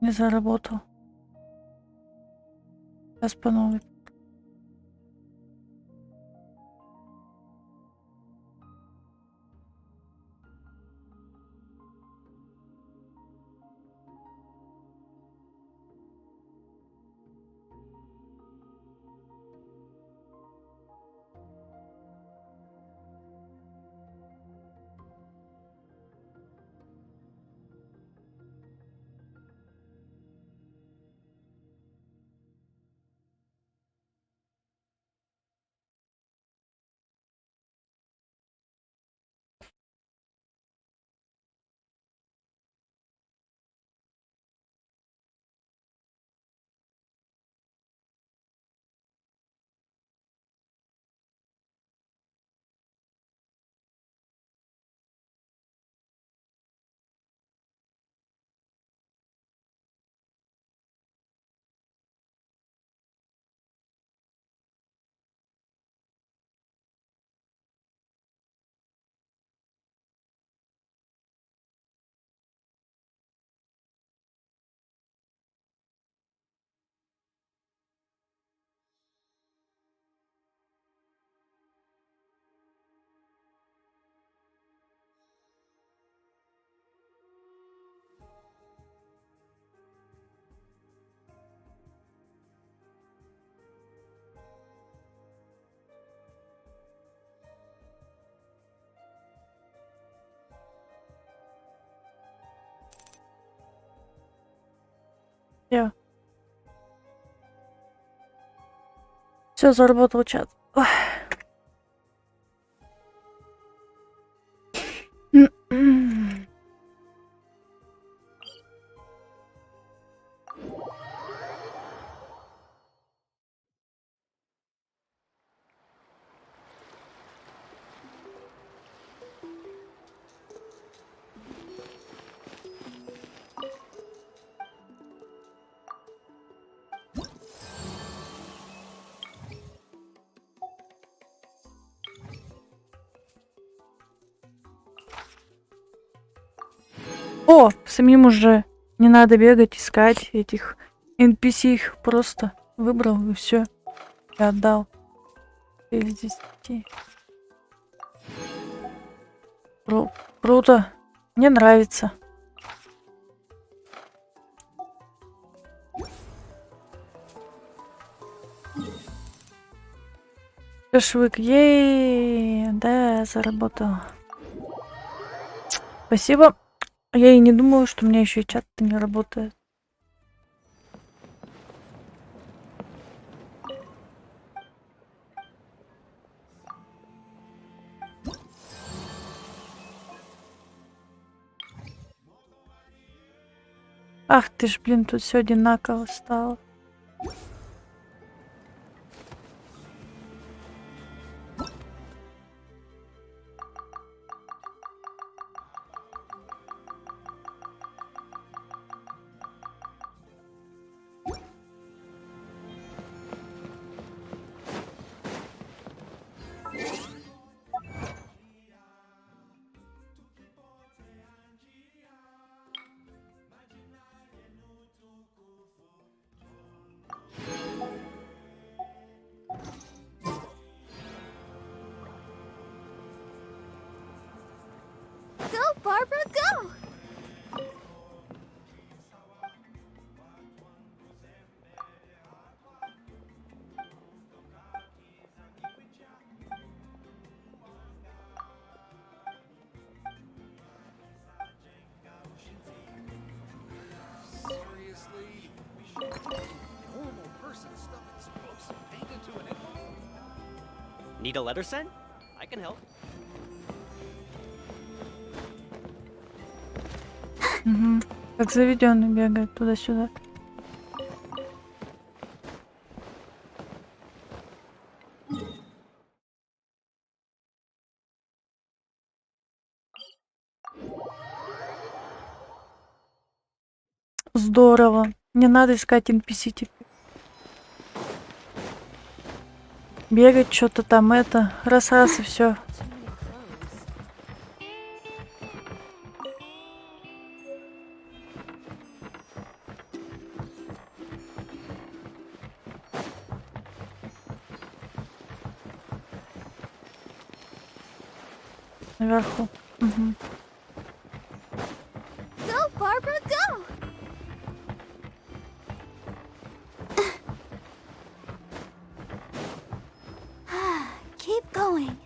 не заработал. Сейчас по новой. Все, заработал чат. Ой. О, самим уже не надо бегать, искать этих NPC, их просто выбрал и все. И отдал. Из 10. Круто. Мне нравится. Шашлык. Ей, да, заработал. Спасибо. А я и не думала, что у меня еще и чат-то не работает. Ах ты ж, блин, тут все одинаково стало. Go, Barbara, go! Seriously? Normal person stuff explosive paint into an Need a letter sent? I can help. Угу. Как заведенный бегает туда-сюда. Здорово. Не надо искать NPC теперь. Бегать что-то там это. Раз-раз и все. Наверху. Угу. Go, Barbara, go! Keep going.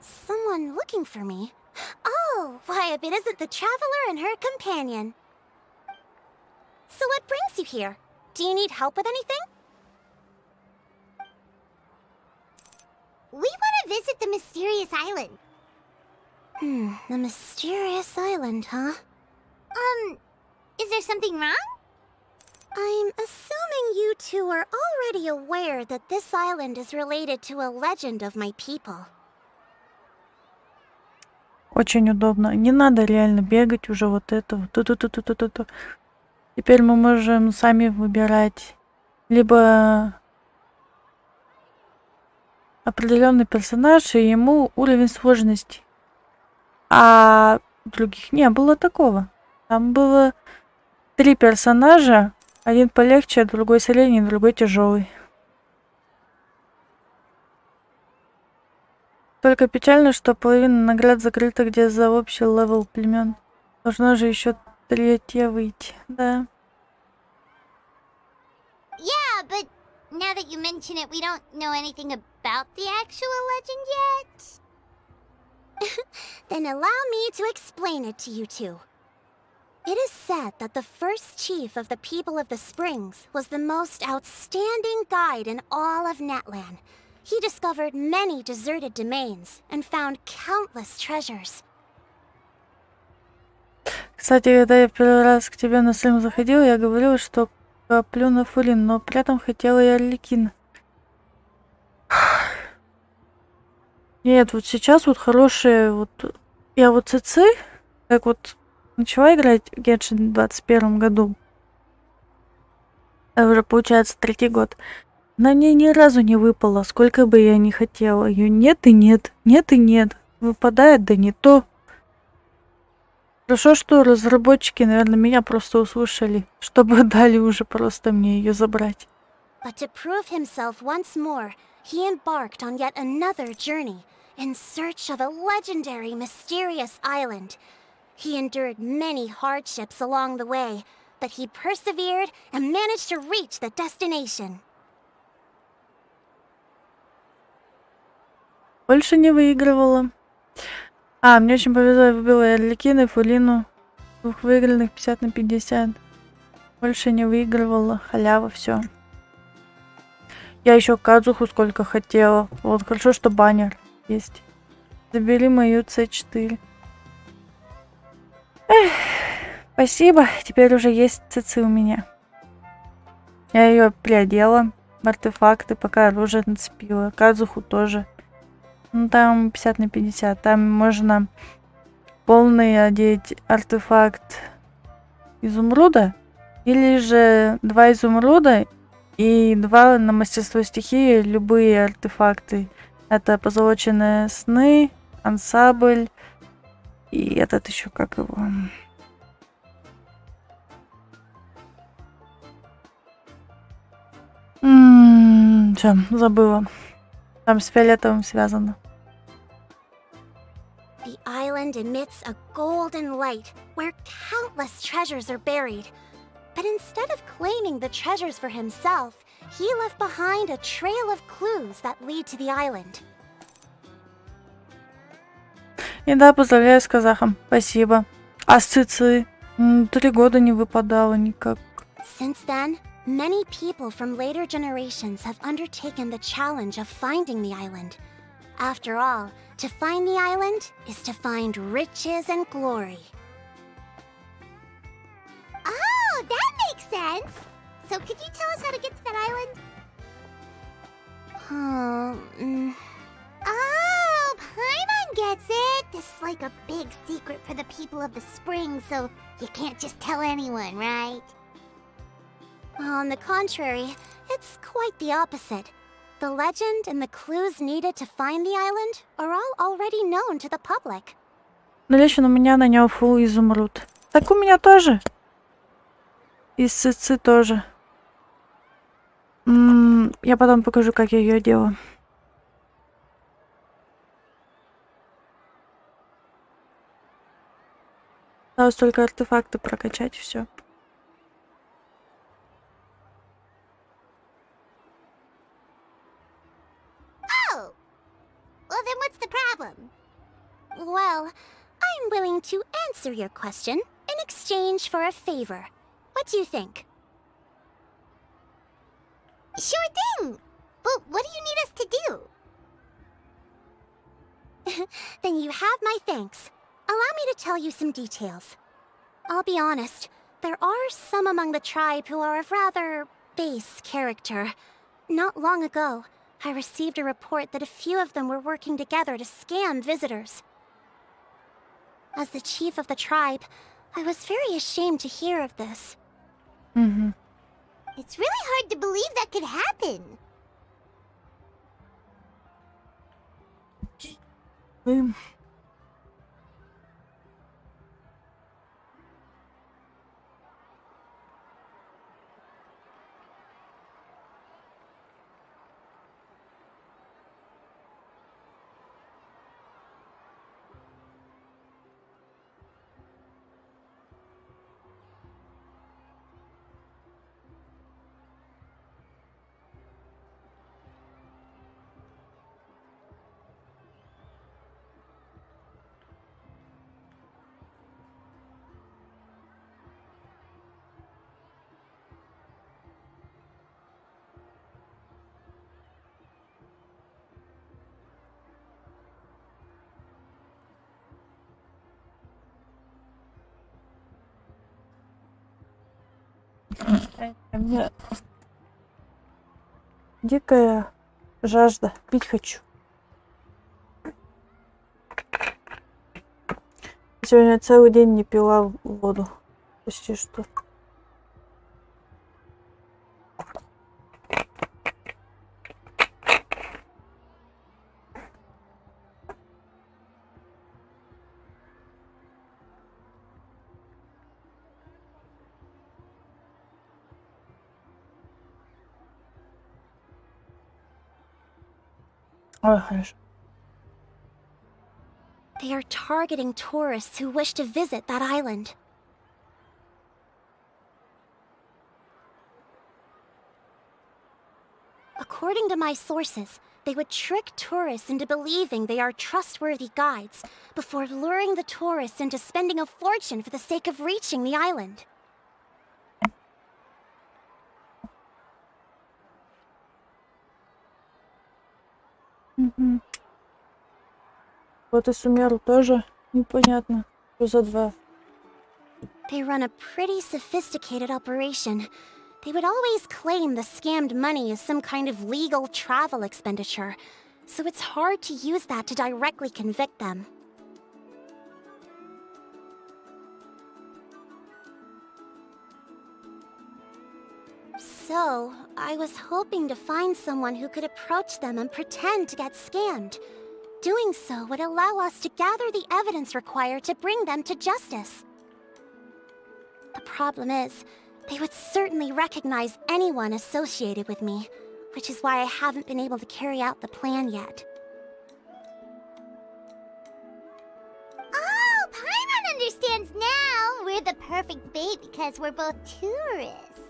Someone looking for me? Oh, why, if it isn't the traveler and her companion. So what brings you here? Do you need help with anything? We want to visit the mysterious island. The mysterious island, huh? Is there something wrong? I'm assuming you two are already aware that this island is related to a legend of my people. Очень удобно. Не надо реально бегать уже вот это вот. Ту-ту-ту-ту-ту-ту. Теперь мы можем сами выбирать либо определенный персонаж и ему уровень сложности. А у других не было такого. Там было 3 персонажа. Один полегче, другой средний, другой тяжелый. Только печально, что половина наград закрыта, где за общий левел племен. Должно же еще 3 выйти, да. Yeah, but now that you mention it, we don't know anything about the actual legend yet. Then allow me to explain it to you two. It is said that the first chief of the people of the Springs was the most outstanding guide in all of Natlan. He discovered many deserted domains and found countless treasures. Кстати, когда я первый раз к тебе на стрим заходила, я говорила, что коплю на фурин, но при этом хотела и Арлекина. Нет, вот сейчас вот хорошие, вот я вот Цветы, как вот начала играть в Genshin в 2021 году. Это уже получается 3-й год. На мне ни разу не выпало, сколько бы я ни хотела. Ее нет и нет, нет и нет. Выпадает, да не то. Хорошо, что разработчики, наверное, меня просто услышали, чтобы дали уже просто мне ее забрать. But to prove himself once more, he embarked on yet another journey in search of a legendary, mysterious island. He endured many hardships along the way, but he persevered and managed to reach the destination. больше не выигрывала. Мне очень повезло, я выбила Арлекина и Фулину. Двух выигранных 50 на 50. Больше не выигрывала. Халява, все. Я еще Кадзуху сколько хотела. Вот, хорошо, что баннер есть. Забери мою С4. Эх, спасибо. Теперь уже есть Цветы у меня. Я ее приодела в артефакты, пока оружие нацепила. Кадзуху тоже. Ну, там 50 на 50. Там можно полный одеть артефакт изумруда. Или же 2 изумруда и 2 на мастерство стихии. Любые артефакты. Это позолоченные сны, ансамбль. И этот еще как его... Всё, забыла. Там с фиолетовым связано. The island emits a golden light where countless treasures are buried. But instead of claiming the treasures for himself, he left behind a trail of clues that lead to the island. И да, поздравляю с казахом. Спасибо. А с Цици? 3 года не выпадало никак. Since then, many people from later generations have undertaken the challenge of finding the island. After all, to find the island is to find riches and glory. Oh, that makes sense! So could you tell us how to get to that island? Oh, Paimon gets it! This is like a big secret for the people of the spring, so you can't just tell anyone, right? On the contrary, it's quite the opposite. The legend and the clues needed to find the island are all already known to the public. Налечен у меня на него фул изумруд. Так у меня тоже. И с Цици тоже. Я потом покажу, как я ее делаю. Осталось только артефакты прокачать, и все. Oh! Well, then what's the problem? Well, I'm willing to answer your question in exchange for a favor. What do you think? Sure thing! But what do you need us to do? Then you have my thanks. Allow me to tell you some details. I'll be honest, there are some among the tribe who are of rather base character. Not long ago, I received a report that a few of them were working together to scam visitors. As the chief of the tribe, I was very ashamed to hear of this. It's really hard to believe that could happen. У меня дикая жажда. Пить хочу. Сегодня целый день не пила воду. Почти что. Ой, хорошо. They are targeting tourists who wish to visit that island. According to my sources, they would trick tourists into believing they are trustworthy guides before luring the tourists into spending a fortune for the sake of reaching the island. Мгм. Вот и Сумеру тоже непонятно, что за два. They run a pretty sophisticated operation. They would always claim the scammed money is some kind of legal travel expenditure, so it's hard to use that to directly convict them. So, I was hoping to find someone who could approach them and pretend to get scammed. Doing so would allow us to gather the evidence required to bring them to justice. The problem is, they would certainly recognize anyone associated with me, which is why I haven't been able to carry out the plan yet. Oh, Paimon understands now! We're the perfect bait because we're both tourists.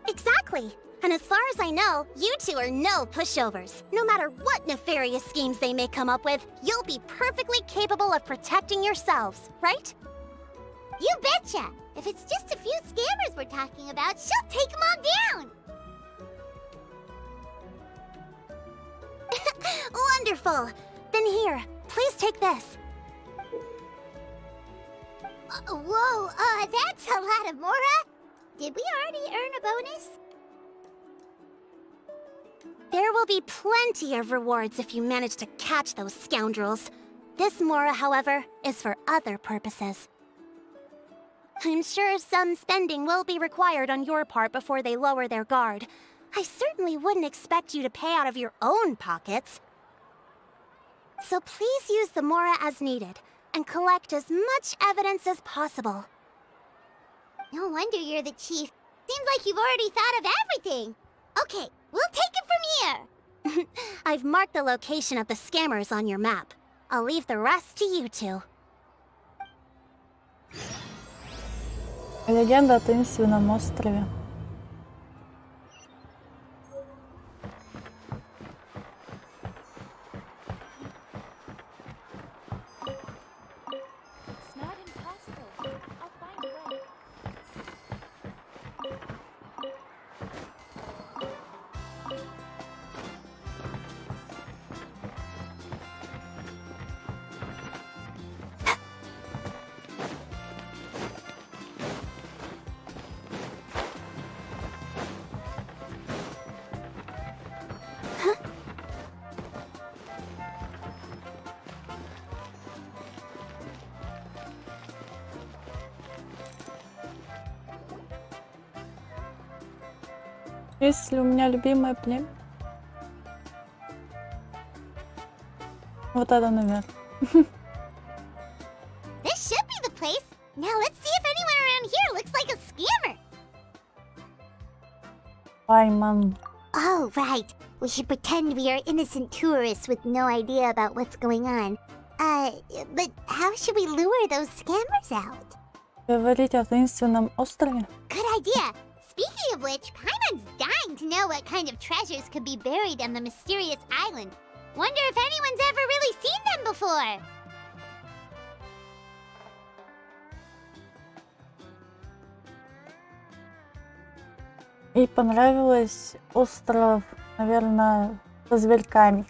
Exactly! And as far as I know, you two are no pushovers. No matter what nefarious schemes they may come up with, you'll be perfectly capable of protecting yourselves, right? You betcha! If it's just a few scammers we're talking about, she'll take them all down! Wonderful! Then here, please take this. Whoa, that's a lot of Mora! Did we already earn a bonus? There will be plenty of rewards if you manage to catch those scoundrels. This Mora, however, is for other purposes. I'm sure some spending will be required on your part before they lower their guard. I certainly wouldn't expect you to pay out of your own pockets. So please use the Mora as needed, and collect as much evidence as possible. No wonder you're the chief. Seems like you've already thought of everything. Okay, we'll take it from here. I've marked the location of the scammers on your map. I'll leave the rest to you two. Легенда о таинственном острове. It's not impossible. I'll find a way. Есть ли у меня любимое племя? Вот это, наверное. This should be the place. Now let's see if anyone around here looks like a scammer. Paimon. Oh, right. We should pretend we are innocent tourists with no idea about what's going on. But how should we lure those scammers out? Говорить о таинственном острове? Good idea. Speaking of which, Paimon's dying to know what kind of treasures could be buried on the mysterious island. Wonder if anyone's ever really seen them before. Ей понравилось остров, наверное, со зверьками.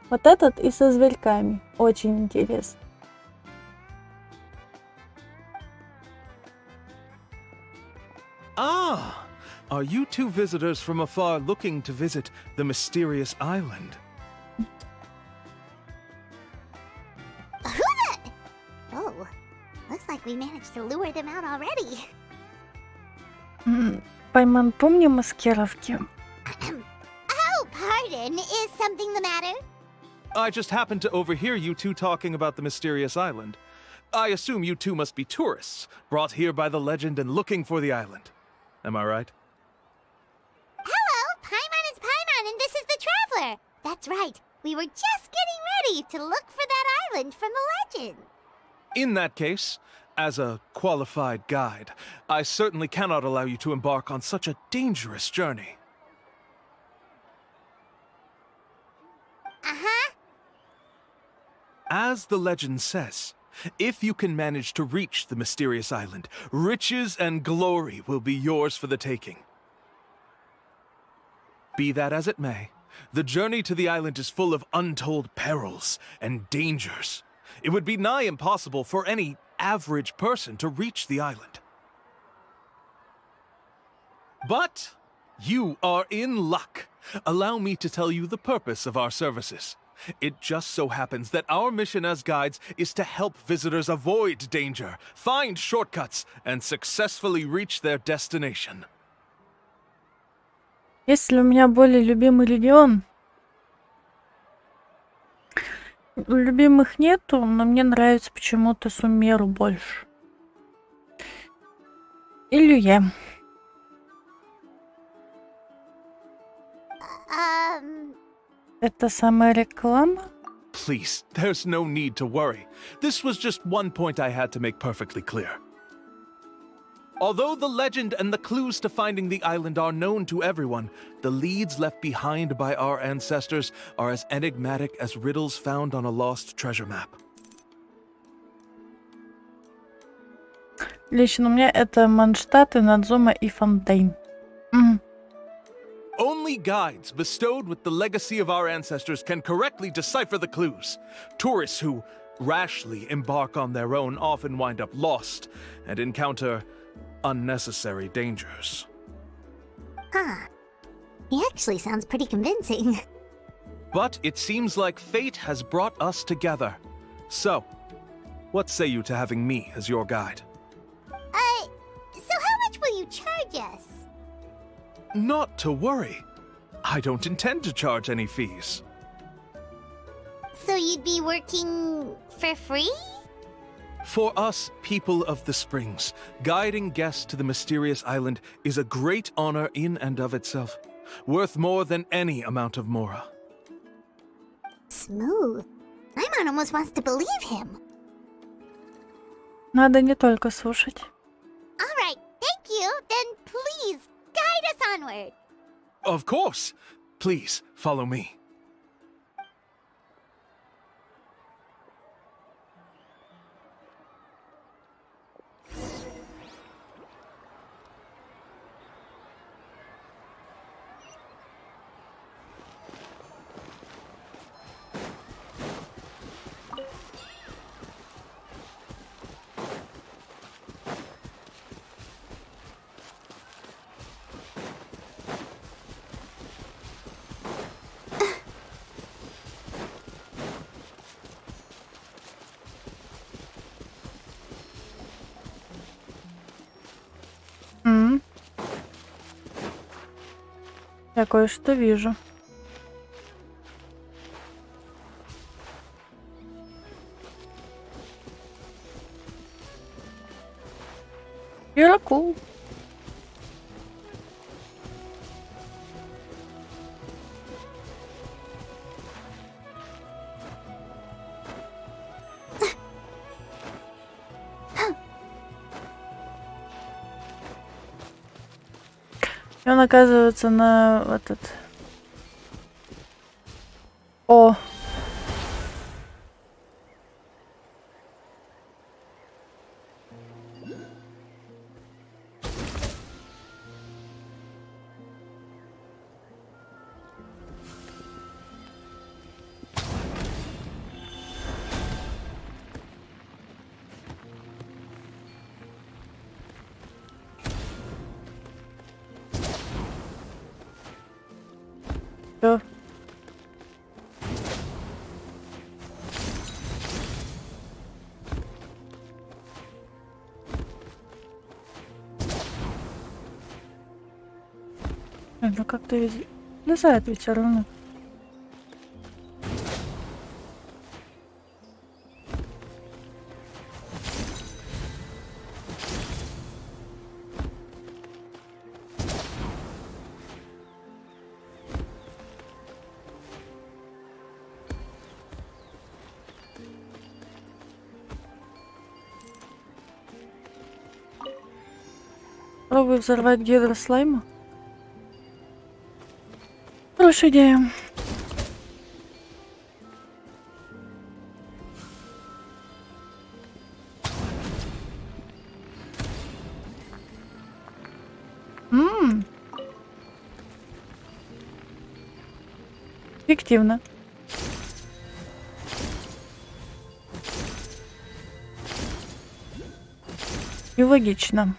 Вот этот и со зверьками. Очень интересно. Ah! Are you two visitors from afar looking to visit the mysterious island? Who the... Oh, looks like we managed to lure them out already. Paimon, помни маскировки? Oh, pardon. Is something the matter? I just happened to overhear you two talking about the mysterious island. I assume you two must be tourists, brought here by the legend and looking for the island. Am I right? Hello, Paimon is Paimon, and this is the Traveler. That's right. We were just getting ready to look for that island from the legend. In that case, as a qualified guide, I certainly cannot allow you to embark on such a dangerous journey. As the legend says, if you can manage to reach the mysterious island, riches and glory will be yours for the taking. Be that as it may, the journey to the island is full of untold perils and dangers. It would be nigh impossible for any average person to reach the island. But you are in luck. Allow me to tell you the purpose of our services. It just so happens that our mission as guides is to help visitors avoid danger, find shortcuts, and successfully reach their destination. Есть ли у меня более любимый регион? Любимых нету, но мне нравится почему-то Сумеру больше. И Люе. Это самая реклама? Please, there's no need to worry. This was just one point I had to make perfectly clear. Although the legend and the clues to finding the island are known to everyone, the leads left behind by our ancestors are as enigmatic as riddles found on a lost treasure map. Лично у меня это Манштадт, Надзума и Фонтейн. Only guides bestowed with the legacy of our ancestors can correctly decipher the clues. Tourists who rashly embark on their own often wind up lost and encounter unnecessary dangers. Huh. He actually sounds pretty convincing. But it seems like fate has brought us together. So, what say you to having me as your guide? So how much will you charge us? Not to worry. I don't intend to charge any fees. So you'd be working for free? For us, people of the Springs, guiding guests to the mysterious island is a great honor in and of itself, worth more than any amount of mora. Smooth. Paimon almost wants to believe him. Надо не только слушать. All right, thank you. Then please guide us onward. Of course. Please, follow me. Я кое-что вижу. Иракул. И он оказывается на этот... О! Всё. Ну как-то влезает ведь всё равно. Пробую взорвать гидрослайма. Хорошая идея. Эффективно. И логично.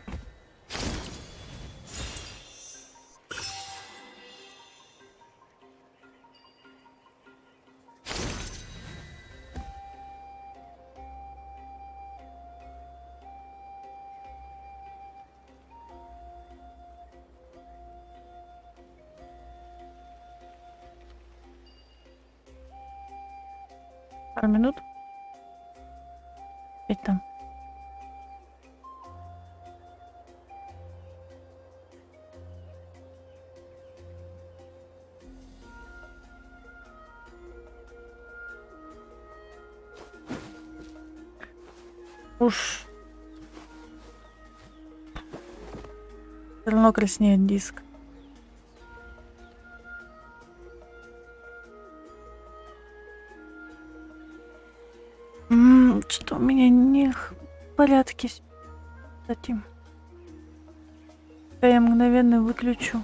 Пару минут. Опять там. Уж. Все равно краснеет диск. Что у меня не в порядке с этим. Я мгновенно выключу.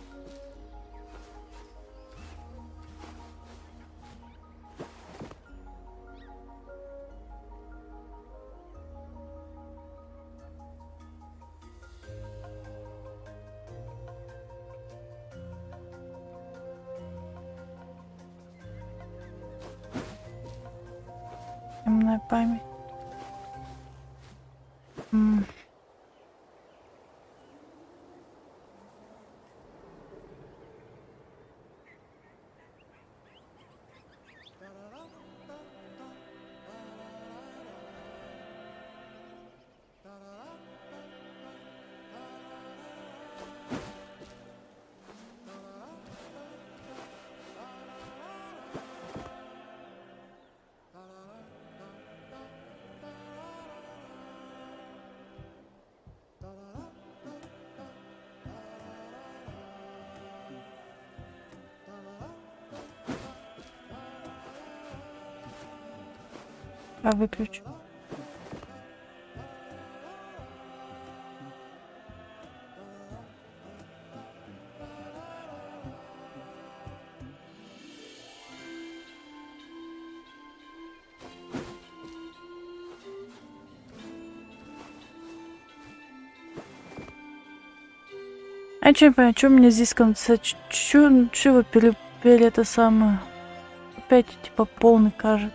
Темная память. Выключу. А чё не понимаю, чё у меня здесь в конце? Чё вы перепели это самое? Опять типа полный кажет.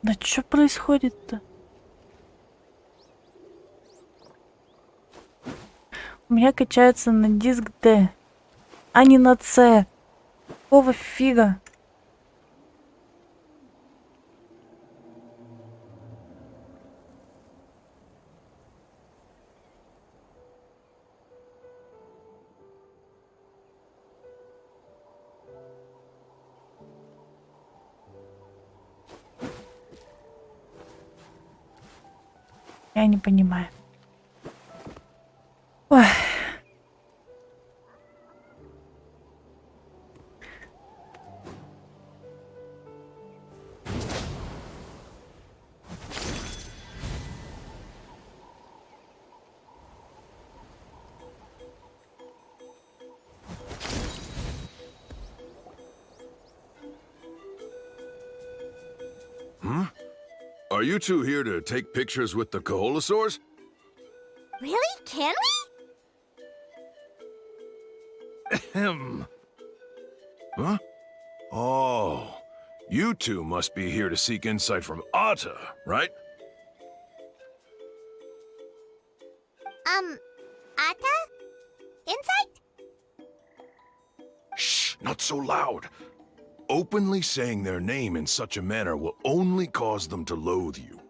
Да что происходит-то? У меня качается на диск D, а не на C. Какого фига? Я не понимаю. Ой. Are you two here to take pictures with the Koholosaurs? Really? Can we? Ahem. Huh? Oh, you two must be here to seek insight from Atta, right? Atta? Insight? Shh, not so loud. Openly saying their name in such a manner will only cause them to loathe you.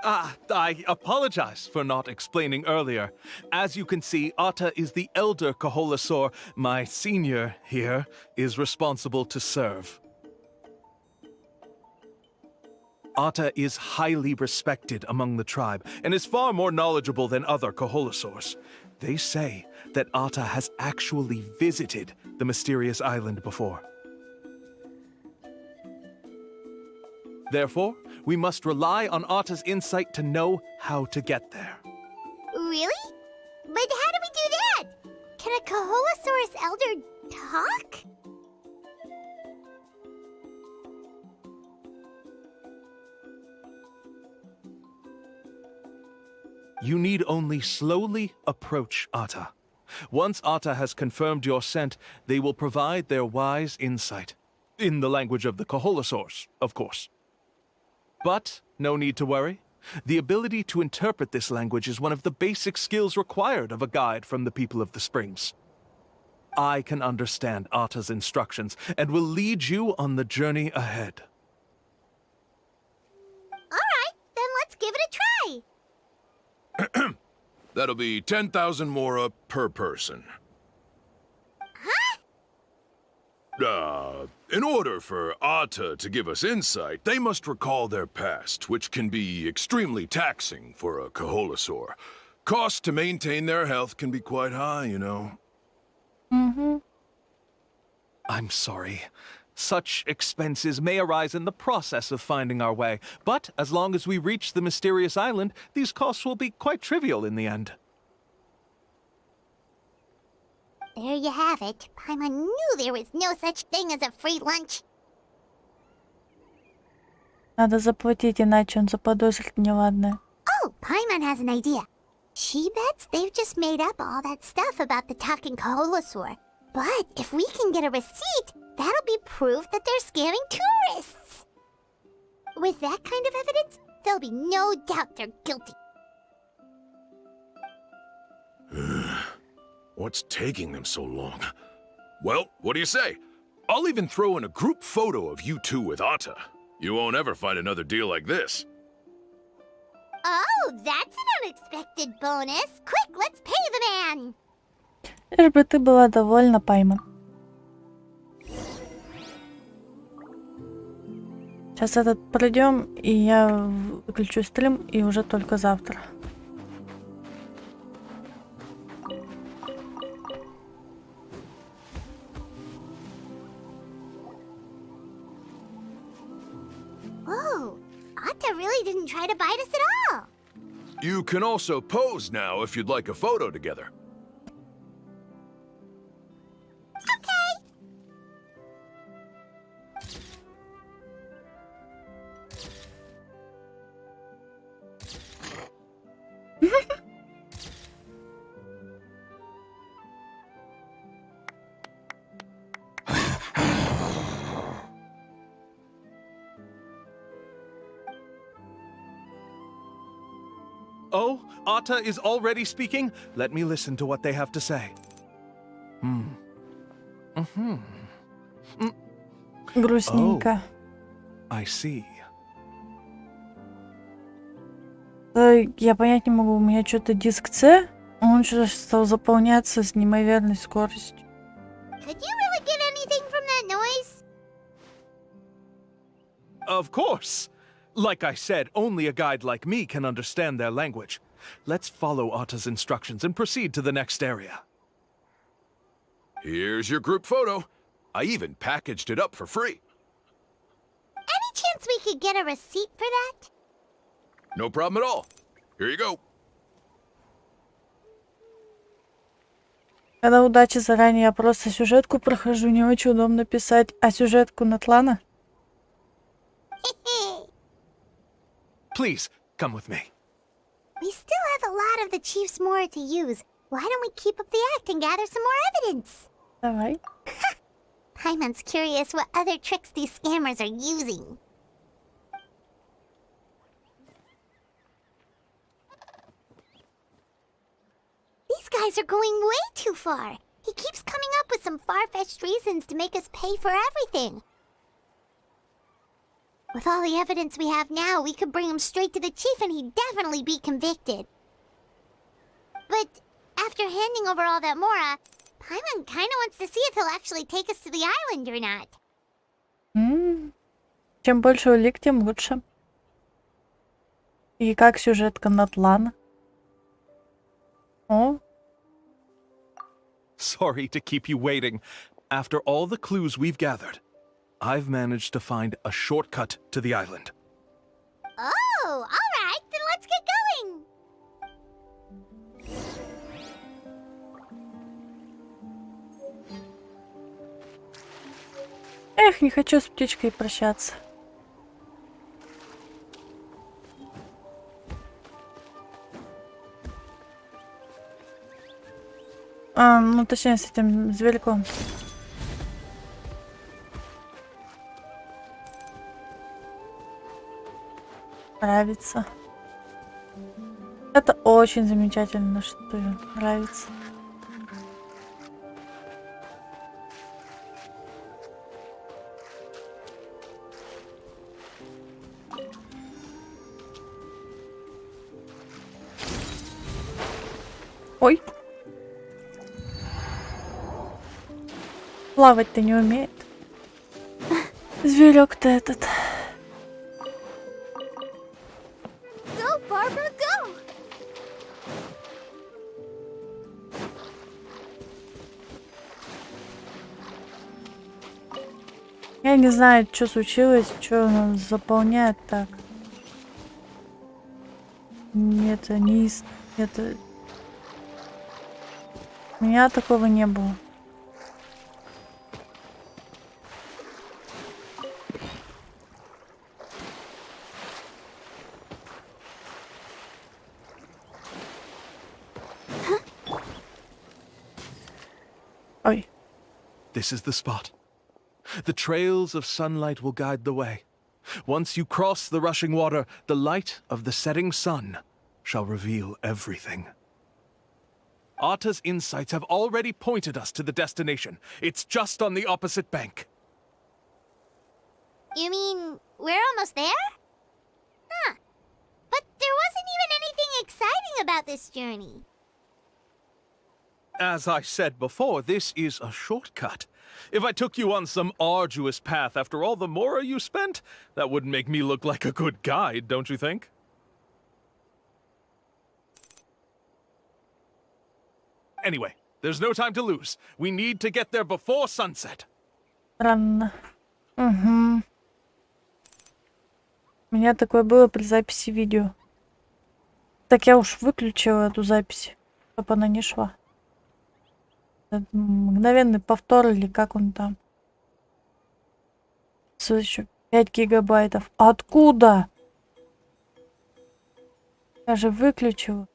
I apologize for not explaining earlier. As you can see, Atta is the elder Koholosaur. My senior here is responsible to serve. Atta is highly respected among the tribe and is far more knowledgeable than other Koholosaurs. They say that Atta has actually visited the mysterious island before. Therefore, we must rely on Atta's insight to know how to get there. Really? But how do we do that? Can a Koholosaurus elder talk? You need only slowly approach Atta. Once Atta has confirmed your scent, they will provide their wise insight. In the language of the Koholosaurs, of course. But no need to worry. The ability to interpret this language is one of the basic skills required of a guide from the people of the Springs. I can understand Atta's instructions and will lead you on the journey ahead. Alright, then let's give it a try. That'll be 10,000 mora per person. In order for Atta to give us insight, they must recall their past, which can be extremely taxing for a Koholosaur. Costs to maintain their health can be quite high, you know. I'm sorry. Such expenses may arise in the process of finding our way, but as long as we reach the mysterious island, these costs will be quite trivial in the end. There you have it. Paimon knew there was no such thing as a free lunch. Надо заплатить, иначе он заподозрит неладное. Oh, Paimon has an idea. She bets they've just made up all that stuff about the talking Koholosaur. But if we can get a receipt, that'll be proof that they're scamming tourists. With that kind of evidence, there'll be no doubt they're guilty. What's taking them so long? Well, what do you say? I'll even throw in a group photo of you two with Atta. You won't ever find another deal like this. Oh, that's an unexpected bonus. Quick, let's pay the man. Лишь бы ты была довольна, Паймон. Сейчас этот пройдем, и я выключу стрим, и уже только завтра. Whoa, Atta really didn't try to bite us at all. You can also pose now if you'd like a photo together. Oh, Atta is already speaking? Let me listen to what they have to say. Грустненько. I see. Я понять не могу, у меня что-то диск C, он что-то стал заполняться с неимоверной скоростью. Could you really get anything from that noise? Of course. Like I said, only a guide like me can understand their language. Let's follow Atta's instructions and proceed to the next area. Here's your group photo. I even packaged it up for free. Any chance we could get a receipt for that? No problem at all. Here you go. Когда удачи заранее, я просто сюжетку прохожу, не очень удобно писать, а сюжетку на Тлана? Please, come with me. We still have a lot of the chief's mora to use. Why don't we keep up the act and gather some more evidence? Давай. Paimon's curious what other tricks these scammers are using. These guys are going way too far. He keeps coming up with some far-fetched reasons to make us pay for everything. With all the evidence we have now, we could bring him straight to the chief and he'd definitely be convicted. But after handing over all that mora, Paimon kinda wants to see if he'll actually take us to the island or not. Чем больше улик, тем лучше. И как сюжетка на тлан? О, Sorry to keep you waiting. After all the clues we've gathered, I've managed to find a shortcut to the island. Oh, alright, then let's get going! эх, не хочу с птичкой прощаться. Ну точнее с этим зверьком. Нравится. Это очень замечательно, что нравится. Ой. Плавать-то не умеет. Зверек-то этот. Go, Barbara, go! Я не знаю, что случилось, что он заполняет так. Нет, не из... Это... У меня такого не было. Ой. This is the spot. The trails of sunlight will guide the way. Once you cross the rushing water, the light of the setting sun shall reveal everything. Arta's insights have already pointed us to the destination. It's just on the opposite bank. You mean we're almost there? Huh. But there wasn't even anything exciting about this journey. As I said before, this is a shortcut. If I took you on some arduous path after all the mora you spent, that wouldn't make me look like a good guide, don't you think? Anyway, there's no time to lose. We need to get there before sunset. Странно. Угу. У меня такое было при записи видео. Так я уж выключила эту запись, чтобы она не шла. Это мгновенный повтор или как он там. Еще 5 гигабайтов. Откуда? Я же выключила.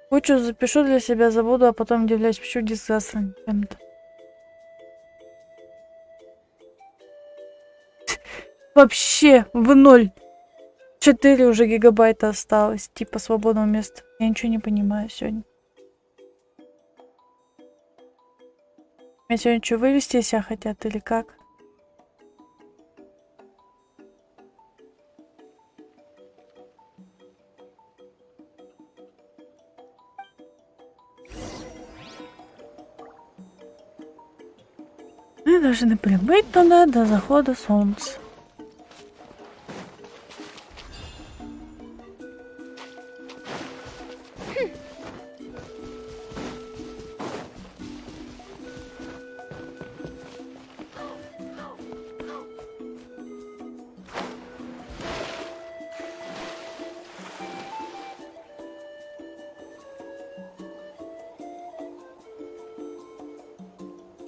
Кучу запишу для себя, забуду, а потом удивляюсь, почему диск засран чем-то. Вообще в ноль. 4 уже гигабайта осталось, типа свободного места. Я ничего не понимаю сегодня. Меня сегодня что, вывести из себя хотят или как? Мы должны прибыть туда до захода солнца.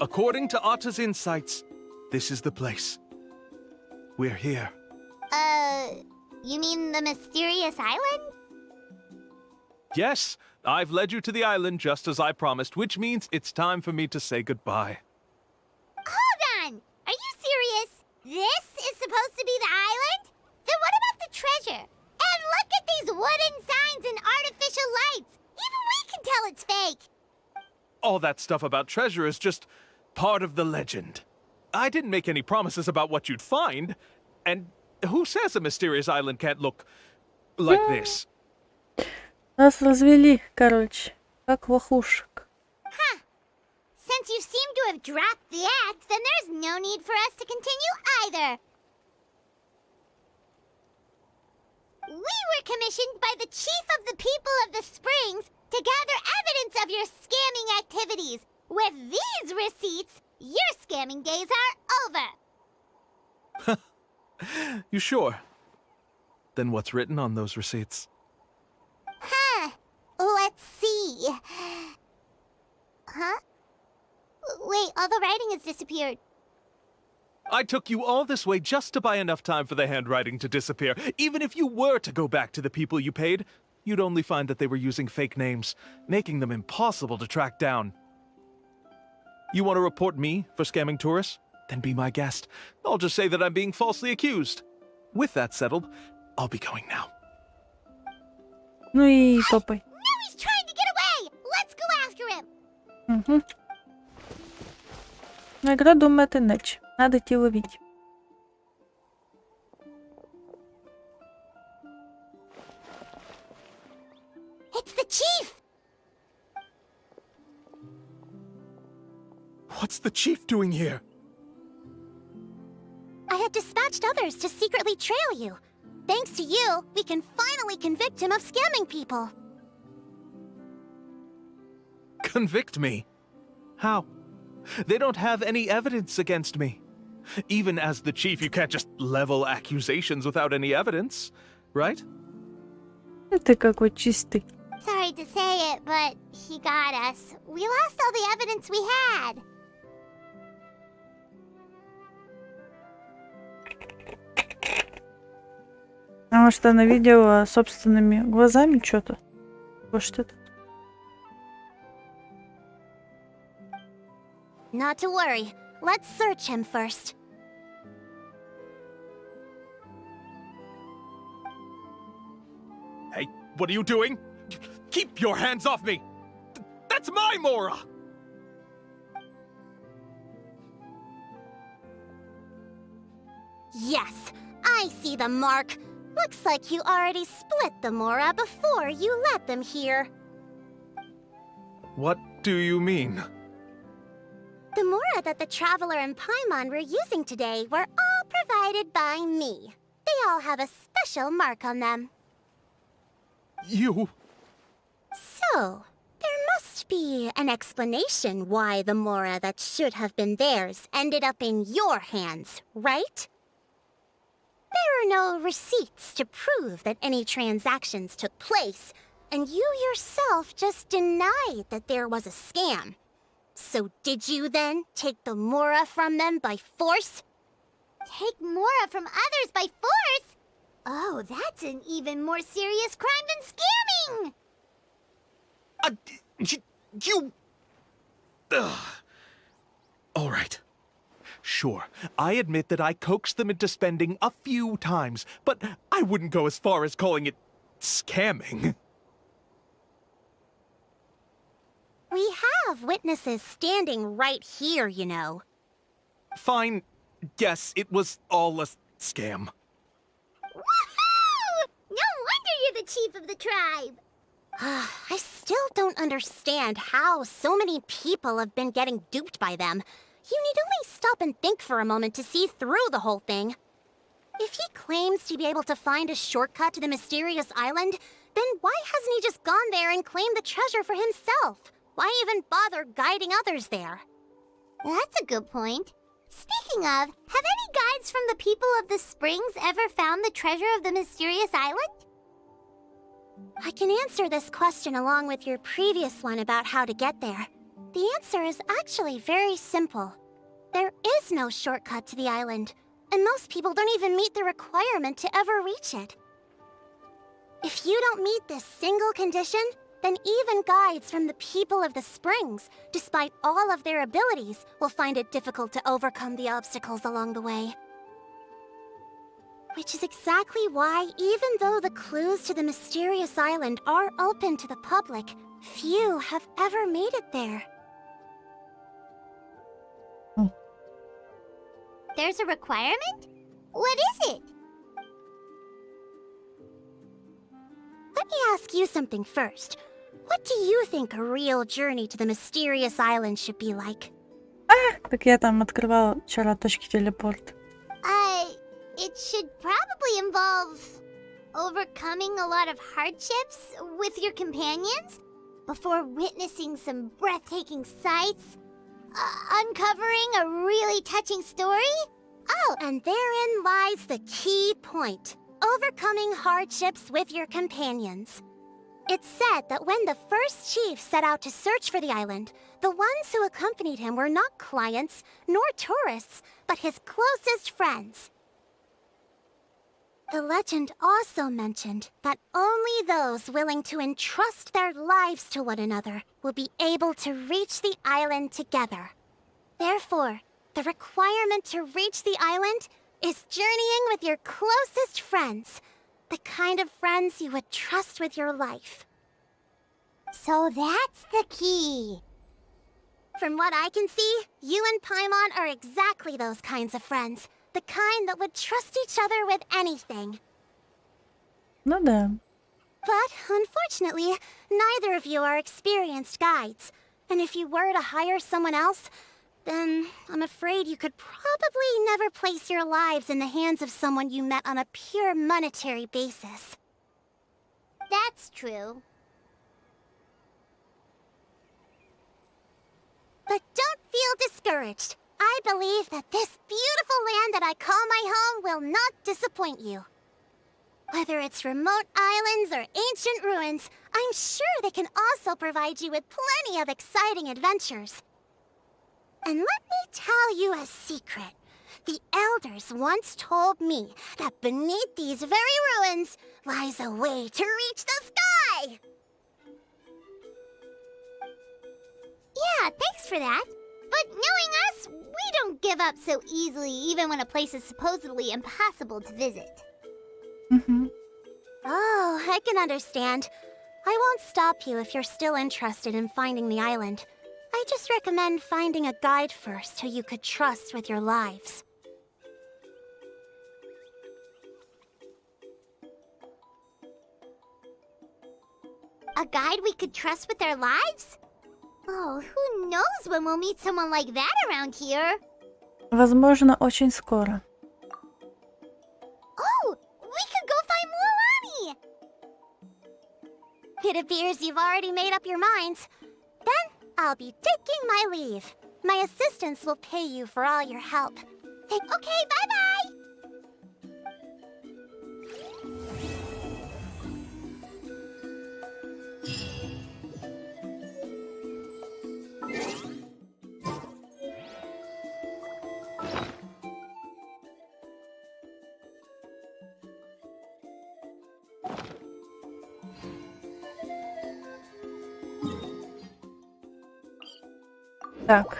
According to Otta's insights, this is the place. We're here. You mean the mysterious island? Yes, I've led you to the island just as I promised, which means it's time for me to say goodbye. Hold on! Are you serious? This is supposed to be the island? Then what about the treasure? And look at these wooden signs and artificial lights! Even we can tell it's fake! All that stuff about treasure is just part of the legend. I didn't make any promises about what you'd find, and who says a mysterious island can't look like this? Нас развели, короче, как лохушек. Huh. Since you seem to have dropped the act, then there's no need for us to continue either. We were commissioned by the chief of the people of the Springs to gather evidence of your scamming activities. With these receipts, your scamming days are over. You sure? Then what's written on those receipts? Huh. Let's see. Huh? Wait, all the writing has disappeared. I took you all this way just to buy enough time for the handwriting to disappear. Even if you were to go back to the people you paid, you'd only find that they were using fake names, making them impossible to track down. You want to report me for scamming tourists? Then be my guest. I'll just say that I'm being falsely accused. With that settled, I'll be going now. Ну и топай. Now he's trying to get away! Let's go after him! Угу. Награду думает иначе. Надо идти ловить. It's the chief! What's the chief doing here? I had dispatched others to secretly trail you. Thanks to you, we can finally convict him of scamming people. Convict me? How? They don't have any evidence against me. Even as the chief, you can't just level accusations without any evidence, right? Ты какой чистый. Sorry to say it, but he got us. We lost all the evidence we had. А может, она видела собственными глазами что-то? Может, это? Not to worry. Let's search him first. Hey, what are you doing? Keep your hands off me! That's my Mora! Yes, I see the mark. Looks like you already split the Mora before you let them here. What do you mean? The Mora that the Traveler and Paimon were using today were all provided by me. They all have a special mark on them. You... So, there must be an explanation why the Mora that should have been theirs ended up in your hands, right? There are no receipts to prove that any transactions took place, and you yourself just denied that there was a scam. So did you then take the Mora from them by force? Take Mora from others by force? Oh, that's an even more serious crime than scamming! You... All right. Sure, I admit that I coaxed them into spending a few times, but I wouldn't go as far as calling it scamming. We have witnesses standing right here, you know. Fine. Yes, it was all a scam. Woohoo! No wonder you're the chief of the tribe! I still don't understand how so many people have been getting duped by them. You need only stop and think for a moment to see through the whole thing. If he claims to be able to find a shortcut to the mysterious island, then why hasn't he just gone there and claimed the treasure for himself? Why even bother guiding others there? That's a good point. Speaking of, have any guides from the people of the Springs ever found the treasure of the mysterious island? I can answer this question along with your previous one about how to get there. The The answer is actually very simple. There is no shortcut to the island, and most people don't even meet the requirement to ever reach it. If you don't meet this single condition, then even guides from the people of the Springs, despite all of their abilities, will find it difficult to overcome the obstacles along the way. Which is exactly why, even though the clues to the mysterious island are open to the public, few have ever made it there. There's a requirement? What is it? Let me ask you something first. What do you think a real journey to the mysterious island should be like? Так я там открывала вчера точки телепорт. It should probably involve overcoming a lot of hardships with your companions before witnessing some breathtaking sights, uncovering a really touching story. Oh, and therein lies the key point. Overcoming hardships with your companions. It's said that when the first chief set out to search for the island, the ones who accompanied him were not clients nor tourists, but his closest friends. The legend also mentioned that only those willing to entrust their lives to one another will be able to reach the island together. Therefore, the requirement to reach the island is journeying with your closest friends, the kind of friends you would trust with your life. So that's the key. From what I can see, you and Paimon are exactly those kinds of friends. The kind that would trust each other with anything. Ну да. But, unfortunately, neither of you are experienced guides. And if you were to hire someone else, then I'm afraid you could probably never place your lives in the hands of someone you met on a pure monetary basis. That's true. But don't feel discouraged. I believe that this beautiful land that I call my home will not disappoint you. Whether it's remote islands or ancient ruins, I'm sure they can also provide you with plenty of exciting adventures. And let me tell you a secret. The elders once told me that beneath these very ruins lies a way to reach the sky! Yeah, thanks for that. But knowing us, we don't give up so easily even when a place is supposedly impossible to visit. Oh, I can understand. I won't stop you if you're still interested in finding the island. I just recommend finding a guide first who you could trust with your lives. A guide we could trust with our lives? Oh, who knows when we'll meet someone like that around here? Возможно, очень скоро. Oh, we could go find Mualani! It appears you've already made up your minds. Then I'll be taking my leave. My assistants will pay you for all your help. Okay, bye-bye! Так,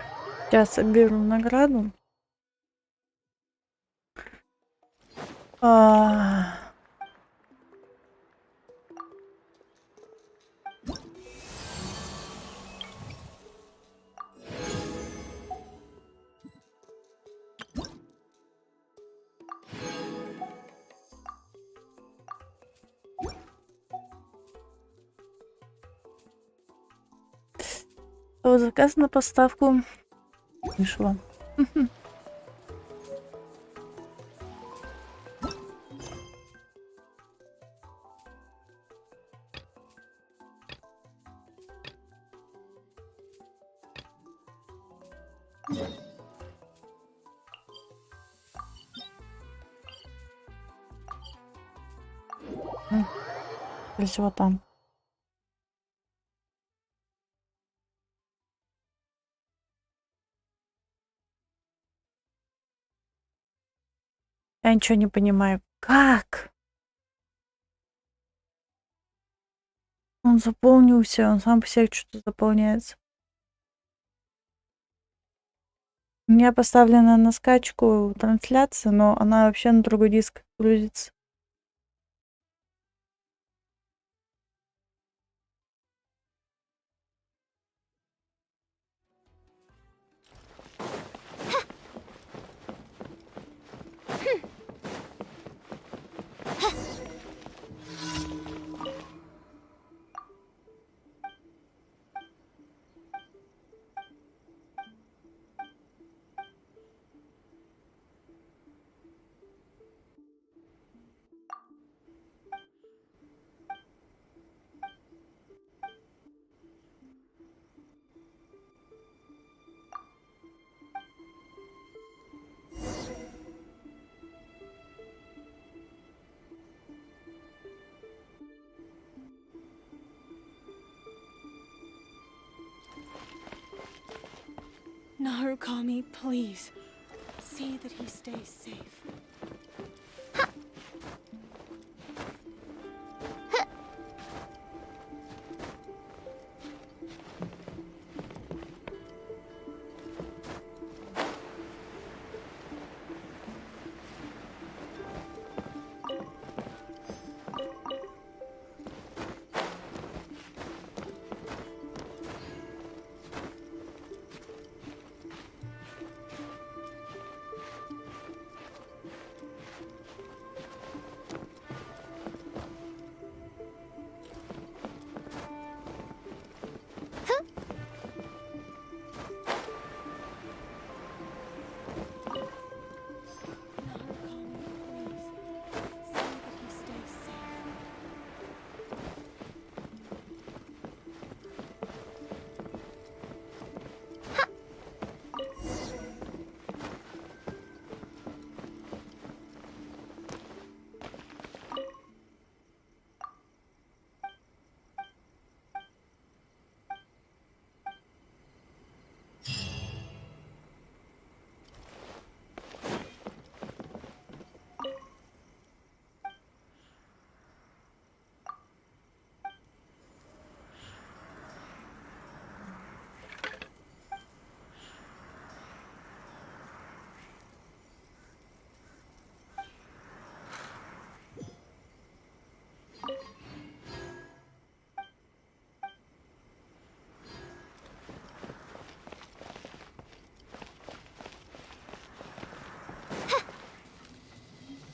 сейчас соберу награду. Вот заказ на поставку вышло. Скорее всего, там. Я ничего не понимаю. Как? Он заполнился, он сам по себе что-то заполняется. У меня поставлена на скачку трансляция, но она вообще на другой диск грузится. Narukami, please. See that he stays safe.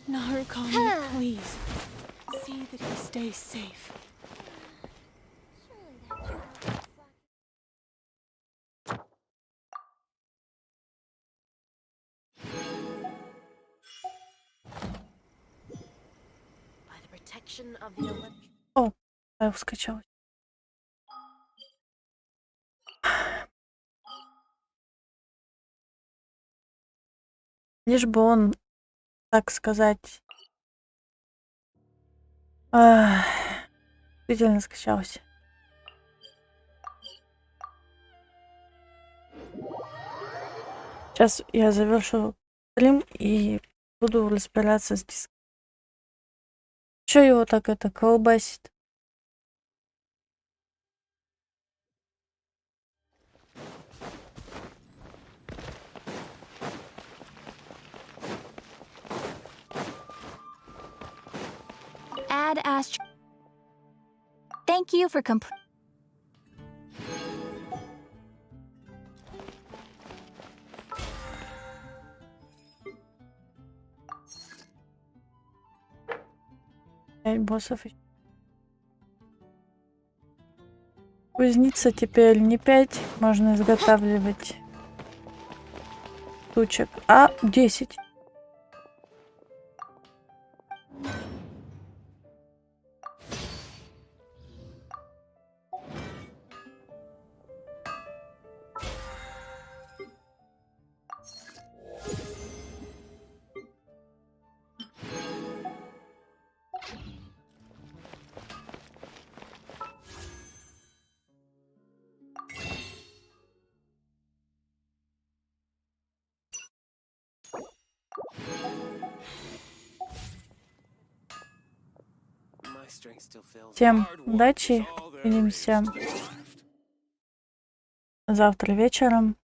Narukami, please. See that he stays safe. By the protection of the electric. О, я скачалась. Лишь бы он, так сказать, действительно скачался. Сейчас я завершу стрим и буду разбираться с диском. Чё его так это колбасит? Add Astro. Thank you for Боссов. Кузница теперь не 5, можно изготавливать тучек, а 10. Всем удачи. Увидимся завтра вечером.